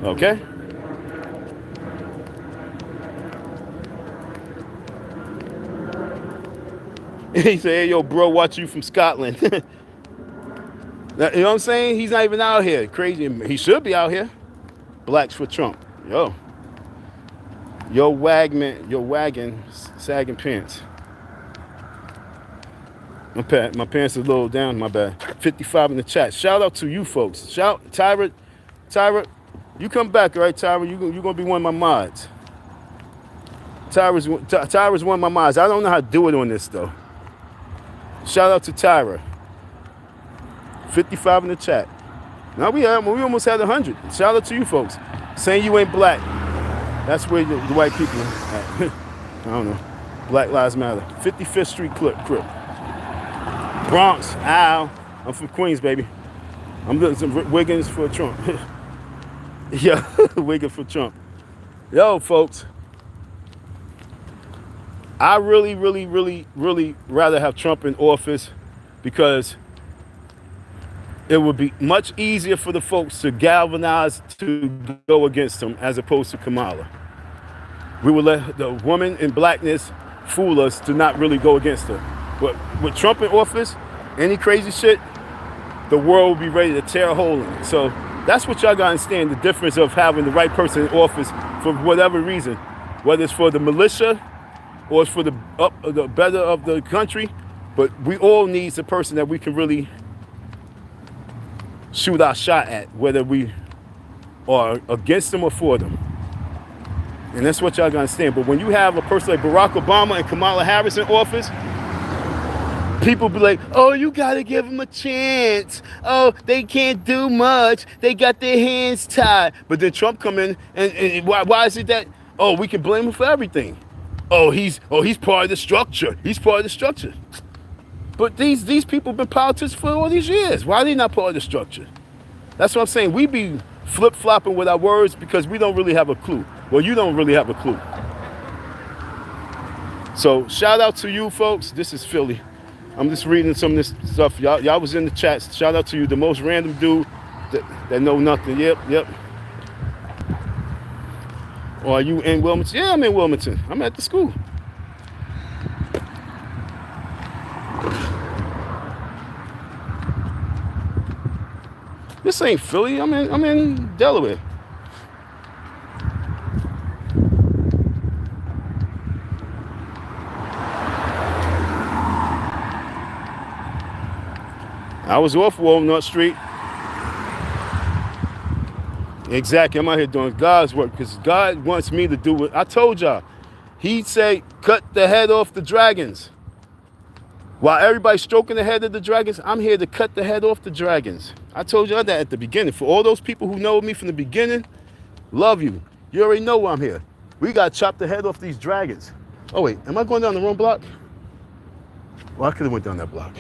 Okay? He said, hey, yo, bro, watch you from Scotland. You know what I'm saying? He's not even out here. Crazy. He should be out here. Blacks for Trump. Yo. Your wagon, sagging pants. My pants are a little down, my bad. 55 in the chat. Shout out to you folks. Tyra, you come back, all right, Tyra? You're going to be one of my mods. Tyra's one of my mods. I don't know how to do it on this, though. Shout out to Tyra. 55 in the chat. Now we almost had 100. Shout out to you folks. Saying you ain't black. That's where the white people at. I don't know. Black Lives Matter. 55th Street Crip. Bronx. Ow. I'm from Queens, baby. I'm doing some Wiggins for Trump. Yeah, Wiggins for Trump. Yo, folks. I really rather have Trump in office because it would be much easier for the folks to galvanize to go against him as opposed to Kamala. We would let the woman in blackness fool us to not really go against her. But with Trump in office, any crazy shit, the world will be ready to tear a hole in it. So that's what y'all gotta understand, the difference of having the right person in office for whatever reason, whether it's for the militia or it's for the better of the country. But we all need a person that we can really shoot our shot at, whether we are against them or for them. And that's what y'all gotta understand. But when you have a person like Barack Obama and Kamala Harris in office, people be like, oh, you gotta give them a chance. Oh, they can't do much. They got their hands tied. But then Trump come in, and why is it that, oh, we can blame him for everything? Oh, he's part of the structure. He's part of the structure. But these people have been politics for all these years. Why are they not part of the structure? That's what I'm saying. We be flip-flopping with our words because we don't really have a clue. Well, you don't really have a clue. So shout out to you folks. This is Philly. I'm just reading some of this stuff. Y'all was in the chats. Shout out to you. The most random dude that know nothing. Yep, yep. Or are you in Wilmington? Yeah, I'm in Wilmington. I'm at the school. This ain't Philly. I'm in Delaware. I was off Walnut Street. Exactly. I'm out here doing God's work because God wants me to do what I told y'all. He said, cut the head off the dragons. While everybody's stroking the head of the dragons, I'm here to cut the head off the dragons. I told y'all that at the beginning. For all those people who know me from the beginning, love you. You already know why I'm here. We got to chop the head off these dragons. Oh, wait. Am I going down the wrong block? Well, I could have went down that block.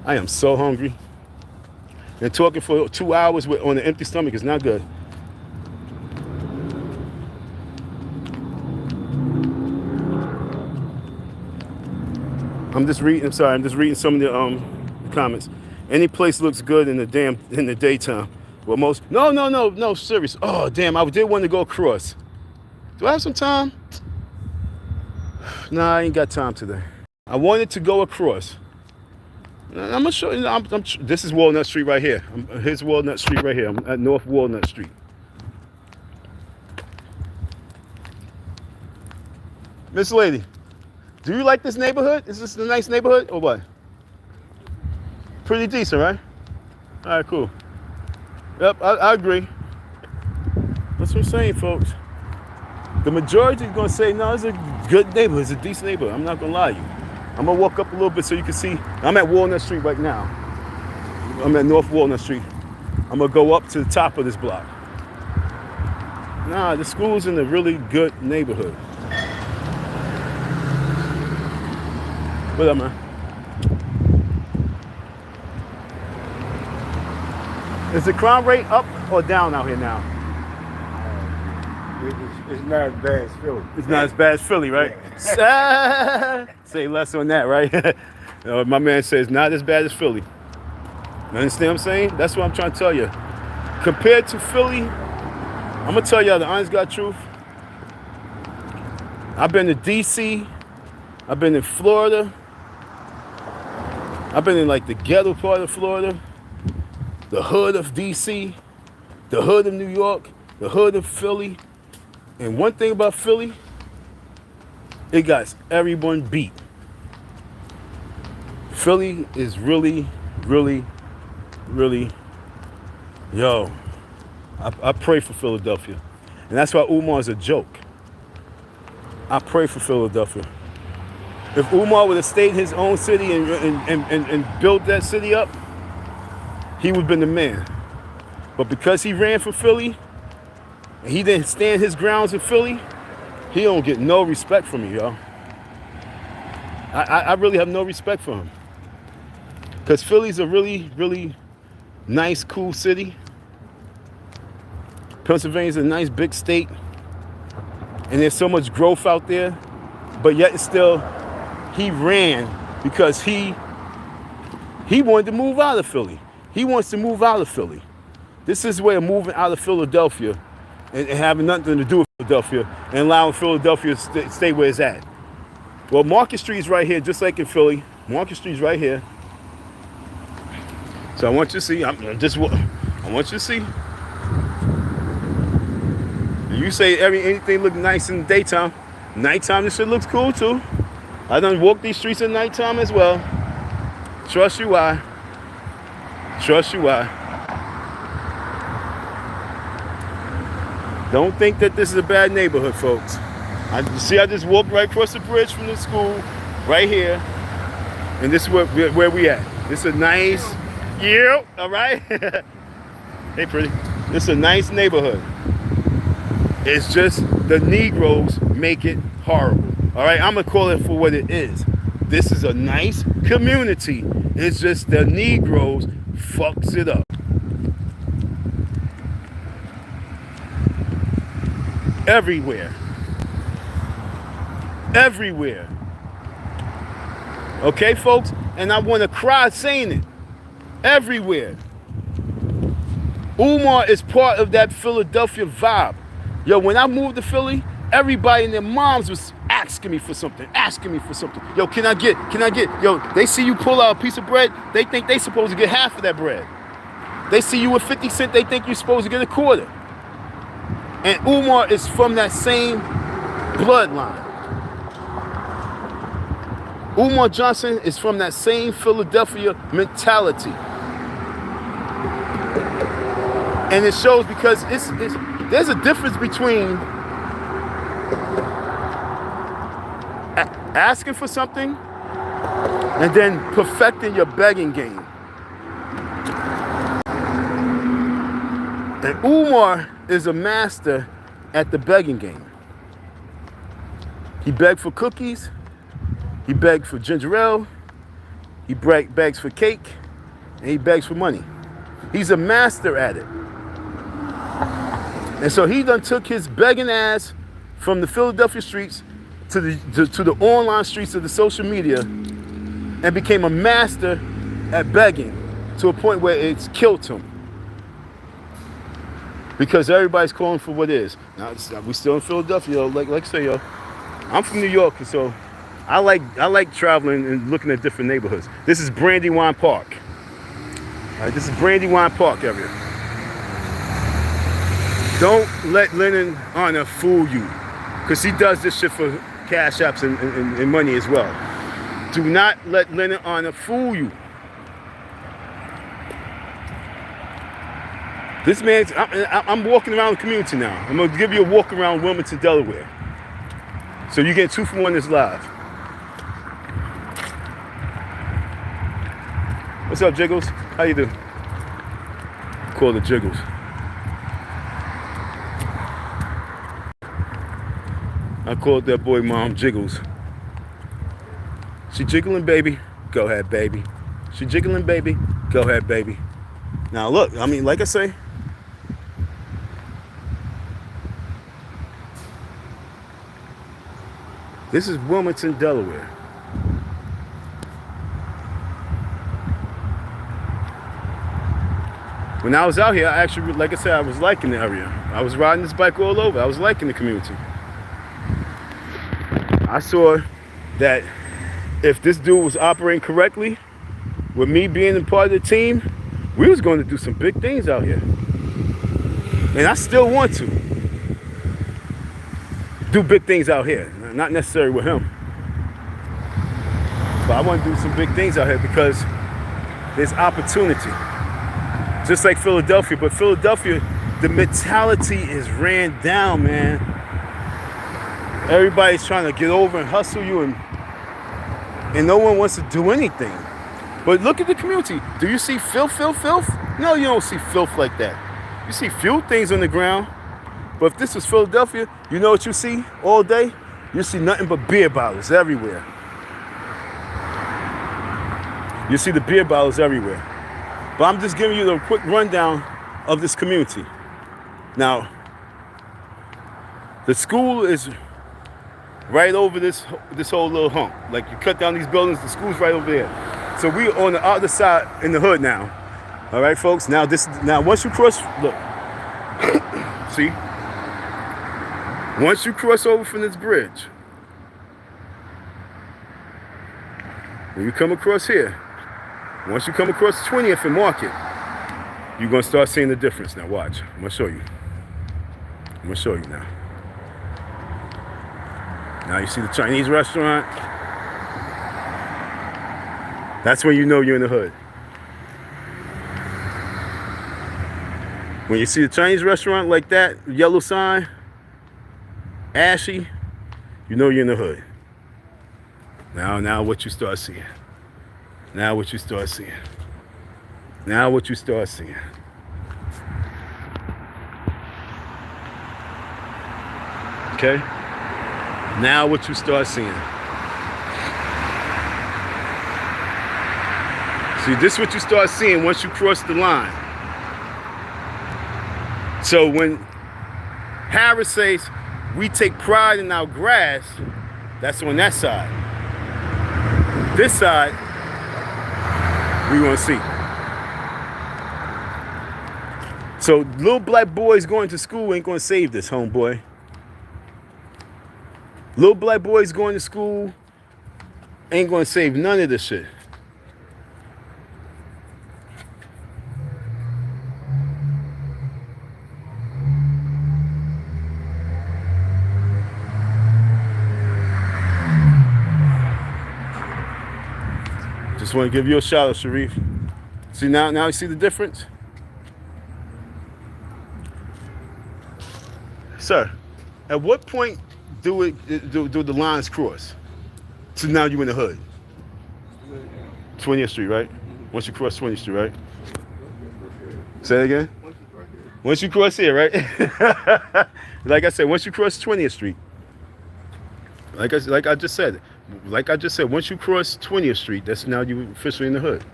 I am so hungry. And talking for 2 hours on an empty stomach is not good. I'm just reading some of the comments. Any place looks good in the daytime. Well, no, serious. Oh, damn, I did want to go across. Do I have some time? Nah, I ain't got time today. I wanted to go across. I'm gonna show you. This is Walnut Street right here. Here's Walnut Street right here. I'm at North Walnut Street. Miss Lady, do you like this neighborhood? Is this a nice neighborhood or what? Pretty decent, right? All right, cool. Yep, I agree. That's what I'm saying, folks. The majority is gonna say, no, it's a good neighborhood. It's a decent neighborhood. I'm not gonna lie to you. I'm gonna walk up a little bit so you can see. I'm at Walnut Street right now. I'm at North Walnut Street. I'm gonna go up to the top of this block. Nah, the school's in a really good neighborhood. What up, man? Is the crime rate up or down out here now? It's not as bad as Philly. It's not as bad as Philly, right? Yeah. Say less on that, right? My man says not as bad as Philly. You understand what I'm saying? That's what I'm trying to tell you. Compared to Philly, I'm gonna tell y'all the honest God truth. I've been to DC. I've been in Florida. I've been in like the ghetto part of Florida, the hood of DC, the hood of New York, the hood of Philly. And one thing about Philly, it got everyone beat. Philly is really, really, really, yo, I pray for Philadelphia. And that's why Umar is a joke. I pray for Philadelphia. If Umar would have stayed in his own city and built that city up, he would have been the man. But because he ran for Philly, and he didn't stand his grounds in Philly, he don't get no respect from me, y'all. I really have no respect for him. Because Philly's a really, really nice, cool city. Pennsylvania's a nice, big state. And there's so much growth out there. But yet still, he ran because he wanted to move out of Philly. He wants to move out of Philly. This is his way of moving out of Philadelphia and having nothing to do with Philadelphia and allowing Philadelphia to stay where it's at. Well, Market Street is right here, just like in Philly. Market Street is right here. So I want you to see. I want you to see. You say anything look nice in the daytime. Nighttime, this shit looks cool too. I done walk these streets at nighttime as well. Trust you why. Trust you why. Don't think that this is a bad neighborhood, folks. I just walked right across the bridge from the school, right here, and this is where we at. This is a nice, yeah, all right? Hey, pretty. This is a nice neighborhood. It's just the Negroes make it horrible. All right, I'm gonna call it for what it is. This is a nice community. It's just the Negroes fucks it up. Everywhere. Everywhere. Okay, folks? And I want to cry saying it. Everywhere. Umar is part of that Philadelphia vibe. Yo, when I moved to Philly, everybody and their moms was asking me for something. Yo, can I get? Yo, they see you pull out a piece of bread, they think they supposed to get half of that bread. They see you with 50 cents, they think you're supposed to get a quarter. And Umar is from that same bloodline. Umar Johnson is from that same Philadelphia mentality. And it shows because there's a difference between asking for something and then perfecting your begging game. And Umar is a master at the begging game. He begged for cookies, he begged for ginger ale, he begs for cake, and he begs for money. He's a master at it. And so he done took his begging ass from the Philadelphia streets to the online streets of the social media and became a master at begging to a point where it's killed him. Because everybody's calling for what is. Now we still in Philadelphia, like I say, yo. I'm from New York, so I like traveling and looking at different neighborhoods. This is Brandywine Park. All right, this is Brandywine Park area. Don't let Lennon Honor fool you, because he does this shit for cash apps and money as well. Do not let Lennon Honor fool you. This man's, I'm walking around the community now. I'm gonna give you a walk around Wilmington, Delaware. So you get 2 for 1 this live. What's up, Jiggles? How you doing? Call it Jiggles. I called that boy mom Jiggles. She jiggling, baby. Go ahead, baby. She jiggling, baby. Go ahead, baby. Now look, I mean, like I say, this is Wilmington, Delaware. When I was out here, I actually, like I said, I was liking the area. I was riding this bike all over. I was liking the community. I saw that if this dude was operating correctly, with me being a part of the team, we was going to do some big things out here. And I still want to do big things out here. Not necessarily with him. But I want to do some big things out here because there's opportunity. Just like Philadelphia, but Philadelphia, the mentality is ran down, man. Everybody's trying to get over and hustle you, and no one wants to do anything. But look at the community. Do you see filth? No, you don't see filth like that. You see few things on the ground. But if this was Philadelphia, you know what you see all day? You see nothing but beer bottles everywhere. You see the beer bottles everywhere. But I'm just giving you a quick rundown of this community. Now, the school is right over this whole little hump. Like you cut down these buildings, the school's right over there. So we're on the other side in the hood now. All right, folks. Now once you cross, look, see. Once you cross over from this bridge, when you come across here, once you come across 20th and Market, you're gonna start seeing the difference. Now watch. I'm gonna show you. I'm gonna show you now. Now you see the Chinese restaurant. That's when you know you're in the hood. When you see the Chinese restaurant like that, yellow sign, ashy, you know you're in the hood. Now what you start seeing. Now what you start seeing. Now what you start seeing. Okay? Now what you start seeing. See, this is what you start seeing once you cross the line. So when Harris says, we take pride in our grass, that's on that side. This side, we want to see. So little black boys going to school ain't gonna save this, homeboy. Little black boys going to school ain't gonna save none of this shit. Just want to give you a shout out, Sharif. See now you see the difference? Sir, at what point do the lines cross? So now you in the hood. 20th Street, right? Once you cross 20th Street, right? Say it again? Once you cross here, right? Like I said, once you cross 20th Street, like I just said, once you cross 20th Street, that's now you officially in the hood.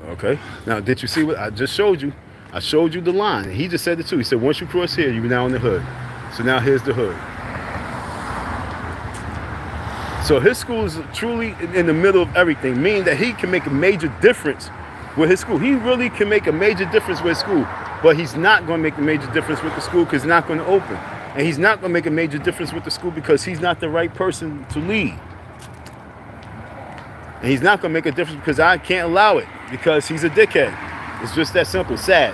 Okay? Now, did you see what I just showed you? I showed you the line. He just said it too. He said, once you cross here, you're now in the hood. So now here's the hood. So his school is truly in the middle of everything, meaning that he can make a major difference with his school. He really can make a major difference with his school, but he's not going to make a major difference with the school because it's not going to open. And he's not going to make a major difference with the school because he's not the right person to lead. And he's not going to make a difference because I can't allow it because he's a dickhead. It's just that simple. Sad.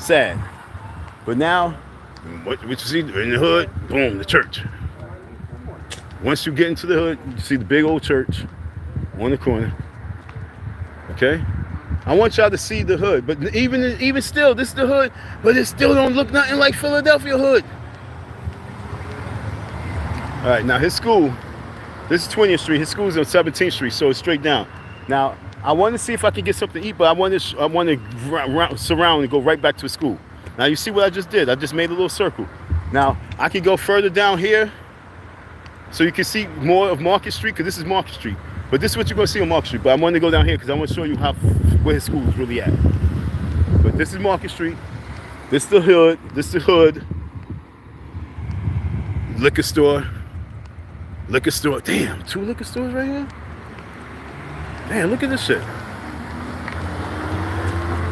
Sad. But now, what you see in the hood, boom, the church. Once you get into the hood, you see the big old church on the corner. Okay? I want y'all to see the hood. But even still, this is the hood, but it still don't look nothing like Philadelphia hood. All right, now his school, this is 20th Street. His school is on 17th Street, so it's straight down. Now, I want to see if I can get something to eat, but I want to surround and go right back to his school. Now, you see what I just did? I just made a little circle. Now, I can go further down here so you can see more of Market Street, because this is Market Street. But this is what you're going to see on Market Street. But I want to go down here because I want to show you where his school is really at. But this is Market Street. This is the hood. This is the hood. Liquor store. Liquor store. Damn, 2 liquor stores right here? Damn, look at this shit.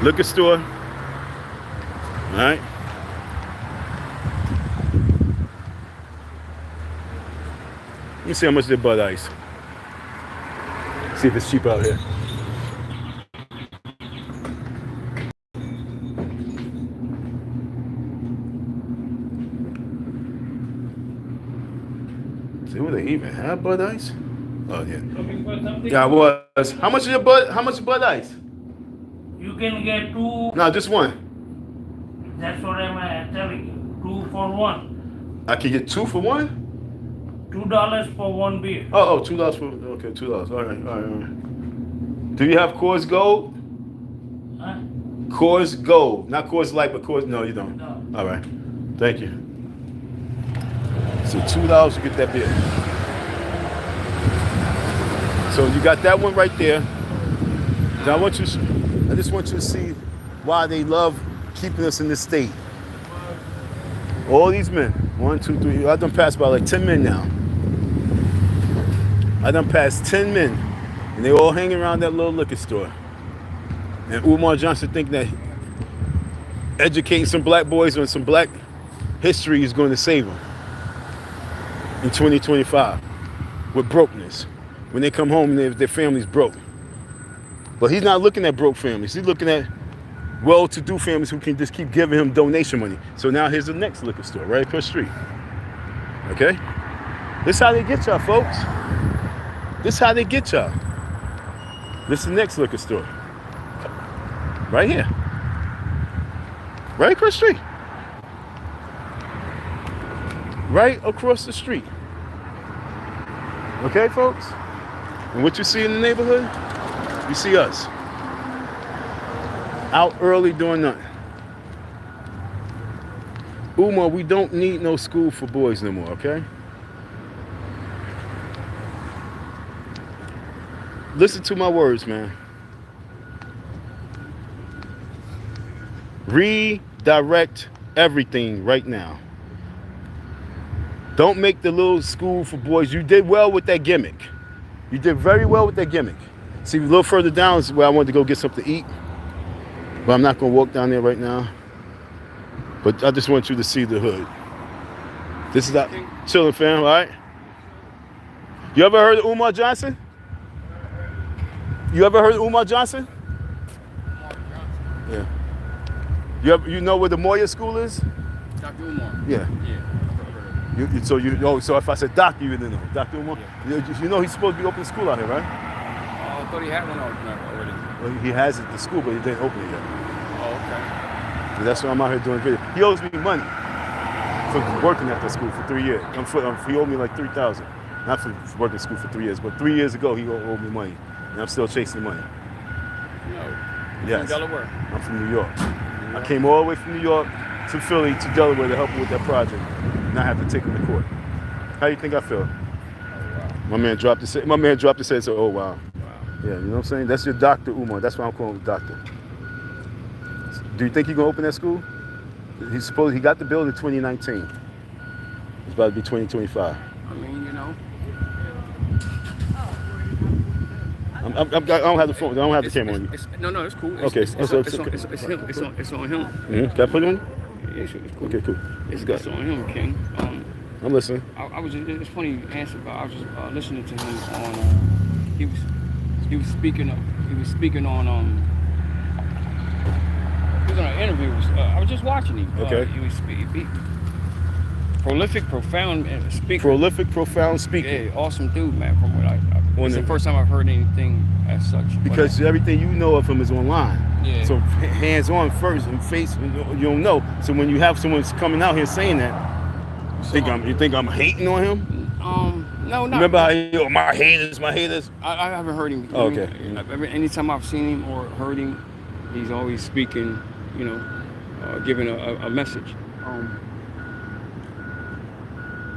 Liquor store. All right. Let me see how much they Bud Ice. See if it's cheap out here. See, what they even have Bud Ice? Oh yeah. Looking for something? Yeah, I was. How much is your Bud? How much is Bud Ice? You can get 2. No, just one. That's what I'm telling you. 2 for 1. I can get 2 for 1? $2 for 1 beer. Oh, $2 for, okay, $2. All right. Do you have Coors Gold? Huh? Coors Gold, not Coors Light, but Coors, no, you don't. No. All right, thank you. So $2 to get that beer. So you got that one right there. Now I just want you to see why they love keeping us in this state. All these men, 1, 2, 3, I done passed by like 10 men now. I done passed 10 men, and they all hanging around that little liquor store. And Umar Johnson think that educating some black boys on some black history is going to save them in 2025 with brokenness. When they come home, their family's broke. But he's not looking at broke families. He's looking at well-to-do families who can just keep giving him donation money. So now here's the next liquor store right across the street. Okay? This is how they get y'all, folks. This is how they get y'all. This is the next liquor store. Right here. Right across the street. Right across the street. Okay, folks? And what you see in the neighborhood, you see us. Out early doing nothing. Umar, we don't need no school for boys no more, okay? Listen to my words, man. Redirect everything right now. Don't make the little school for boys. You did well with that gimmick. You did very well with that gimmick. See, a little further down is where I wanted to go get something to eat. But I'm not gonna walk down there right now. But I just want you to see the hood. This is that chilling, fam, all right? You ever heard of Umar Johnson? You ever heard of Umar Johnson? Yeah. You know where the Moya School is? Dr. Umar. Yeah. Yeah. So if I said doctor, you didn't know. Dr. Umar? Yeah. You know he's supposed to be opening school out here, right? I thought he had one already. Well, he has it at the school, but he didn't open it yet. Oh, okay. So that's why I'm out here doing video. He owes me money for working at that school for 3 years. He owed me like $3,000. Not for working at school for 3 years, but 3 years ago he owed me money. And I'm still chasing money. No. Yes. From Delaware. I'm from New York. I came all the way from New York to Philly to Delaware to help him with that project. And I have to take him to court. How do you think I feel? My man dropped his head and said, oh, wow. Yeah, you know what I'm saying? That's your Dr. Umar. That's why I'm calling him doctor. Do you think he's gonna open that school? He got the building in 2019. It's about to be 2025. I mean, you know. I don't have the phone. I don't have the camera on you. No, it's cool. Okay. It's him. It's on him. Mm-hmm. Can I put it on? Yeah, it's cool. Okay, cool. It's on him, King. I'm listening. I was just, it's funny you answered, but I was just listening to him on. He was speaking on. He was on an interview. I was just watching him. Okay. He was prolific, profound speaker. Prolific, profound speaker. Yeah, awesome dude, man. From what it's the first time I've heard anything as such. Because everything you know of him is online. Yeah. So hands on first and face, you don't know. So when you have someone coming out here saying that, you think I'm hating on him? No, not. Remember how my haters. I haven't heard him. Oh, okay. Anytime I've seen him or heard him, he's always speaking, giving a message.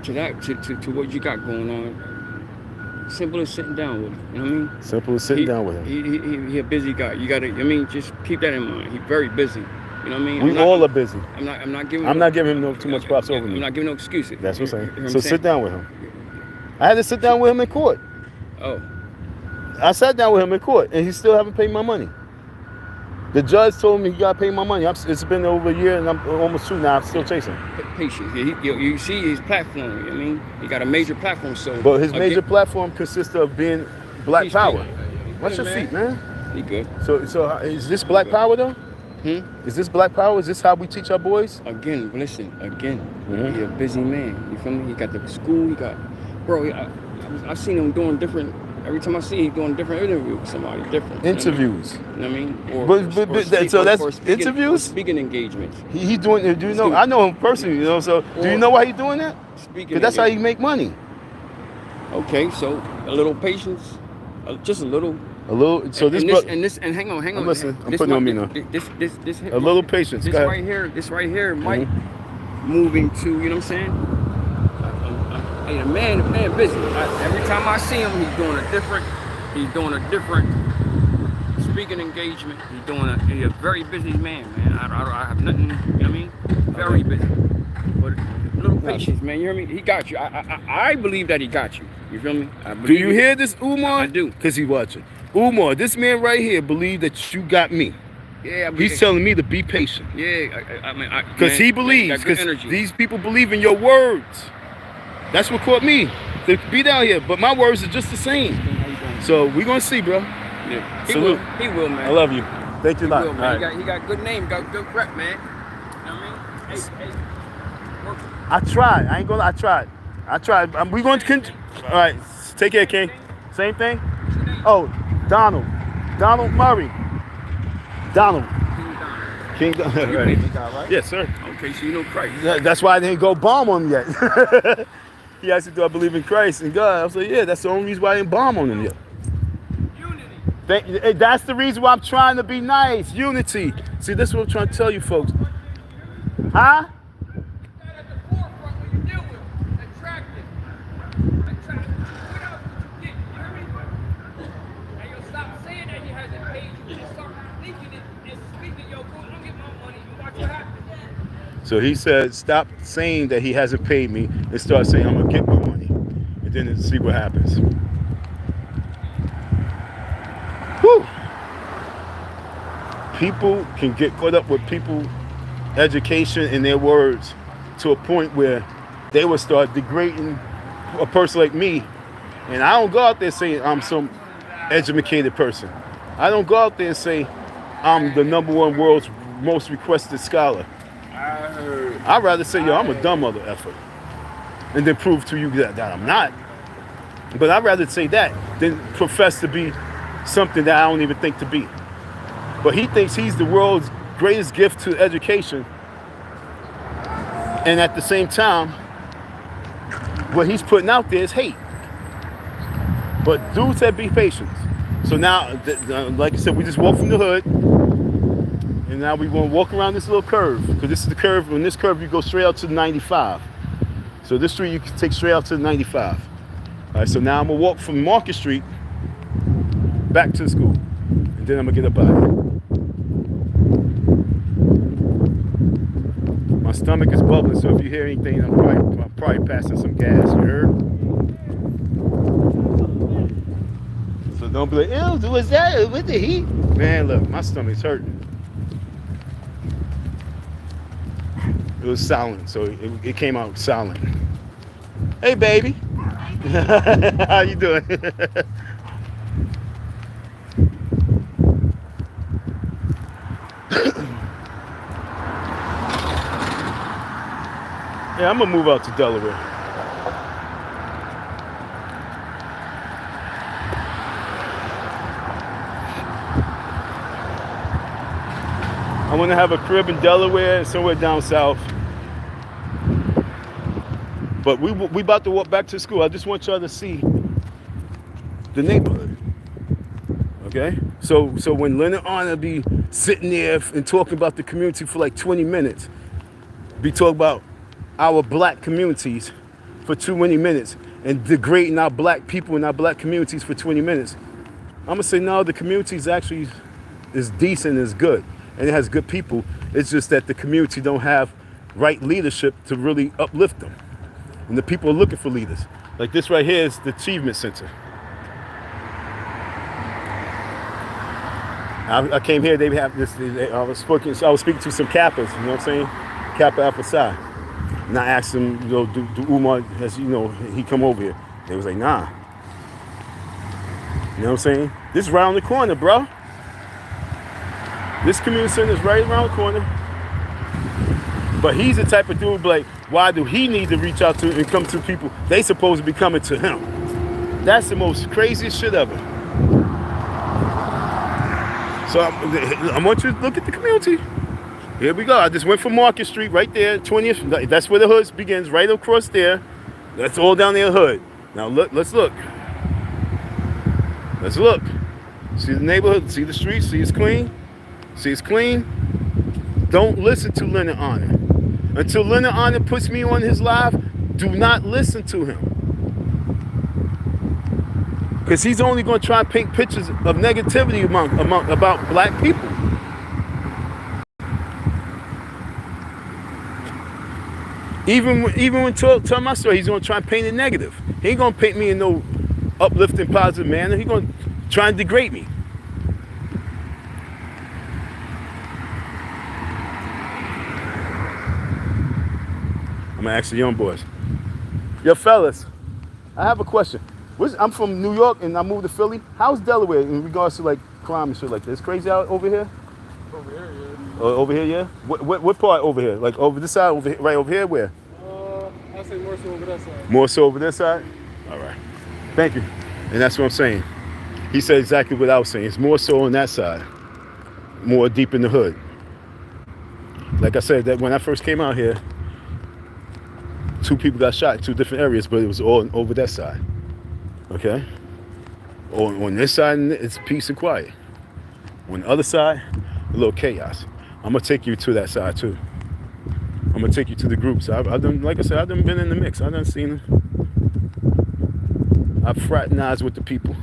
To what you got going on, simple as sitting down with him. You know what I mean? Simple as sitting down with him. He a busy guy. You gotta. Just keep that in mind. He's very busy. You know what I mean? We all are busy. I'm not giving him too much props over me. I'm not giving no excuses. That's what I'm saying. You know So sit down with him. I had to sit down with him in court. Oh. I sat down with him in court, and he still haven't paid my money. The judge told me you gotta pay my money. It's been over a year, and I'm almost 2 now. I'm still chasing. Patience. You see his platform. You know what I mean? He got a major platform. So. But his major platform consists of being Black Power. Watch your man. feet, man. He good. So is this Black Power though? Is this Black Power? Is this how we teach our boys? Again, listen. He's a busy man. You feel me? He got the school. He got, bro. I've seen him doing different. Every time I see he's doing different interviews with somebody different. Interviews. You know what I mean? Or interviews. Or speaking engagements. He's doing. Do you know? I know him personally. So do you know why he's doing that? Because that's how you make money. Okay, so a little patience, just a little. A little. So and hang on. I'm listening. I'm putting on me now. This. A little patience. This right here might moving to. You know what I'm saying? The man busy. Every time I see him, he's doing a different speaking engagement. He's a very busy man. I have nothing, you know what I mean? Very busy. But a little patience, man. You hear me? He got you. I believe that he got you. You feel me? Do you hear this, Umar? I do. Because he's watching. Umar, this man right here believe that you got me. Yeah, he's telling me to be patient. Yeah, because he believes. Because these people believe in your words. That's what caught me to be down here. But my words are just the same. So we're gonna see, bro. Yeah. Salute. He will, man. I love you. Thank you a lot. Right. He got good name, got good rep, man. You know what I mean? Hey. I tried. I ain't gonna. I tried. We going to. All right. Take care, King. Same thing. Oh, Donald Murray. Donald. King Donald. Right. Right? Yes, sir. Okay, so you know Christ. That's why I didn't go bomb on him yet. He asked me, do I believe in Christ and God? I was like, yeah, that's the only reason why I didn't bomb on him yet. Unity. That's the reason why I'm trying to be nice. Unity. See, this is what I'm trying to tell you folks. Huh? At the forefront when you deal with attractive. You hear me? And you'll stop saying that he hasn't paid you. You start thinking it and speaking, yo, go, I'll get my money. You watch what happens. So he said, stop saying that he hasn't paid me and start saying, I'm going to get my money. And then see what happens. Whew. people can get caught up with people education and their words to a point where they will start degrading a person like me. And I don't go out there saying I'm some educated person. I don't go out there and say I'm the #1 world's most requested scholar. I'd rather say, yo, I'm a dumb mother effer, and then prove to you that I'm not. But I'd rather say that than profess to be something that I don't even think to be. But he thinks he's the world's greatest gift to education, and at the same time, what he's putting out there is hate. But dude said be patient. So now, like I said, we just walked from the hood, and now we're going to walk around this little curve, because this is the curve. On this curve, you go straight out to the 95. So this street, you can take straight out to the 95. All right, so now I'm going to walk from Market Street back to the school, and then I'm going to get up out of here. My stomach is bubbling, so if you hear anything, I'm probably passing some gas, you heard? So don't be like, ew, what's that? What the heat? Man, look, my stomach's hurting. It was silent, so it came out silent. Hey, baby. How you doing? Yeah, I'm gonna move out to Delaware. I want to have a crib in Delaware and somewhere down south. But we about to walk back to school. I just want y'all to see the neighborhood. Okay? So when Leonard Arnold be sitting there and talking about the community for like 20 minutes, be talking about our black communities for too many minutes and degrading our black people and our black communities for 20 minutes, I'm gonna say no, the community is actually is decent, is good, and it has good people. It's just that the community don't have right leadership to really uplift them. And the people are looking for leaders. Like this right here is the Achievement Center. I came here, they have this, I was speaking to some Kappas, you know what I'm saying? Kappa Alpha Psi. And I asked them, you know, do Umar, has, you know, he come over here? They was like, nah. You know what I'm saying? This is right on the corner, bro. This community center is right around the corner. But he's the type of dude like, why do he need to reach out to and come to people they supposed to be coming to him? That's the most craziest shit ever. So I want you to look at the community. Here we go. I just went from Market Street right there, 20th. That's where the hood begins, right across there. That's all down there hood. Now look, let's look. Let's look. See the neighborhood, see the street, see it's clean. See it's clean. Don't listen to Leonard Arnold. Until Leonard Arnold puts me on his live, do not listen to him. Because he's only going to try and paint pictures of negativity about black people. Even when tell my story, he's going to try and paint it negative. He ain't going to paint me in no uplifting, positive manner. He's going to try and degrade me. I'm going to ask the young boys. Yo, fellas, I have a question. I'm from New York and I moved to Philly. How's Delaware in regards to like crime and shit like this? Crazy out over here? Over here, yeah. Over here, yeah? What part over here? Like over this side, over here, right over here, where? I'd say more so over that side. More so over this side? All right. Thank you. And that's what I'm saying. He said exactly what I was saying. It's more so on that side. More deep in the hood. Like I said, that when I first came out here, 2 people got shot in 2 different areas, but it was all over that side. Okay? On this side, it's peace and quiet. On the other side, a little chaos. I'm gonna take you to that side too. I'm gonna take you to the groups. I've done, like I said, I've done been in the mix. I've done seen them. I've fraternized with the people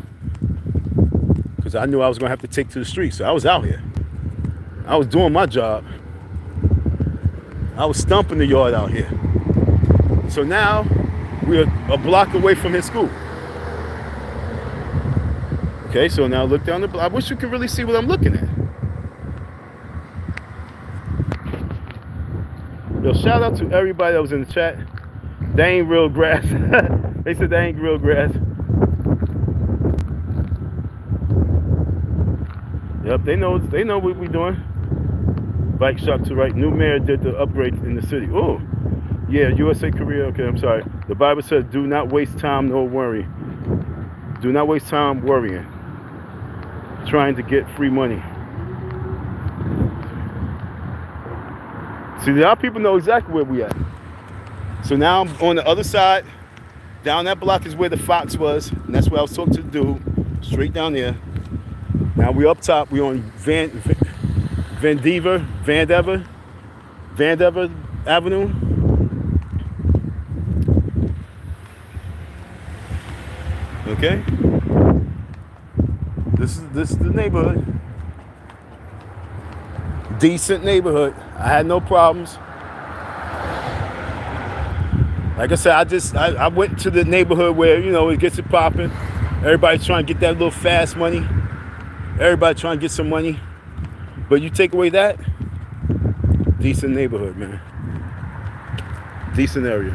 because I knew I was gonna have to take to the streets. So I was out here. I was doing my job. I was stomping the yard out here. So now we're a block away from his school. Okay, so now look down the block. I wish you could really see what I'm looking at. Yo, shout out to everybody that was in the chat. That ain't real grass. They said that ain't real grass. Yep, they know what we doing. Bike shop to right. New mayor did the upgrade in the city. Oh, yeah, USA Korea. Okay, I'm sorry. The Bible says, do not waste time nor worry. Do not waste time worrying, trying to get free money. See, now people know exactly where we at. So now I'm on the other side. Down that block is where the Fox was, and that's where I was talking to the dude. Straight down there. Now we up top. We on Vandever Avenue. Okay. This is the neighborhood. Decent neighborhood. I had no problems. Like I said, I went to the neighborhood where, you know, it gets it popping. Everybody's trying to get that little fast money. Everybody trying to get some money. But you take away that, decent neighborhood, man. Decent area.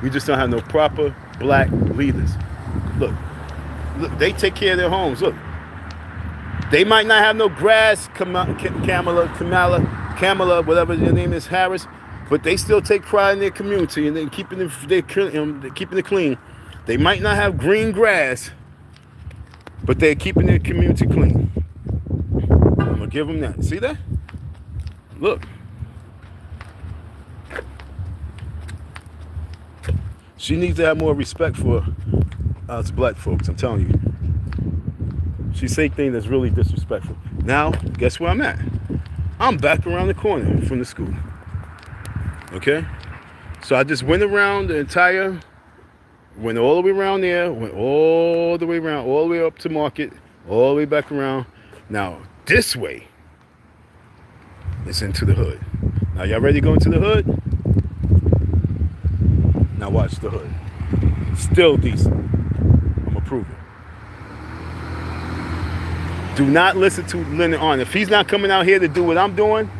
We just don't have no proper black leaders. Look, they take care of their homes. Look, they might not have no grass, Kamala, whatever your name is, Harris, but they still take pride in their community and they're keeping it clean. They might not have green grass, but they're keeping their community clean. I'm gonna give them that. See that? Look. She needs to have more respect for us black folks, I'm telling you. She say things that's really disrespectful. Now, guess where I'm at? I'm back around the corner from the school. Okay? So I just went around the entire, went all the way around there, went all the way around, all the way up to Market, all the way back around. Now, this way is into the hood. Now, y'all ready to go into the hood? Now watch the hood. Still decent. I'm gonna prove it. Do not listen to Leonard Arnold. If he's not coming out here to do what I'm doing,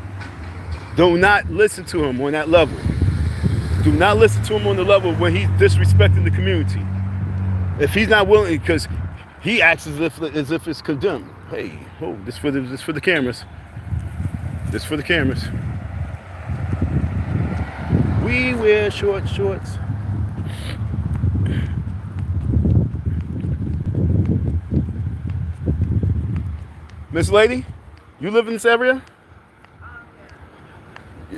do not listen to him on that level. Do not listen to him on the level when he's disrespecting the community. If he's not willing, because he acts as if it's condemned. Hey, oh, this for the cameras. This for the cameras. We wear shorts. Miss Lady, you live in this area?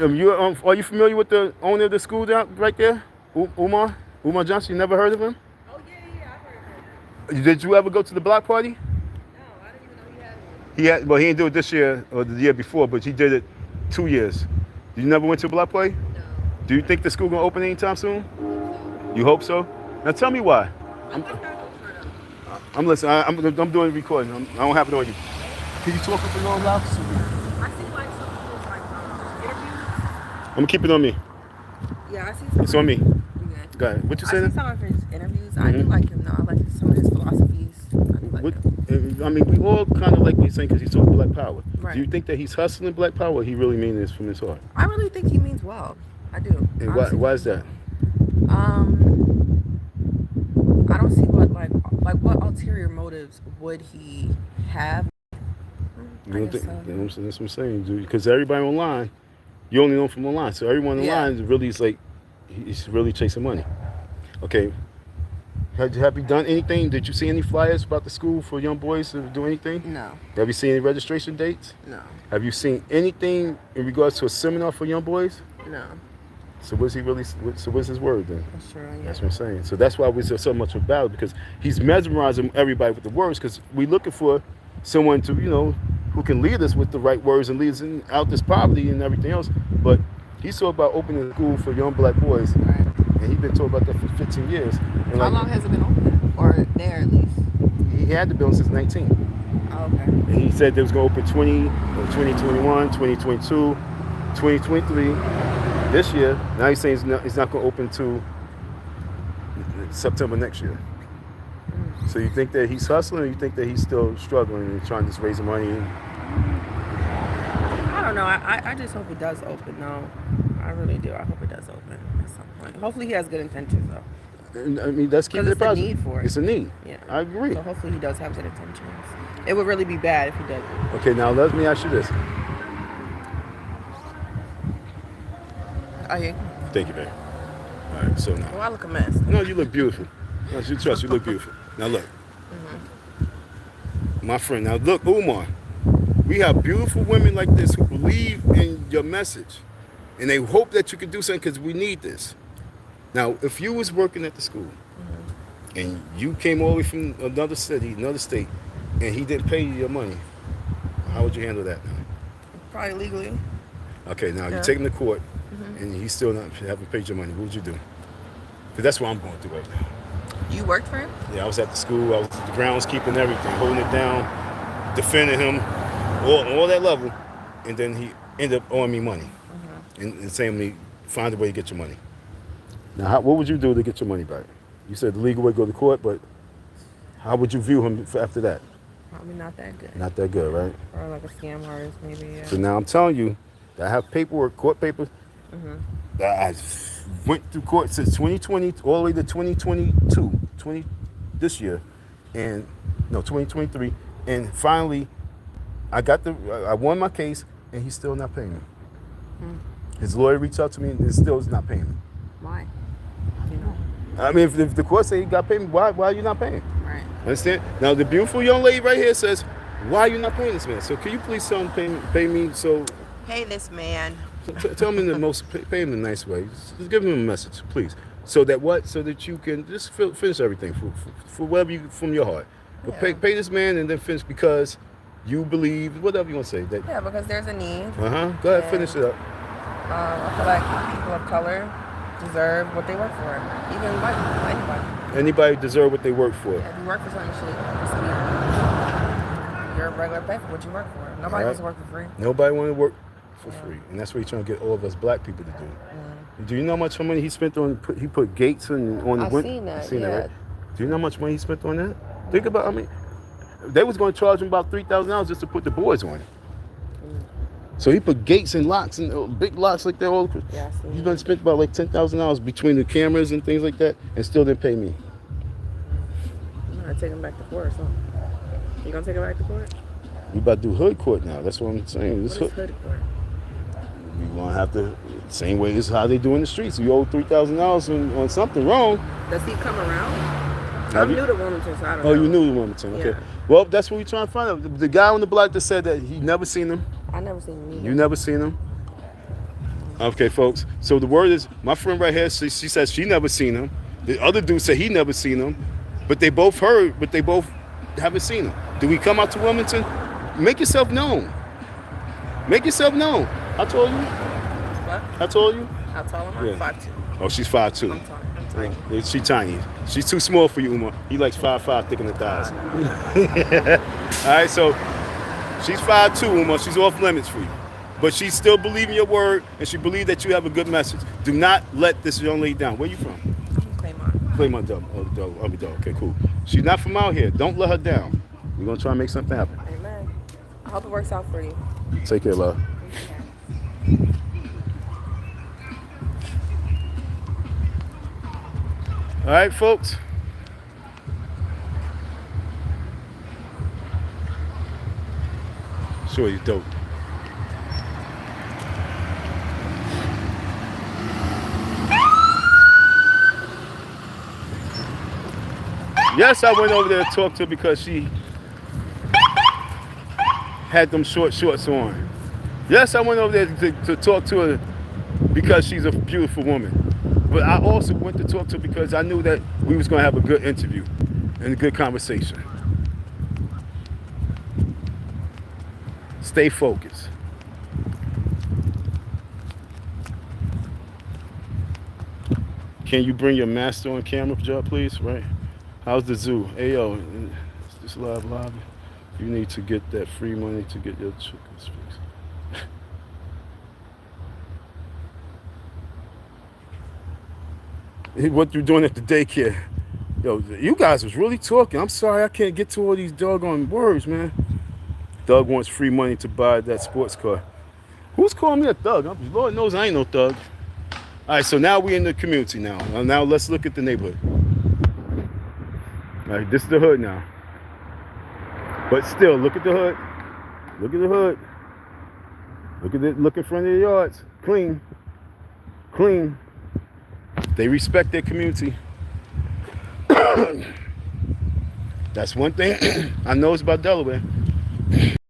Are you familiar with the owner of the school down right there? Umar Johnson, you never heard of him? Oh, yeah, I've heard of him. Did you ever go to the block party? No, I didn't even know he had one. Well, he didn't do it this year or the year before, but he did it 2 years. You never went to a block party? No. Do you think the school gonna open anytime soon? You hope so? Now tell me why. I think I hope for them. I'm listening. I'm doing a recording. I don't have it on you. Can you talk up a little loud? I see like some people's like interviews. I'm gonna keep it on me. Yeah, I see some. It's on me. You good? Go ahead. What you I saying? see some of his interviews. I do like him though. I like some of his philosophies. I do like him. I mean, we all kind of like what he's saying because he's talking Black Power. Right. Do you think that he's hustling Black Power or he really means this from his heart? I really think he means well. I do. And why is that? I don't see what ulterior motives would he have? You don't think, that's what I'm saying, dude. Because everybody online, you only know from online. So everyone online really is like, he's really chasing money. Okay. Have you done anything? Did you see any flyers about the school for young boys to do anything? No. Have you seen any registration dates? No. Have you seen anything in regards to a seminar for young boys? No. So what's his word then? That's true. Yeah. That's what I'm saying. So that's why we so much about it, because he's mesmerizing everybody with the words, because we're looking for someone to, who can lead us with the right words and lead us out this poverty and everything else. But he's talking about opening a school for young black boys. Right. And he's been talking about that for 15 years. And How long has it been open? Or there at least? He had the building since 19. Oh, okay. And he said they was going to open 2021, 2022, 2023. This year, now he's saying he's not going to open until September next year. So you think that he's hustling, or you think that he's still struggling and trying to just raise the money? don't know. I just hope it does open, though. I really do. I hope it does open at some point. Hopefully he has good intentions, though. I mean, that's keeping it positive. It's a need for it. It's a need. Yeah. I agree. So hopefully he does have good intentions. It would really be bad if he doesn't. Okay, now let me ask you this. Oh, yeah. Thank you, babe. All right, so now. Well, I look a mess. No, you look beautiful. No, you trust, you look beautiful. Now look. My friend, now look, Umar. We have beautiful women like this who believe in your message. And they hope that you can do something because we need this. Now, if you was working at the school and you came all the way from another city, another state, and he didn't pay you your money, how would you handle that now? Probably legally. Okay, now you take him to court and he still not haven't paid your money. What would you do? Because that's what I'm going through right now. You worked for him? Yeah, I was at the school. I was the groundskeeping everything, holding it down, defending him, all that level. And then he ended up owing me money and saying to me, find a way to get your money. Now, what would you do to get your money back? You said the legal way, go to court, but how would you view him after that? Probably not that good. Not that good, right? Or like a scam artist, maybe. Yeah. So now I'm telling you that I have paperwork, court papers, that I went through court since 2020 all the way to 2022, this year, and no, 2023, and finally, I won my case, and he's still not paying me. His lawyer reached out to me, and still is not paying me. Why? You know. I mean, if the court say he got paid me, why are you not paying? Right. Understand? Now the beautiful young lady right here says, why are you not paying this man? So can you please tell him pay me? So Pay this man. tell him in the most pay him in a nice way. Just give him a message, please. So that you can just finish everything for whatever you from your heart. But pay this man and then finish because you believe whatever you want to say. That Yeah, because there's a need. Go ahead, finish it up. I feel like people of color deserve what they work for. Even white people, anybody. Anybody deserve what they work for. If you work for something, you're a regular pay for what you work for. Nobody wants to work for free. Nobody want to work for free, and that's what he's trying to get all of us black people to do. Do you know how much money he spent on? He put gates on the I've window. seen that. Seen that, right? Do you know how much money he spent on that? Think about. I mean, they was going to charge him about $3,000 just to put the boards on it. So he put gates and locks and big locks like that. He's been spent about like $10,000 between the cameras and things like that, and still didn't pay me. I'm gonna take him back to court. So you gonna take him back to court? We about to do hood court now. That's what I'm saying. What is hood court? We gonna have to same way as how they do in the streets. You owe $3,000 on something wrong. Does he come around? I'm new to Wilmington, so I don't know. Oh, you knew the Wilmington. Okay. Yeah. Well, that's what we're trying to find out. The guy on the block that said that he never seen him. I never seen him either. You never seen him? Okay, folks. So the word is, my friend right here, she says she never seen him. The other dude said he never seen him. But they both heard, but they both haven't seen him. Do we come out to Wilmington? Make yourself known. Make yourself known. I told you. What? I told you. How tall am I? Yeah. 5'2". Oh, she's 5'2". I'm tiny. Yeah, she's tiny. She's too small for you, Umar. He likes 5'5", thick in the thighs. All right, so she's 5'2", Umar. She's off limits for you. But she still believes in your word, and she believes that you have a good message. Do not let this young lady down. Where you from? I'm from Claymont. Claymont, dog. Okay, cool. She's not from out here. Don't let her down. We're going to try and make something happen. Amen. I hope it works out for you. Take care, love. All right, folks. Sure, you dope. Yes, I went over there to talk to her because she had them short shorts on. Yes, I went over there to talk to her because she's a beautiful woman. But I also went to talk to her because I knew that we was going to have a good interview and a good conversation. Stay focused. Can you bring your master on camera, Joe, please? Right? How's the zoo? Hey, yo, is this live lobby? You need to get that free money to get your chickens fixed. What you doing at the daycare? Yo, you guys was really talking. I'm sorry I can't get to all these doggone words, man. Doug wants free money to buy that sports car. Who's calling me a thug? Lord knows I ain't no thug. All right, so now we in the community now. Now let's look at the neighborhood. All right, this is the hood now. But still, look at the hood. Look at the hood. Look at it. Look in front of the yards. Clean. Clean. They respect their community. That's one thing I know about Delaware.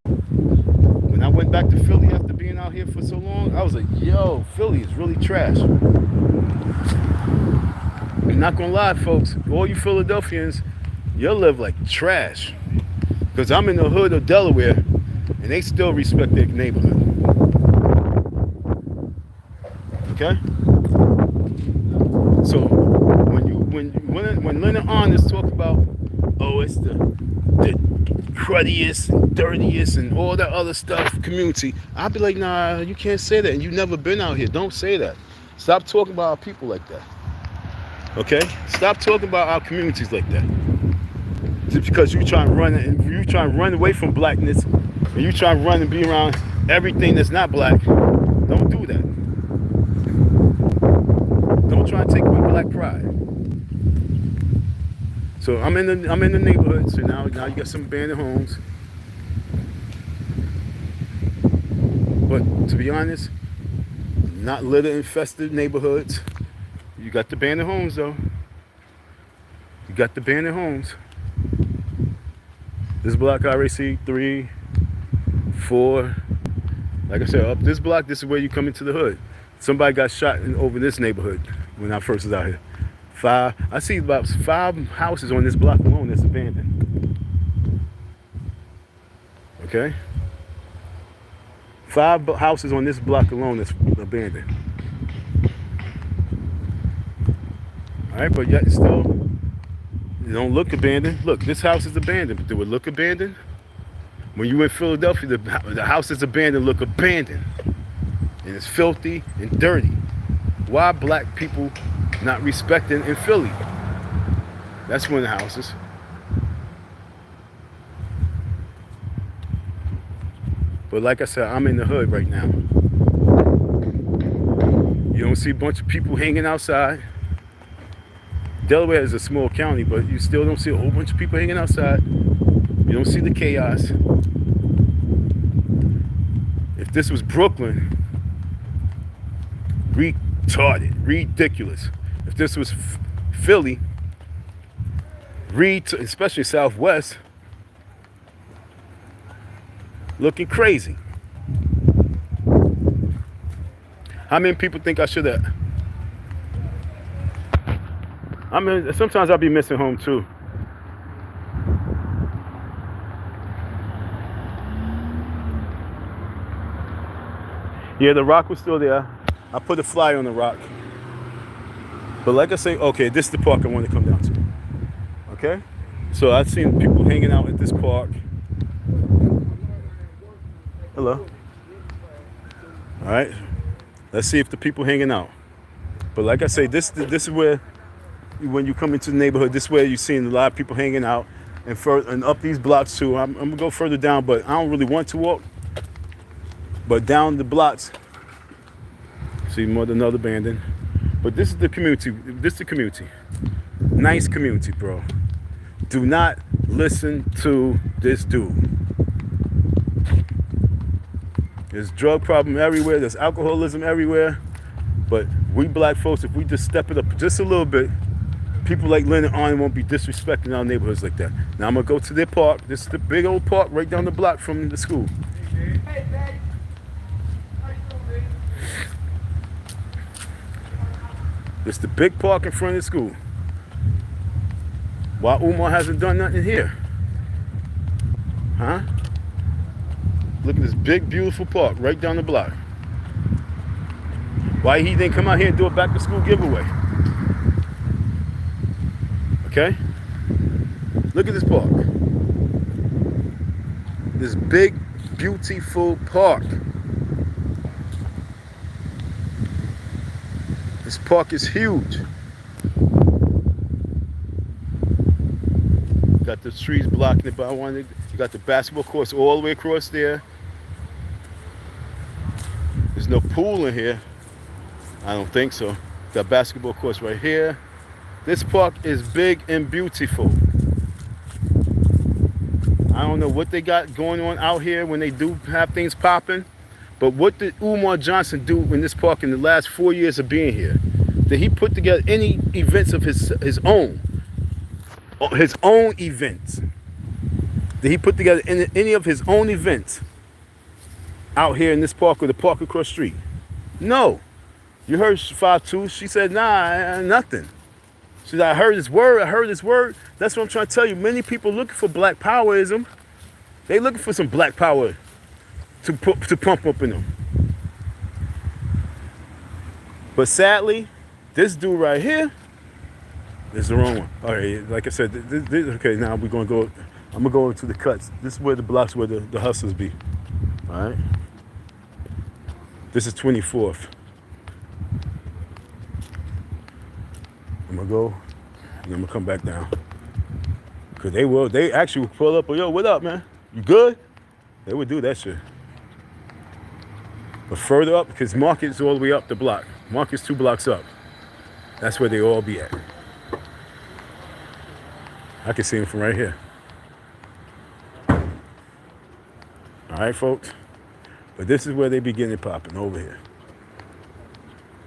When I went back to Philly after being out here for so long, I was like, yo, Philly is really trash. I'm not gonna lie, folks. All you Philadelphians, you live like trash. Because I'm in the hood of Delaware, and they still respect their neighborhood. Okay? So when Leonard Honest talk about, oh, it's the cruddiest and dirtiest and all that other stuff community, I'll be like, nah, you can't say that, and you've never been out here. Don't say that. Stop talking about our people like that. Okay? Stop talking about our communities like that. Just because you try and run away from blackness, and you try and run and be around everything that's not black, don't do that. Don't try and take my black pride. So I'm in the neighborhood. So now you got some abandoned homes. But to be honest, not litter infested neighborhoods. You got the abandoned homes though. You got the abandoned homes. This block I already see 3, 4. Like I said, up this block, this is where you come into the hood. Somebody got shot over this neighborhood when I first was out here. 5. I see about 5 houses on this block alone that's abandoned. Okay? 5 houses on this block alone that's abandoned. All right, but yet still, it don't look abandoned. Look, this house is abandoned, but do it look abandoned? When you in Philadelphia, the house that's abandoned look abandoned. And it's filthy and dirty. Why black people not respecting in Philly? That's one of the houses. But like I said, I'm in the hood right now. You don't see a bunch of people hanging outside. Delaware is a small county, but you still don't see a whole bunch of people hanging outside. You don't see the chaos. If this was Brooklyn, retarded, ridiculous. If this was Philly, especially Southwest, looking crazy. How many people think I should have? I mean, sometimes I'll be missing home too. Yeah, the rock was still there. I put a flyer on the rock. But like I say, okay, this is the park I want to come down to. Okay? So I've seen people hanging out at this park. Hello. All right. Let's see if the people hanging out. But like I say, this is where, when you come into the neighborhood, this is where you're seeing a lot of people hanging out. And up these blocks too. I'm going to go further down, but I don't really want to walk. But down the blocks, see more than another abandoned. But this is the community. This is the community. Nice community, bro. Do not listen to this dude. There's drug problem everywhere. There's alcoholism everywhere. But we black folks, if we just step it up just a little bit, people like Leonard Arnold won't be disrespecting our neighborhoods like that. Now I'm going to go to their park. This is the big old park right down the block from the school. Hey, Daddy. How you doing, baby? It's the big park in front of the school. Why Umar hasn't done nothing here? Huh? Look at this big, beautiful park right down the block. Why he didn't come out here and do a back to school giveaway? Okay? Look at this park. This big, beautiful park. This park is huge. Got the trees blocking it, but you got the basketball courts all the way across there. pool in here. I don't think so. Got basketball courts right here. This park is big and beautiful. I don't know what they got going on out here when they do have things popping, but what did Umar Johnson do in this park in the last 4 years of being here? Did he put together any events of his own events? Did he put together any of his own events out here in this park or the park across the street? No. You heard 5'2", she said, nah, nothing. She said, I heard his word. That's what I'm trying to tell you. Many people looking for black powerism. They looking for some black power to pump up in them. But sadly, this dude right here is the wrong one. All right, like I said, okay, now we're gonna go, I'm gonna go into the cuts. This is where the blocks where the hustlers be, all right? This is 24th. I'm gonna go, and I'm gonna come back down. Cause they actually will pull up, yo, what up, man? You good? They would do that shit. But further up, because Market's all the way up the block. Market's 2 blocks up. That's where they all be at. I can see them from right here. All right, folks? But this is where they be getting it popping, over here.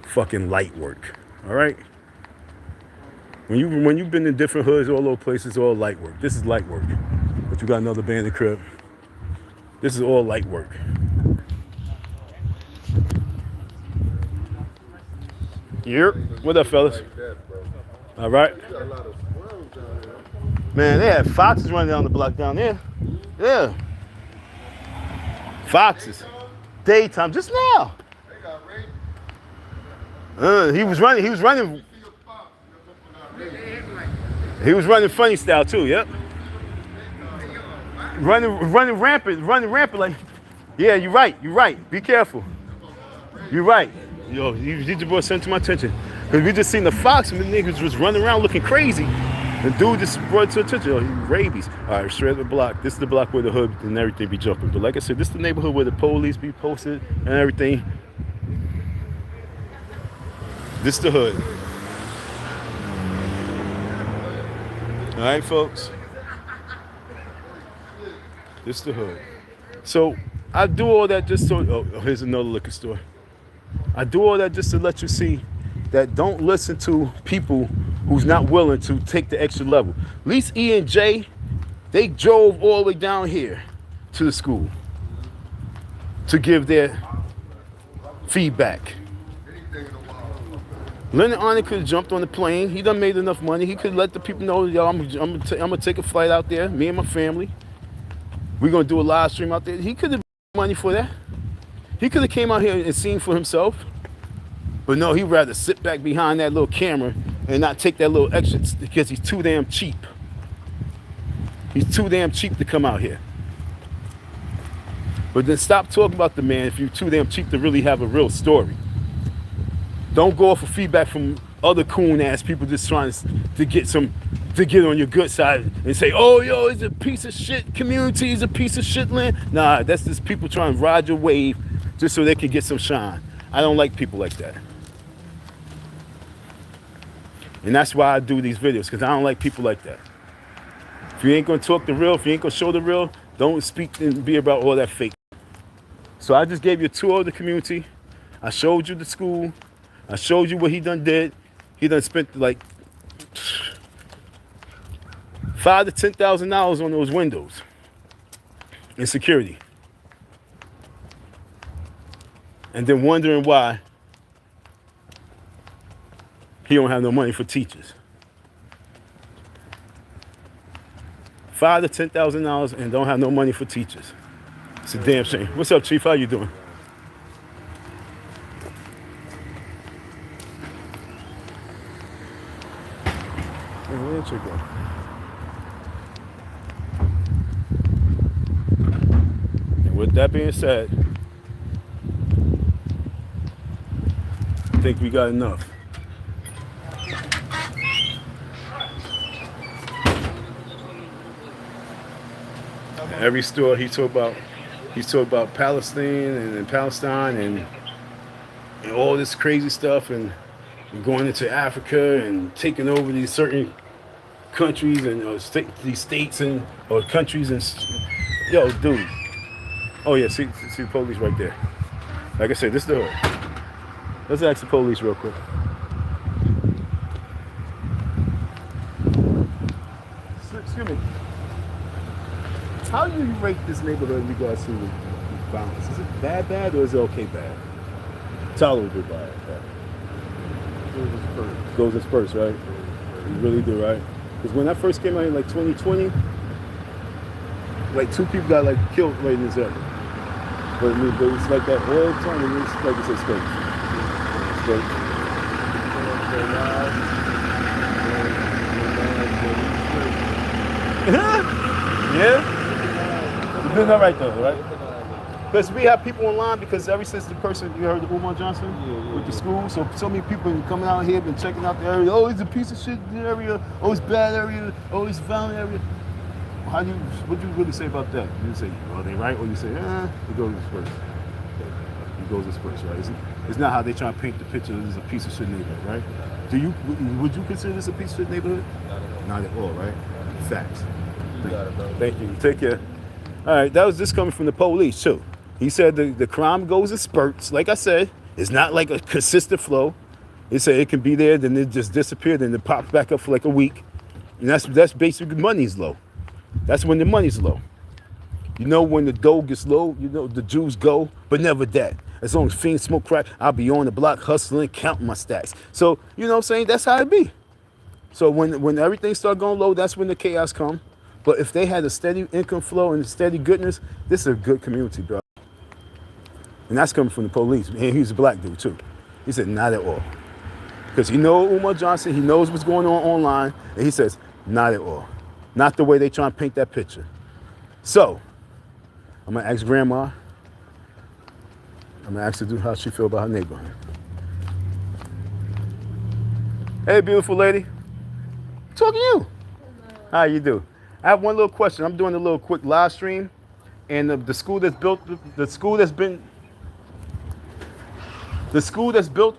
Fucking light work, all right? When you've been in different hoods, all those places, all light work. This is light work. But you got another bandit crib. This is all light work. Yep. What up, fellas? All right. Man, they had foxes running down the block down there. Yeah. Foxes. Daytime, just now. He was running. He was running funny style too, yep. Running rampant like, yeah, you're right. Be careful. You're right. Yo, you just brought something to my attention. Because we just seen the fox and the niggas was running around looking crazy. The dude just brought it to attention. Oh, he rabies. All right, straight up the block. This is the block where the hood and everything be jumping. But like I said, this is the neighborhood where the police be posted and everything. This is the hood. All right, folks. This is the hood. So I do all that just so, oh, here's another liquor store. I do all that just to let you see that don't listen to people who's not willing to take the extra level. At least E and J, they drove all the way down here to the school to give their feedback. Leonard Arnold could have jumped on the plane. He done made enough money. He could let the people know, yo, I'm gonna take a flight out there, me and my family. We're gonna do a live stream out there. He could have money for that. He could have came out here and seen for himself. But no, he'd rather sit back behind that little camera and not take that little extra because he's too damn cheap. He's too damn cheap to come out here. But then stop talking about the man if you're too damn cheap to really have a real story. Don't go off of feedback from other coon ass people just trying to get on your good side and say, oh, yo, it's a piece of shit community, it's a piece of shit land. Nah, that's just people trying to ride your wave just so they can get some shine. I don't like people like that. And that's why I do these videos, because I don't like people like that. If you ain't gonna talk the real, if you ain't gonna show the real, don't speak and be about all that fake. So I just gave you a tour of the community. I showed you the school. I showed you what he done did. He done spent like $5,000 to $10,000 on those windows in security. And then wondering why he don't have no money for teachers. $5,000 to $10,000 and don't have no money for teachers. It's a damn shame. What's up, Chief? How you doing? Where'd you go? And with that being said, I think we got enough. Every store he talked about Palestine and Palestine and and all this crazy stuff, and going into Africa and taking over these certain countries and these states and or countries and yo, dude. Oh yeah, see the police right there. Like I said, this is the hood. Let's ask the police real quick. Excuse me. How do you rate this neighborhood in regards to violence? Is it bad, or is it okay bad? Tolerable bad. Goes dispersed, right? You really do, right? Because when I first came out in like 2020, like 2 people got like killed right in this area. But I mean, but it's like that all the time, and it's like it's a space. Yeah? You're doing all right though, right? Because we have people online, because ever since the person, you heard of Umar Johnson with the school, so many people been coming out here, been checking out the area. Oh, it's a piece of shit area. Oh, it's bad area. Oh, it's violent area. What do you really say about that? You say, are they right? Or you say, it goes dispersed. It goes dispersed, right? It's not how they try to paint the picture as a piece of shit neighborhood, right? Would you consider this a piece of shit neighborhood? Not at all, right? Facts. Thank you. Take care. All right, that was just coming from the police too. He said the crime goes in spurts. Like I said, it's not like a consistent flow. He said it can be there, then it just disappeared, then it pops back up for like a week. And that's basically money's low. That's when the money's low. You know, when the dough gets low, you know the Jews go, but never that. As long as fiends smoke crack, I'll be on the block hustling, counting my stacks. So, you know what I'm saying? That's how it be. So when everything start going low, that's when the chaos come. But if they had a steady income flow and steady goodness, this is a good community, bro. And that's coming from the police. And he's a black dude, too. He said, not at all. Because he knows Umar Johnson, he knows what's going on online, and he says, not at all. Not the way they try to paint that picture. So, I'm going to ask Grandma. I'm going to ask her how she feel about her neighborhood. Hey, beautiful lady. I'm talking to you. How you do? I have one little question. I'm doing a little quick live stream, and the school that's built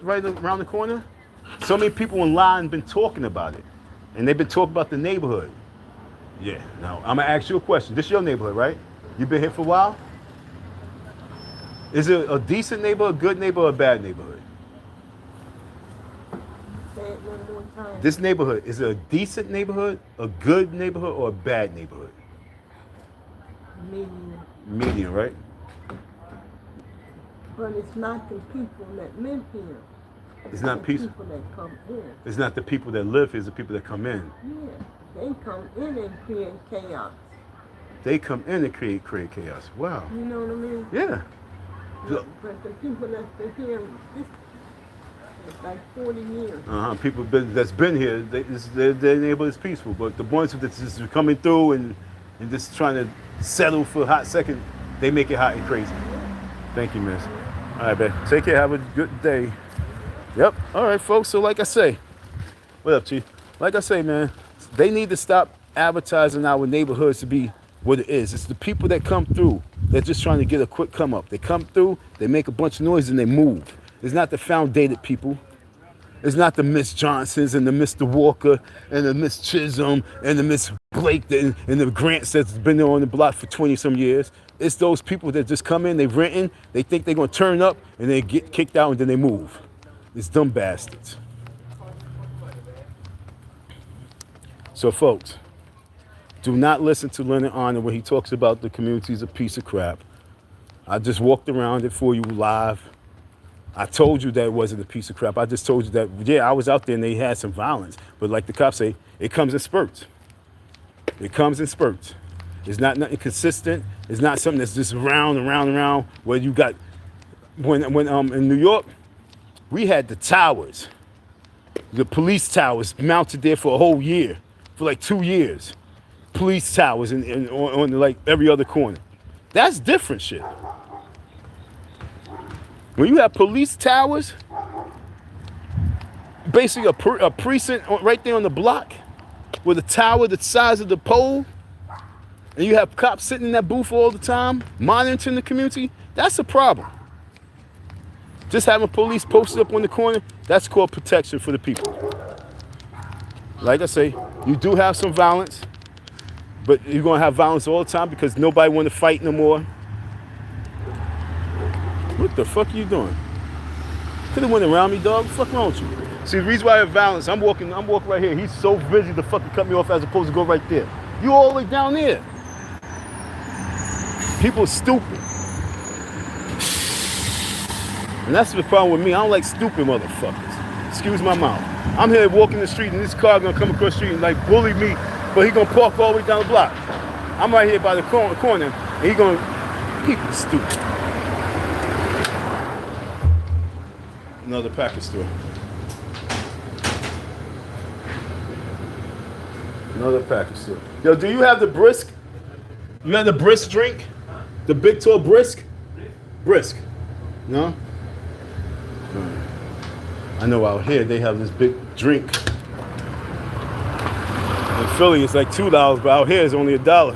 right around the corner, so many people online been talking about it, and they've been talking about the neighborhood. Yeah. Now I'm gonna ask you a question. This is your neighborhood, right? You been here for a while? Is it a decent neighborhood, a good neighborhood, a bad neighborhood? This neighborhood, is it a decent neighborhood, a good neighborhood, or a bad neighborhood? Medium. Medium, right? But it's not the people that live here. It's not the people that come in. It's not the people that live here, it's the people that come in. Yeah, they come in and create chaos. They come in and create chaos. Wow. You know what I mean? Yeah. But the people that's been here, it's like 40 years. People that's been here, their neighborhood is peaceful. But the ones that's just coming through and just trying to settle for a hot second, they make it hot and crazy. Thank you, miss. All right, babe. Take care. Have a good day. Yep. All right, folks. So like I say, what up, Chief? Like I say, man, they need to stop advertising our neighborhoods to be what it is. It's the people that come through. They're just trying to get a quick come up. They come through, they make a bunch of noise, and they move. It's not the foundated people. It's not the Miss Johnsons and the Mr. Walker and the Miss Chisholm and the Miss Blake and the Grants that's been there on the block for 20-some years. It's those people that just come in, they renting, they think they're going to turn up, and they get kicked out, and then they move. It's dumb bastards. So, folks, do not listen to Leonard Arnold when he talks about the community's a piece of crap. I just walked around it for you live. I told you that it wasn't a piece of crap. I just told you that, yeah, I was out there and they had some violence. But like the cops say, it comes in spurts. It comes in spurts. It's not nothing consistent. It's not something that's just around and around and around where you got, when in New York, we had the towers, the police towers mounted there for a whole year, for like 2 years. Police towers on like every other corner. That's different shit. When you have police towers, basically a precinct right there on the block with a tower the size of the pole, and you have cops sitting in that booth all the time monitoring the community, that's a problem. Just having police posted up on the corner, that's called protection for the people. Like I say, you do have some violence, but you're gonna have violence all the time because nobody want to fight no more. What the fuck are you doing? Could have went around me, dog. What the fuck wrong with you? See, the reason why I have violence, I'm walking right here. He's so busy to fucking cut me off as opposed to go right there. You all the way down there. People are stupid. And that's the problem with me. I don't like stupid motherfuckers. Excuse my mouth. I'm here walking the street and this car gonna come across the street and like bully me, but he gonna park all the way down the block. I'm right here by the corner and he gonna, people are stupid. Another package store. Another package store. Yo, do you have the brisk? You have the brisk drink? The big tall brisk? Brisk. No? I know out here they have this big drink. In Philly it's like $2, but out here it's only $1.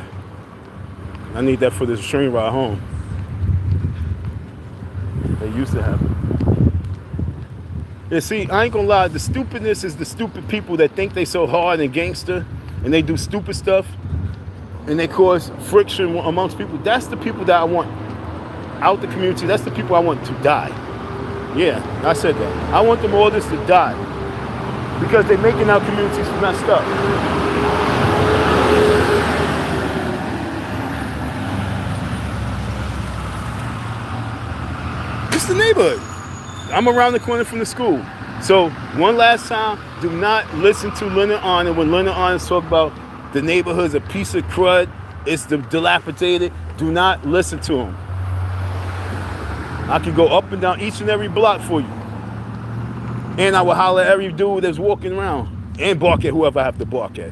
I need that for this train ride home. They used to have it. Yeah, see, I ain't gonna lie, the stupidness is the stupid people that think they so hard and gangster and they do stupid stuff and they cause friction amongst people. That's the people that I want out the community. That's the people I want to die. Yeah, I said that. I want them all just to die because they're making our communities messed up. It's the neighborhood. I'm around the corner from the school. So one last time, do not listen to Leonard Arnold when Leonard Arnold talk about the neighborhood's a piece of crud, it's dilapidated. Do not listen to him. I can go up and down each and every block for you. And I will holler at every dude that's walking around and bark at whoever I have to bark at.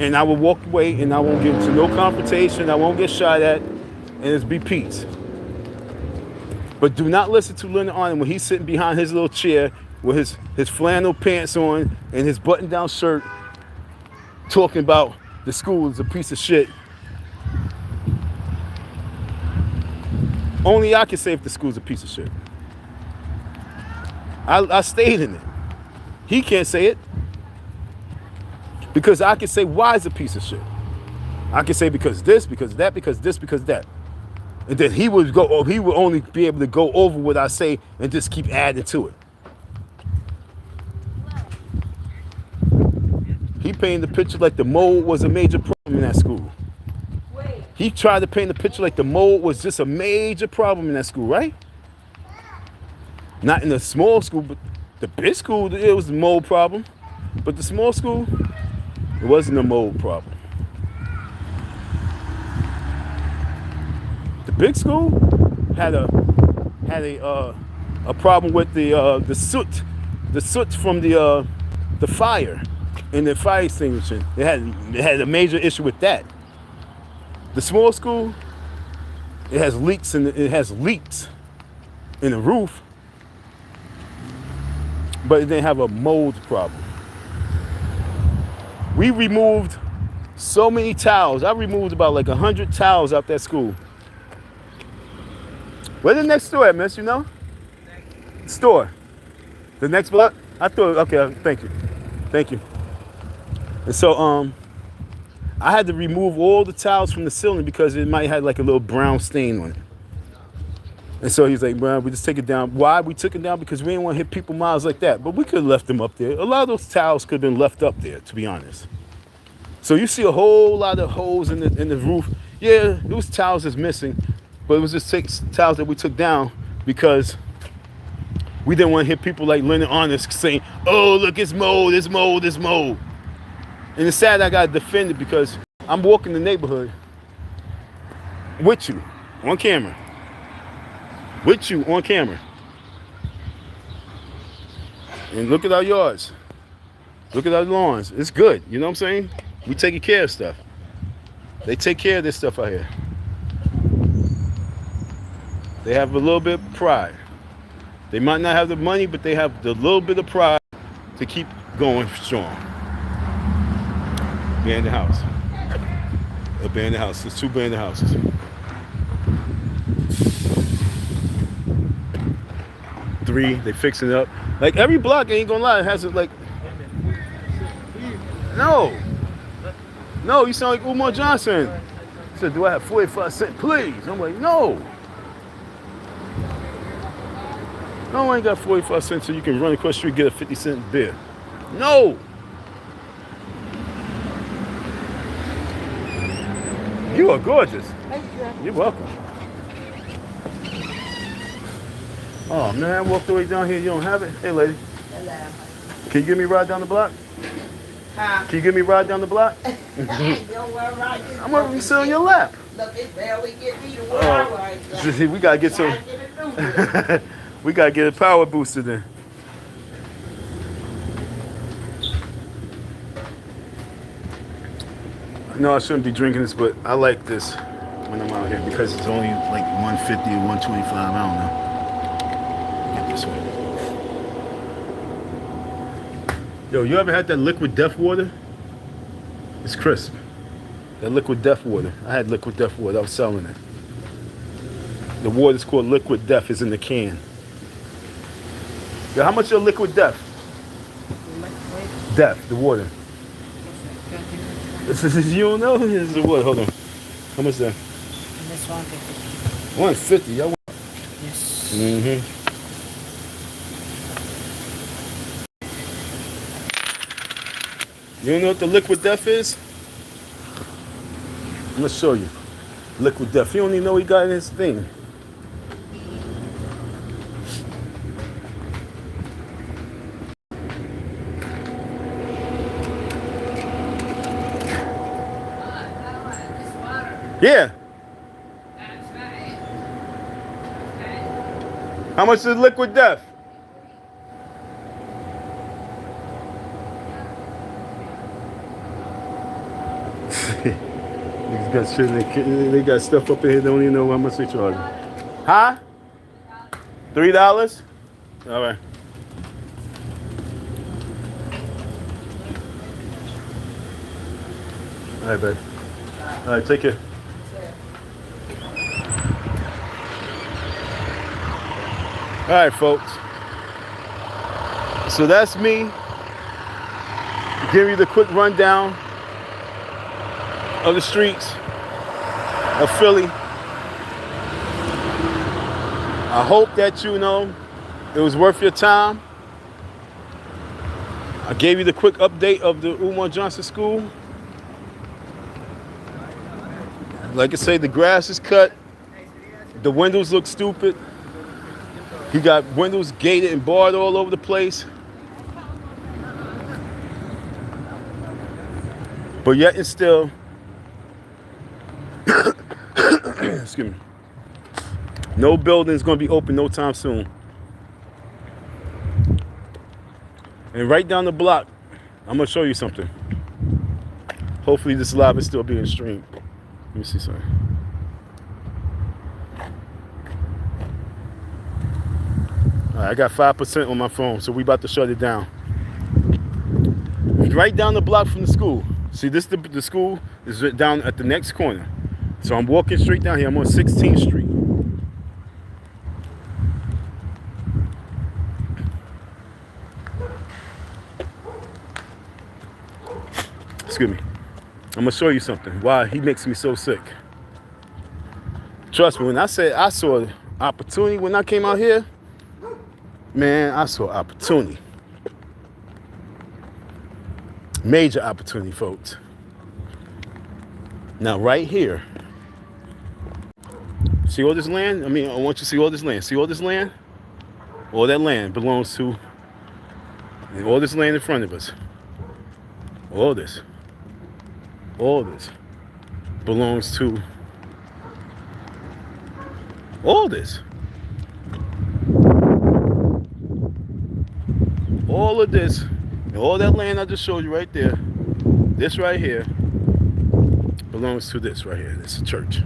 And I will walk away and I won't get into no confrontation. I won't get shot at and it's be peace. But do not listen to Leonard Arnold when he's sitting behind his little chair with his flannel pants on and his button-down shirt talking about the school is a piece of shit. Only I can say if the school's a piece of shit. I stayed in it. He can't say it. Because I can say why it's a piece of shit. I can say because this, because that, because this, because that. And then he would only be able to go over what I say and just keep adding to it. He painted the picture like the mold was a major problem in that school. He tried to paint the picture like the mold was just a major problem in that school, right? Not in the small school, but the big school, it was a mold problem. But the small school, it wasn't a mold problem. The big school had a problem with the soot from the fire and the fire extinguisher. It had a major issue with that. The small school, it has leaks in the roof, but it didn't have a mold problem. We removed so many towels. I removed about like 100 towels out that school. Where's the next store at, miss, you know? Store. The next block? I thought, okay, thank you. Thank you. And so, I had to remove all the towels from the ceiling because it might have like a little brown stain on it. And so he's like, bro, we just take it down. Why? We took it down because we didn't want to hit people's mouths like that. But we could have left them up there. A lot of those towels could have been left up there, to be honest. So you see a whole lot of holes in the roof. Yeah, those towels is missing, but it was just towels that we took down because we didn't want to hit people like Leonard Arnold saying, oh, look, it's mold, it's mold, it's mold. And it's sad I got to defend it because I'm walking the neighborhood with you on camera. With you on camera. And look at our yards. Look at our lawns. It's good. You know what I'm saying? We taking care of stuff. They take care of this stuff out here. They have a little bit of pride. They might not have the money, but they have the little bit of pride to keep going strong. Abandoned house. Abandoned house. There's 2 abandoned houses. 3 They fixing it up. Like every block, ain't gonna lie, it has it like. No, you sound like Umar Johnson. He said, "Do I have 45 cents, please?" I'm like, "No, I ain't got 45 cents so you can run across the street and get a 50-cent beer. No." You are gorgeous. You're welcome. Oh man, I walked the way down here. You don't have it? Hey, lady. Hello. Can you give me a ride down the block? Huh? Can you give me a ride down the block? Don't worry, right? I'm gonna be sitting on your lap. Look, it barely get me to where I was. We gotta get some. We gotta get a power booster then. No, I shouldn't be drinking this, but I like this when I'm out here because it's only like 150 or 125. I don't know. Get this one. Yo, you ever had that liquid death water? It's crisp. That liquid death water. I had liquid death water. I was selling it. The water's called liquid death. It's in the can. Yo, how much your liquid death? Death, the water. This is, you don't know? This is the water. Hold on. How much is that? This 150. 150. Y'all want? Yes. Mm-hmm. You don't know what the liquid death is? I'm gonna show you. Liquid death. You don't even know what he got in his thing. Yeah. How much is liquid death? Got shit they got stuff up in here, don't even know how much they charge. Huh? $3? All right. All right, babe. All right, take care. All right, folks. So that's me. Give you the quick rundown of the streets of Philly. I hope that you know it was worth your time. I gave you the quick update of the Umar Johnson School. Like I say, the grass is cut. The windows look stupid. He got windows gated and barred all over the place. But yet and still, excuse me, no building is going to be open no time soon. And right down the block, I'm going to show you something. Hopefully this live is still being streamed. Let me see something. All right, I got 5% on my phone, so we about to shut it down. Right down the block from the school. See, this the school is down at the next corner. So I'm walking straight down here. I'm on 16th Street. Excuse me. I'm gonna show you something. Why he makes me so sick. Trust me, when I said I saw opportunity when I came out here, man, I saw opportunity. Major opportunity, folks. Now, right here, see all this land? I mean, I want you to see all this land. See all this land? All that land belongs to, all this land in front of us. All this belongs to, all this. All of this, and all that land I just showed you right there, this right here, belongs to this right here. It's a church.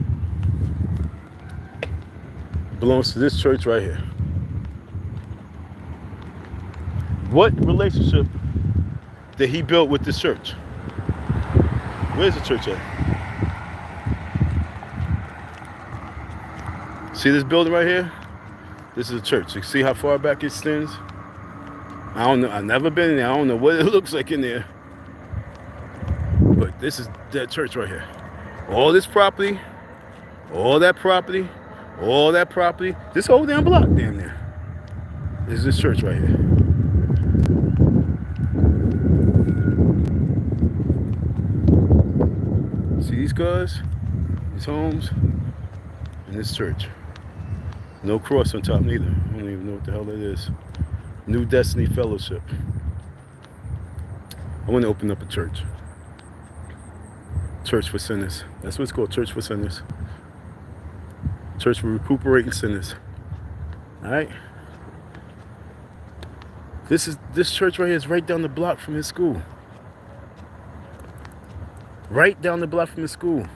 Belongs to this church right here. What relationship did he build with this church? Where's the church at? See this building right here? This is a church. You see how far back it extends? I don't know. I've never been in there. I don't know what it looks like in there. But this is that church right here. All this property, all that property, all that property. This whole damn block damn near. This is this church right here. See these cars, these homes, and this church. No cross on top neither. I don't even know what the hell that is. New Destiny Fellowship. I want to open up a church. Church for sinners. That's what it's called, Church for sinners. Church for recuperating sinners. All right. This church right here is right down the block from his school. Right down the block from his school.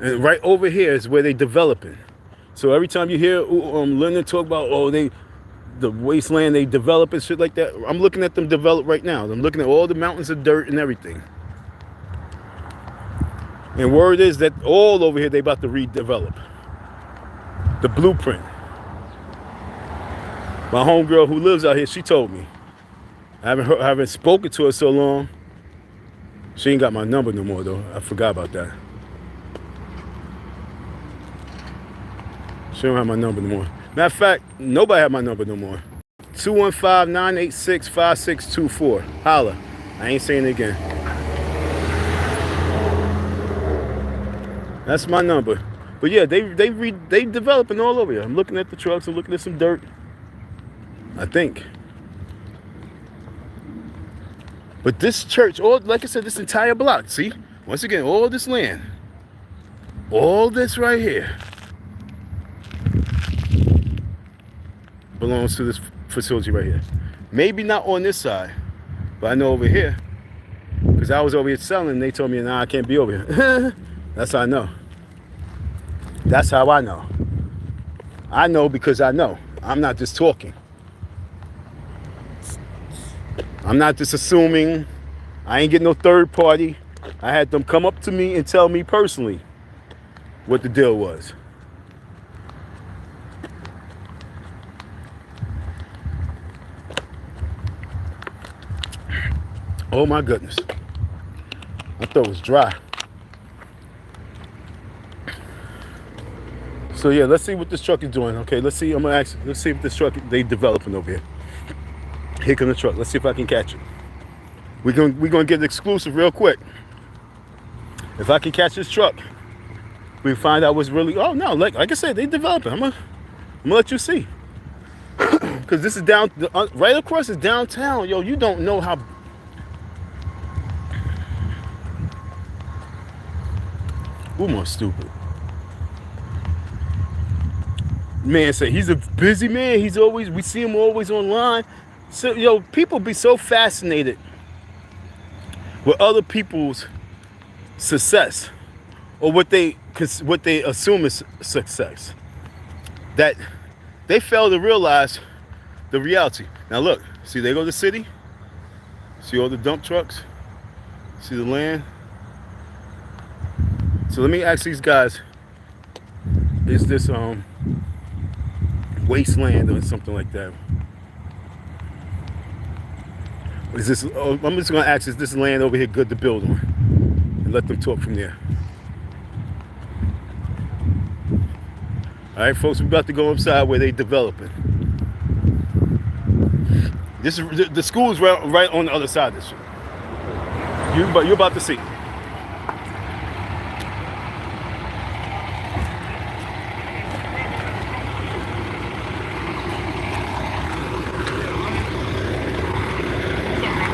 And right over here is where they developing. So every time you hear Leonard talk about, the wasteland they develop and shit like that, I'm looking at them develop right now. I'm looking at all the mountains of dirt and everything. And word is that all over here they about to redevelop. The blueprint. My homegirl who lives out here, she told me. I haven't spoken to her so long. She ain't got my number no more though. I forgot about that. She don't have my number no more. Matter of fact, nobody have my number no more. 215-986-5624. Holla. I ain't saying it again. That's my number. But yeah, they developing all over here. I'm looking at the trucks. I'm looking at some dirt. I think. But this church, like I said, this entire block, see? Once again, all this land. All this right here belongs to this facility right here. Maybe not on this side, but I know over here, because I was over here selling, and they told me, nah, I can't be over here. That's how I know. That's how I know. I know because I know. I'm not just talking. I'm not just assuming. I ain't getting no third party. I had them come up to me and tell me personally what the deal was. Oh my goodness. My throat was dry. So yeah, let's see what this truck is doing. Okay, let's see. Let's see if this truck they developing over here. Here comes the truck. Let's see if I can catch it. We're gonna get an exclusive real quick. If I can catch this truck, we find out what's really. Oh no, like I said, they developing. I'm gonna let you see. Cause this is down right across is downtown. Yo, you don't know how. Umar stupid. Man said he's a busy man. We see him always online. So people be so fascinated with other people's success or what they assume is success that they fail to realize the reality. Now look, see they go to the city. See all the dump trucks. See the land. So let me ask these guys, is this wasteland or something like that? Is this? I'm just gonna ask, is this land over here good to build on? And let them talk from there. All right, folks, we're about to go inside where they developing. This is the school is right on the other side of this shit. You're about to see.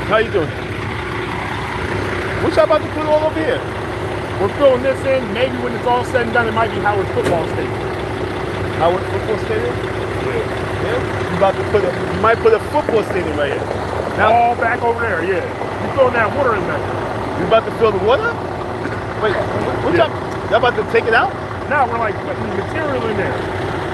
How you doing? What y'all about to put all over here? We're filling this in. Maybe when it's all said and done, it might be Howard Football Stadium. Howard Football Stadium? Yeah. You might put a football stadium right here. Now, all back over there, yeah. You filling that water in there. You about to fill the water? Wait, what y'all about to take it out? Now we're like putting material in there.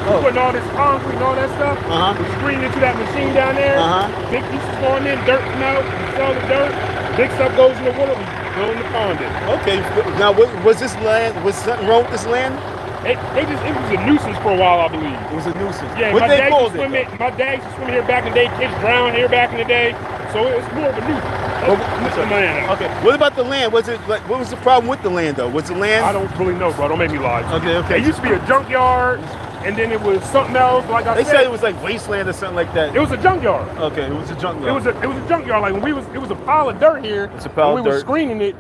Oh. We're putting all this concrete and all that stuff. We're screening into that machine down there. Big pieces going in, dirt come out, we sell the dirt. Big stuff goes in the water, we go in the pond in. Okay, now was this land, was something wrong with this land? It was a nuisance for a while, I believe. It was a nuisance. Yeah, What my they dad called used to swim it? it. My dad used to swim here back in the day. Kids drowned here back in the day. So it was more of a nuisance. Okay. What about the land? Was it like? What was the problem with the land though? Was the land? I don't really know, bro. Don't make me lie. Okay. It used to be a junkyard, and then it was something else. Like I They said, said it was like wasteland or something like that. it was a junkyard. Okay, it was a junkyard. It was a junkyard. Like when it was a pile of dirt here. It's a pile when of we were dirt. screening it.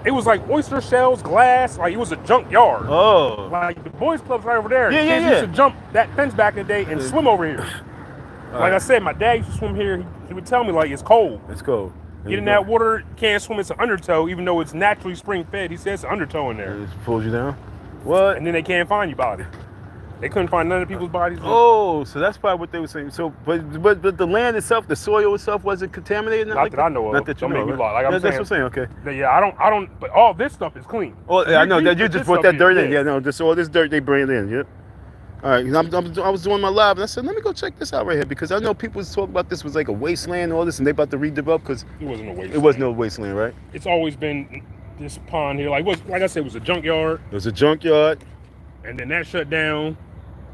It was like oyster shells, glass. Like it was a junkyard. Oh. Like the boys' club's right over there. Yeah, Kids yeah. used to jump that fence back in the day and swim over here. Like I said, my dad used to swim here. He would tell me like it's cold. It's cold. Get in that water, you can't swim. It's an undertow, even though it's naturally spring fed. He says it's an undertow in there. It pulls you down. What? And then they can't find your body. They couldn't find none of people's bodies. Oh, so that's probably what they were saying. So, but the land itself, the soil itself, wasn't contaminated. Not that I know of. Not that you Don't know. make me Right? lie. Like I'm That's what saying. I'm saying. Okay. Yeah, I don't. But all this stuff is clean. Oh, yeah, I know that you put just this brought stuff that dirt here, in. Yeah, no, just all this dirt they bring it in. Yep. All right, I was doing my live and I said, let me go check this out right here because I know people was talking about this was like a wasteland and all this and they about to redevelop because It wasn't a wasteland. it was no wasteland, right? It's always been this pond here. Like I said, it was a junkyard, It was a junkyard. and then that shut down,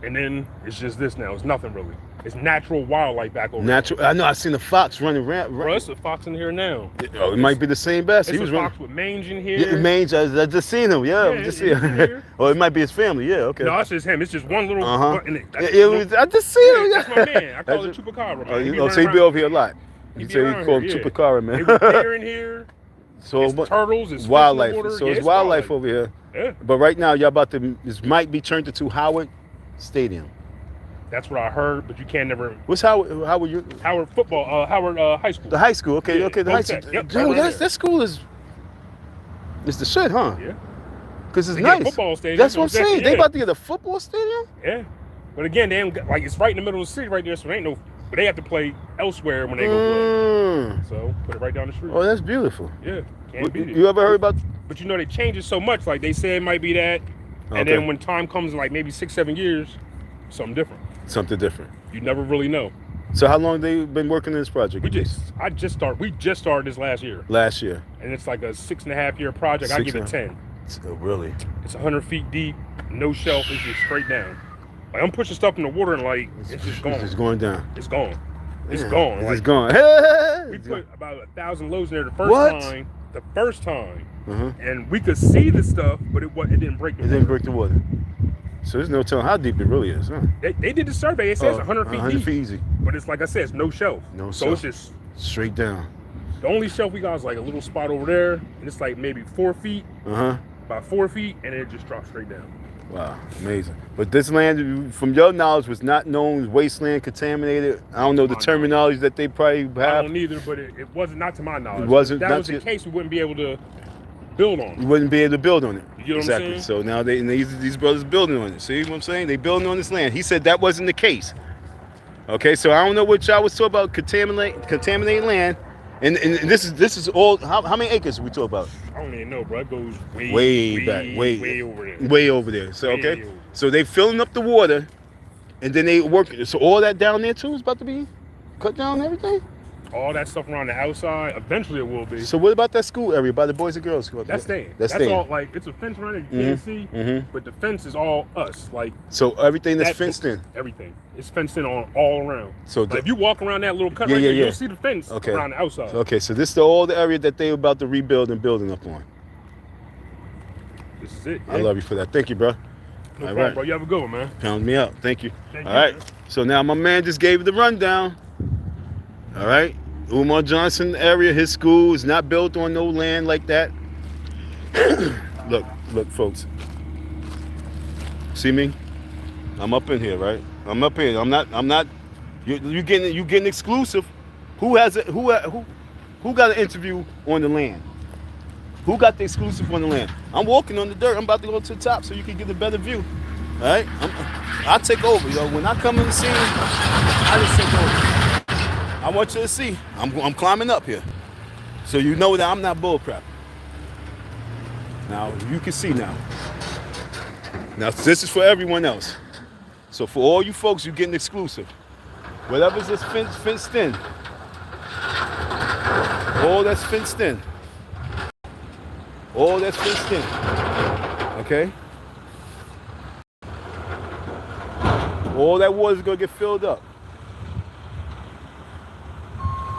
and then it's just this now. It's nothing really. It's natural wildlife back over Natural. I know. I seen a fox running around. there. Bro, it's a fox in here now. Oh, it might be the same bass. It's He was a running. fox with mange in here. Yeah, mange. I just seen him. Yeah, Yeah, just he's seen him. here. Or it might be his family. Yeah, okay. No, it's just him. It's just one little. And I just seen him. That's my man. I call it Chupacabra. Man. So he be over here a lot. He You be say around he called here, him yeah. Chupacabra, man. It was deer in here. So It's turtles. It's wildlife. fish in the water. So Yeah, it's wildlife over here. Yeah, But right now, y'all about to. This might be turned into Howard Stadium. that's what I heard. But you can't never. What's Howard? Howard? You? Howard football. Howard High School. The high school. Okay. Yeah, Okay. The Go high Tech. school. Yep, Dude, right there. that school is. It's the shit, huh? Yeah. Because it's They get a nice. football stadium. That's what I'm saying. Exactly, They yeah. about to get a football stadium. Yeah. But again, they ain't got, like it's right in the middle of the city right there, so there ain't no. But they have to play elsewhere when they go play. So put it right down the street. Oh, that's beautiful. Yeah. Can't beat it. You ever heard about? But you know they change it so much. Like they say it might be that, and Okay. then when time comes, in like maybe 6-7 years, something different. Something different. You never really know. So how long they been working on this project? We just started this last year, Last year. and it's like a 6.5-year project. I give it 10. Oh, really? It's 100 feet deep, no shelf. It's just straight down. Like I'm pushing stuff in the water and like it's just gone. It's just going down. It's gone. It's Yeah, gone. It's Like, just gone. we put about 1,000 loads in there the first What? time. The first time, Uh-huh. and we could see the stuff, but it didn't break the It didn't break the water. So there's no telling how deep it really is, huh? They did the survey. It says 100 feet 100 deep. feet easy. But it's like I said, it's no shelf. No so shelf. it's just Straight down. the only shelf we got is like a little spot over there, and it's like maybe 4 feet, Uh-huh. about 4 feet, and it just drops straight down. Wow, amazing. But this land, from your knowledge, was not known as wasteland, contaminated. I don't know the terminology that they probably I have. don't either, but it wasn't, not to my knowledge. It wasn't- If that not was the to- case, we wouldn't be able to build on You it. wouldn't be able to build on it. You know what I'm Exactly. saying? So now these brothers building on it. See what I'm saying? They building on this land. He said that wasn't the case. Okay, so I don't know what y'all was talking about contaminating land. And this is all how many acres we talk about? I don't even know, bro. It goes Way back, way over there. Way over there. So Way okay. over. So they filling up the water and then they work. So all that down there too is about to be cut down and everything? All that stuff around the outside, eventually it will be. So what about that school area by the Boys and Girls Club? That's staying. That's That's staying. all, like, it's a fence around it, you can't see, but the fence is all us. Like, So everything that's that- fenced in. Everything. It's fenced in on all around. So Like, if you walk around that little cut Yeah, right yeah, there, yeah. you'll see the fence Okay. around the outside. Okay, so this is all the area that they about to rebuild and building up on. This is it. I love you for that. Thank you, bro. No All problem, right. bro. You have a good one, man. Pound me out. Thank you. Thank All you, right. man. So now my man just gave the rundown. All right. Umar Johnson area, his school is not built on no land like that. Look, folks. See me? I'm up in here, right? I'm up here. I'm not. You getting exclusive. Who got an interview on the land? Who got the exclusive on the land? I'm walking on the dirt. I'm about to go to the top so you can get a better view. All right? I'll take over, yo. When I come in the scene, I just take over. I want you to see. I'm climbing up here. So you know that I'm not bullcrap. Now, you can see now. Now, this is for everyone else. So for all you folks, you're getting exclusive. Whatever's this fenced in. All that's fenced in. All that's fenced in. Okay? All that water is gonna get filled up.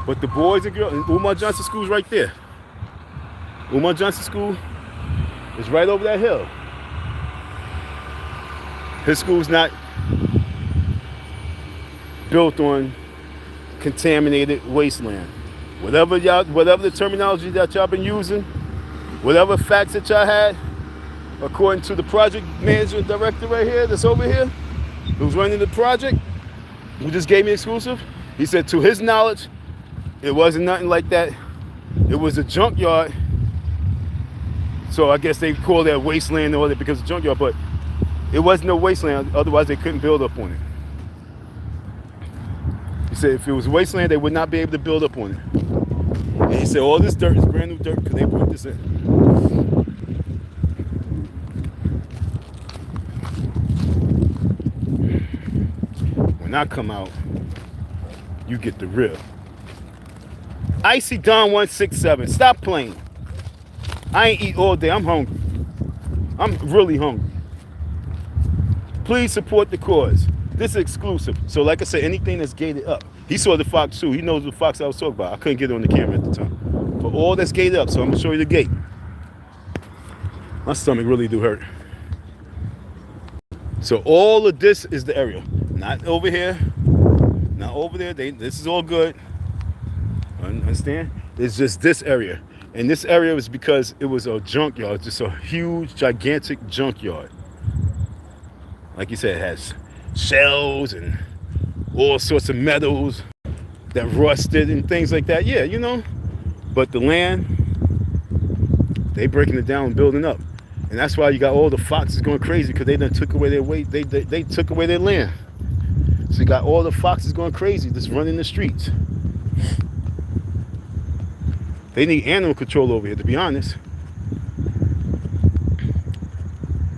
But the boys and girls, and Umar Johnson School's right there. Umar Johnson School is right over that hill. His school's not built on contaminated wasteland. Whatever the terminology that y'all been using, whatever facts that y'all had, according to the project manager director right here, that's over here, who's running the project, who just gave me exclusive, he said to his knowledge, it wasn't nothing like that. It was a junkyard. So I guess they call that wasteland and all that because of junkyard, but it wasn't no wasteland, otherwise they couldn't build up on it. He said if it was wasteland, they would not be able to build up on it. And he said all this dirt is brand new dirt because they put this in. When I come out, you get the real. Icy Don 167, stop playing. I ain't eat all day, I'm hungry. I'm really hungry. Please support the cause. This is exclusive. So like I said, anything that's gated up. He saw the fox too. He knows the fox I was talking about. I couldn't get it on the camera at the time. But all that's gated up, so I'm gonna show you the gate. My stomach really do hurt. So all of this is the area. Not over here, not over there. This is all good. Understand? It's just this area. And this area was because it was a junkyard, just a huge, gigantic junkyard. Like you said, it has shells and all sorts of metals that rusted and things like that. Yeah, you know. But the land, they breaking it down and building up. And that's why you got all the foxes going crazy because they done took away their weight. They took away their land. So you got all the foxes going crazy, just running the streets. They need animal control over here, to be honest.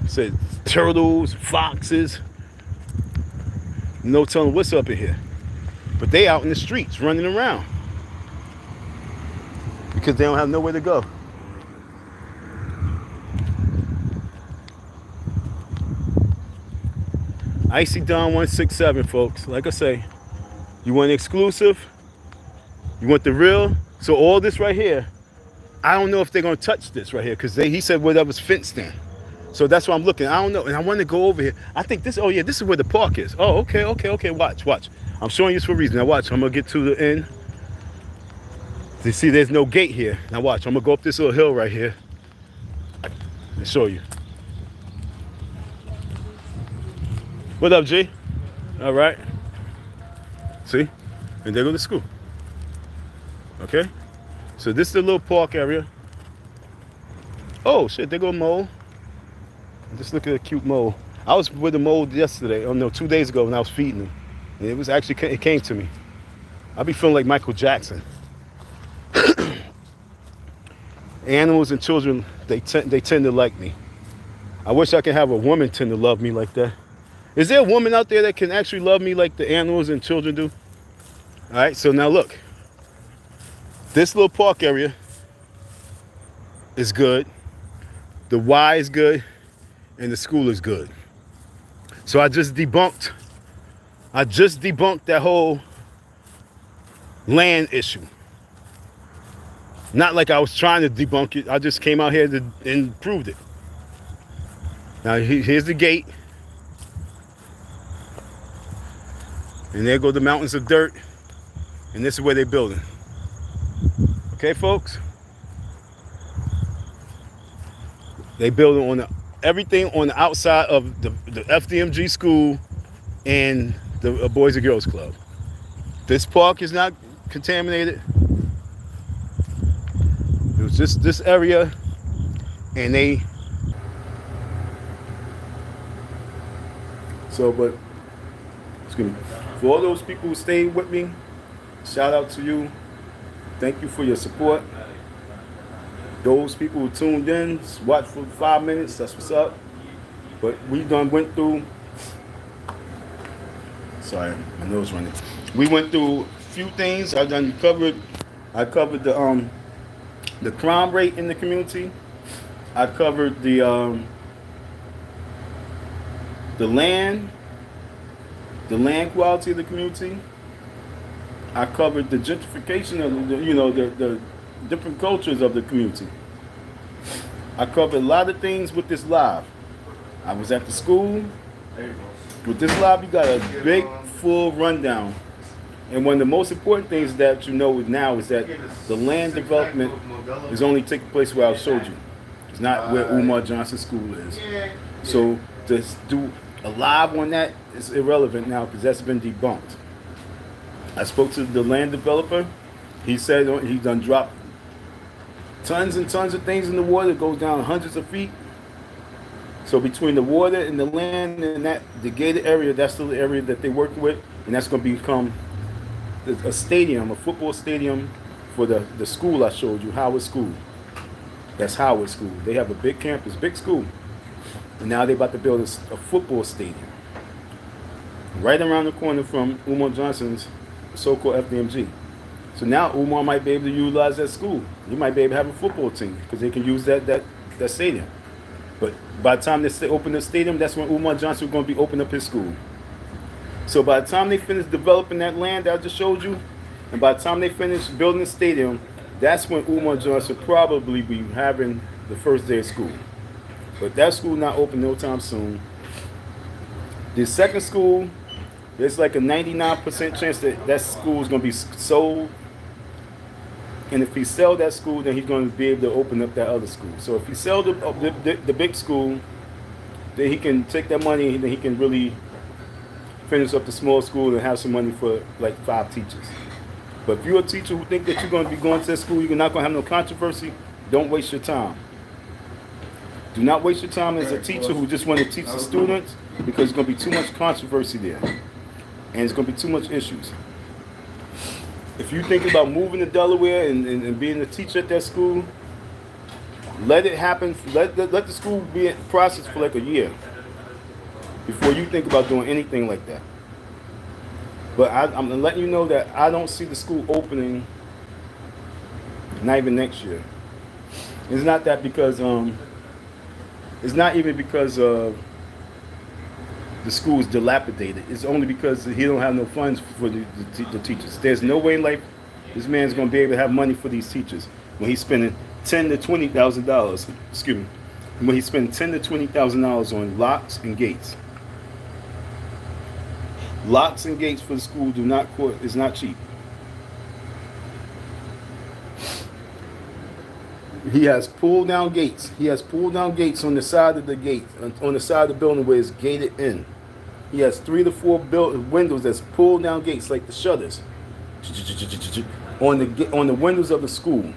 Said turtles, foxes. No telling what's up in here. But they out in the streets running around because they don't have nowhere to go. Icy Don 167, folks. Like I say, you want exclusive, you want the real. So all this right here, I don't know if they're gonna touch this right here because he said whatever's fenced in. So that's why I'm looking. I don't know, and I want to go over here. I think this. Oh yeah, this is where the park is. Oh okay. Watch. I'm showing you this for a reason. Now watch. I'm gonna get to the end. You see, there's no gate here. Now watch. I'm gonna go up this little hill right here and show you. What up, G? All right. See, and they go to school. Okay, so this is the little park area. Oh shit, they go mole. Just look at a cute mole. I was with a mole yesterday, oh no, 2 days ago when I was feeding them. And it was actually, it came to me. I be feeling like Michael Jackson. Animals and children, they tend to like me. I wish I could have a woman tend to love me like that. Is there a woman out there that can actually love me like the animals and children do? All right, so now look. This little park area is good. The Y is good. And the school is good. So I just debunked that whole land issue. Not like I was trying to debunk it. I just came out here and proved it. Now here's the gate. And there go the mountains of dirt. And this is where they're building. Okay, folks? They building on everything on the outside of the FDMG school and the Boys and Girls Club. This park is not contaminated. It was just this area, and but excuse me. For all those people who stayed with me, shout out to you. Thank you for your support. Those people who tuned in, watched for 5 minutes, that's what's up. But we done went through, sorry, my nose running. We went through a few things. I covered the crime rate in the community. I covered the land. the land quality of the community. I covered the gentrification of the different cultures of the community. I covered a lot of things with this live. I was at the school. With this live, you got a big, full rundown. And one of the most important things that you know now is that the land development is only taking place where I showed you. It's not where Umar Johnson School is. So to do a live on that is irrelevant now because that's been debunked. I spoke to the land developer. He said he done dropped tons and tons of things in the water. It goes down hundreds of feet. So between the water and the land and the gated area, that's the area that they work with, and that's going to become a stadium, a football stadium for the school I showed you, Howard School. That's Howard School. They have a big campus, big school, and now they're about to build a football stadium right around the corner from Umar Johnson's so-called FDMG. So now Umar might be able to utilize that school. He might be able to have a football team because they can use that stadium. But by the time they open the stadium, that's when Umar Johnson is going to be opening up his school. So by the time they finish developing that land that I just showed you, and by the time they finish building the stadium, that's when Umar Johnson probably be having the first day of school. But that school not open no time soon. The second school, there's like a 99% chance that school is going to be sold. And if he sell that school, then he's going to be able to open up that other school. So if he sell the big school, then he can take that money and then he can really finish up the small school and have some money for like 5 teachers. But if you're a teacher who think that you're going to be going to that school, you're not going to have no controversy, don't waste your time. Do not waste your time as a teacher who just want to teach the students because there's going to be too much controversy there. And it's going to be too much issues. If you think about moving to Delaware and being a teacher at that school, let it happen. Let the school be in process for like a year before you think about doing anything like that. But I'm letting you know that I don't see the school opening, not even next year. It's not that because it's not even because the school is dilapidated. It's only because he don't have no funds for the teachers. There's no way in life this man's going to be able to have money for these teachers when he's spending $10,000 to $20,000. Excuse me, when he's spending $10,000 to $20,000 on locks and gates. Locks and gates for the school is not cheap. He has pulled down gates. He has pulled down gates on the side of the gate, on the side of the building where it's gated in. He has 3 to 4 windows that's pulled down gates like the shutters on the windows of the school.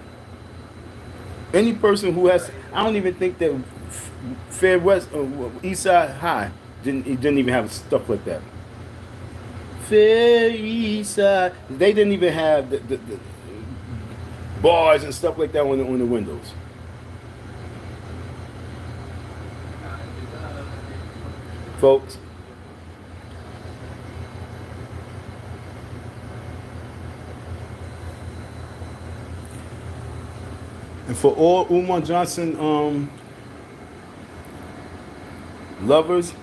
Any person who has, I don't even think that Fair West East Side High didn't even have stuff like that. Fair East Side, they didn't even have the bars and stuff like that on the windows. Folks, and for all Umar Johnson lovers,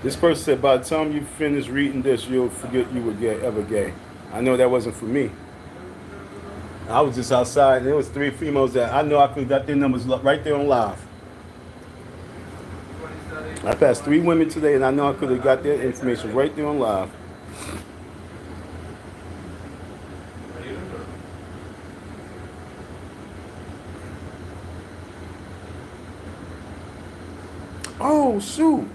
this person said by the time you finish reading this, you'll forget you were ever gay. I know that wasn't for me. I was just outside, and there was 3 females that I know I could have got their numbers right there on live. I passed 3 women today, and I know I could have got their information right there on live. Oh, shoot.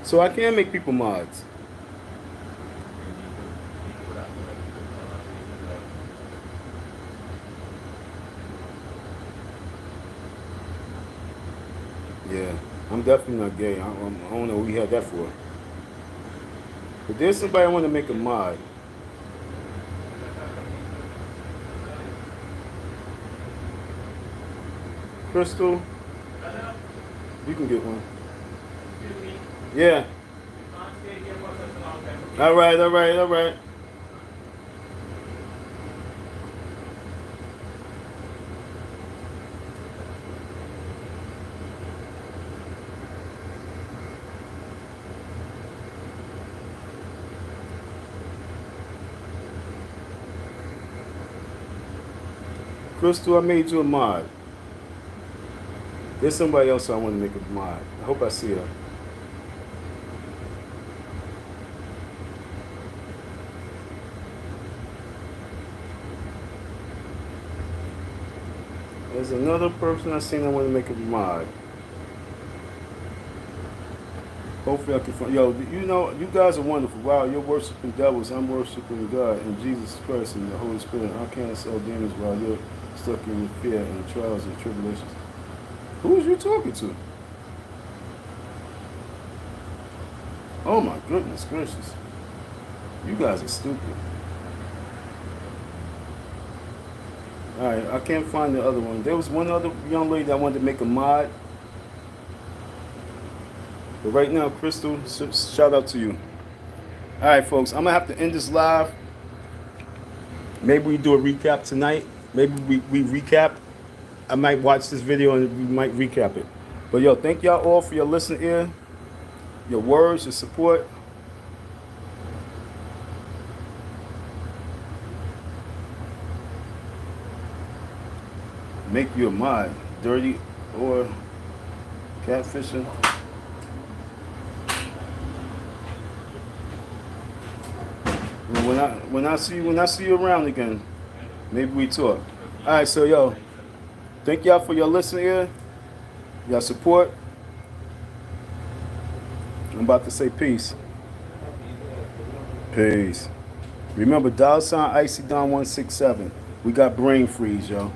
So I can make people mods. Yeah, I'm definitely not gay. I don't know who he had that for. But there's somebody I want to make a mod. Crystal, you can get one. Yeah. All right. Crystal, I made you a mod. There's somebody else I want to make a mod. I hope I see her. There's another person I seen I want to make a mod. Hopefully I can find. Yo, you know, you guys are wonderful. Wow, you're worshiping devils. I'm worshiping God and Jesus Christ and the Holy Spirit. I can't sell demons while you're stuck in fear and trials and tribulations. Who is you talking to? Oh my goodness gracious. You guys are stupid. Alright, I can't find the other one. There was one other young lady that wanted to make a mod. But right now, Crystal, shout out to you. Alright, folks, I'm going to have to end this live. Maybe we do a recap tonight. Maybe we recap. I might watch this video and we might recap it. But yo, thank y'all all for your listening ear, your words, your support. Make you a mod, dirty or catfishing. When I see you around again, maybe we talk. All right, so yo, thank y'all for your listening here, your support. I'm about to say peace. Peace. Remember, $Icy Don 167. We got brain freeze, yo.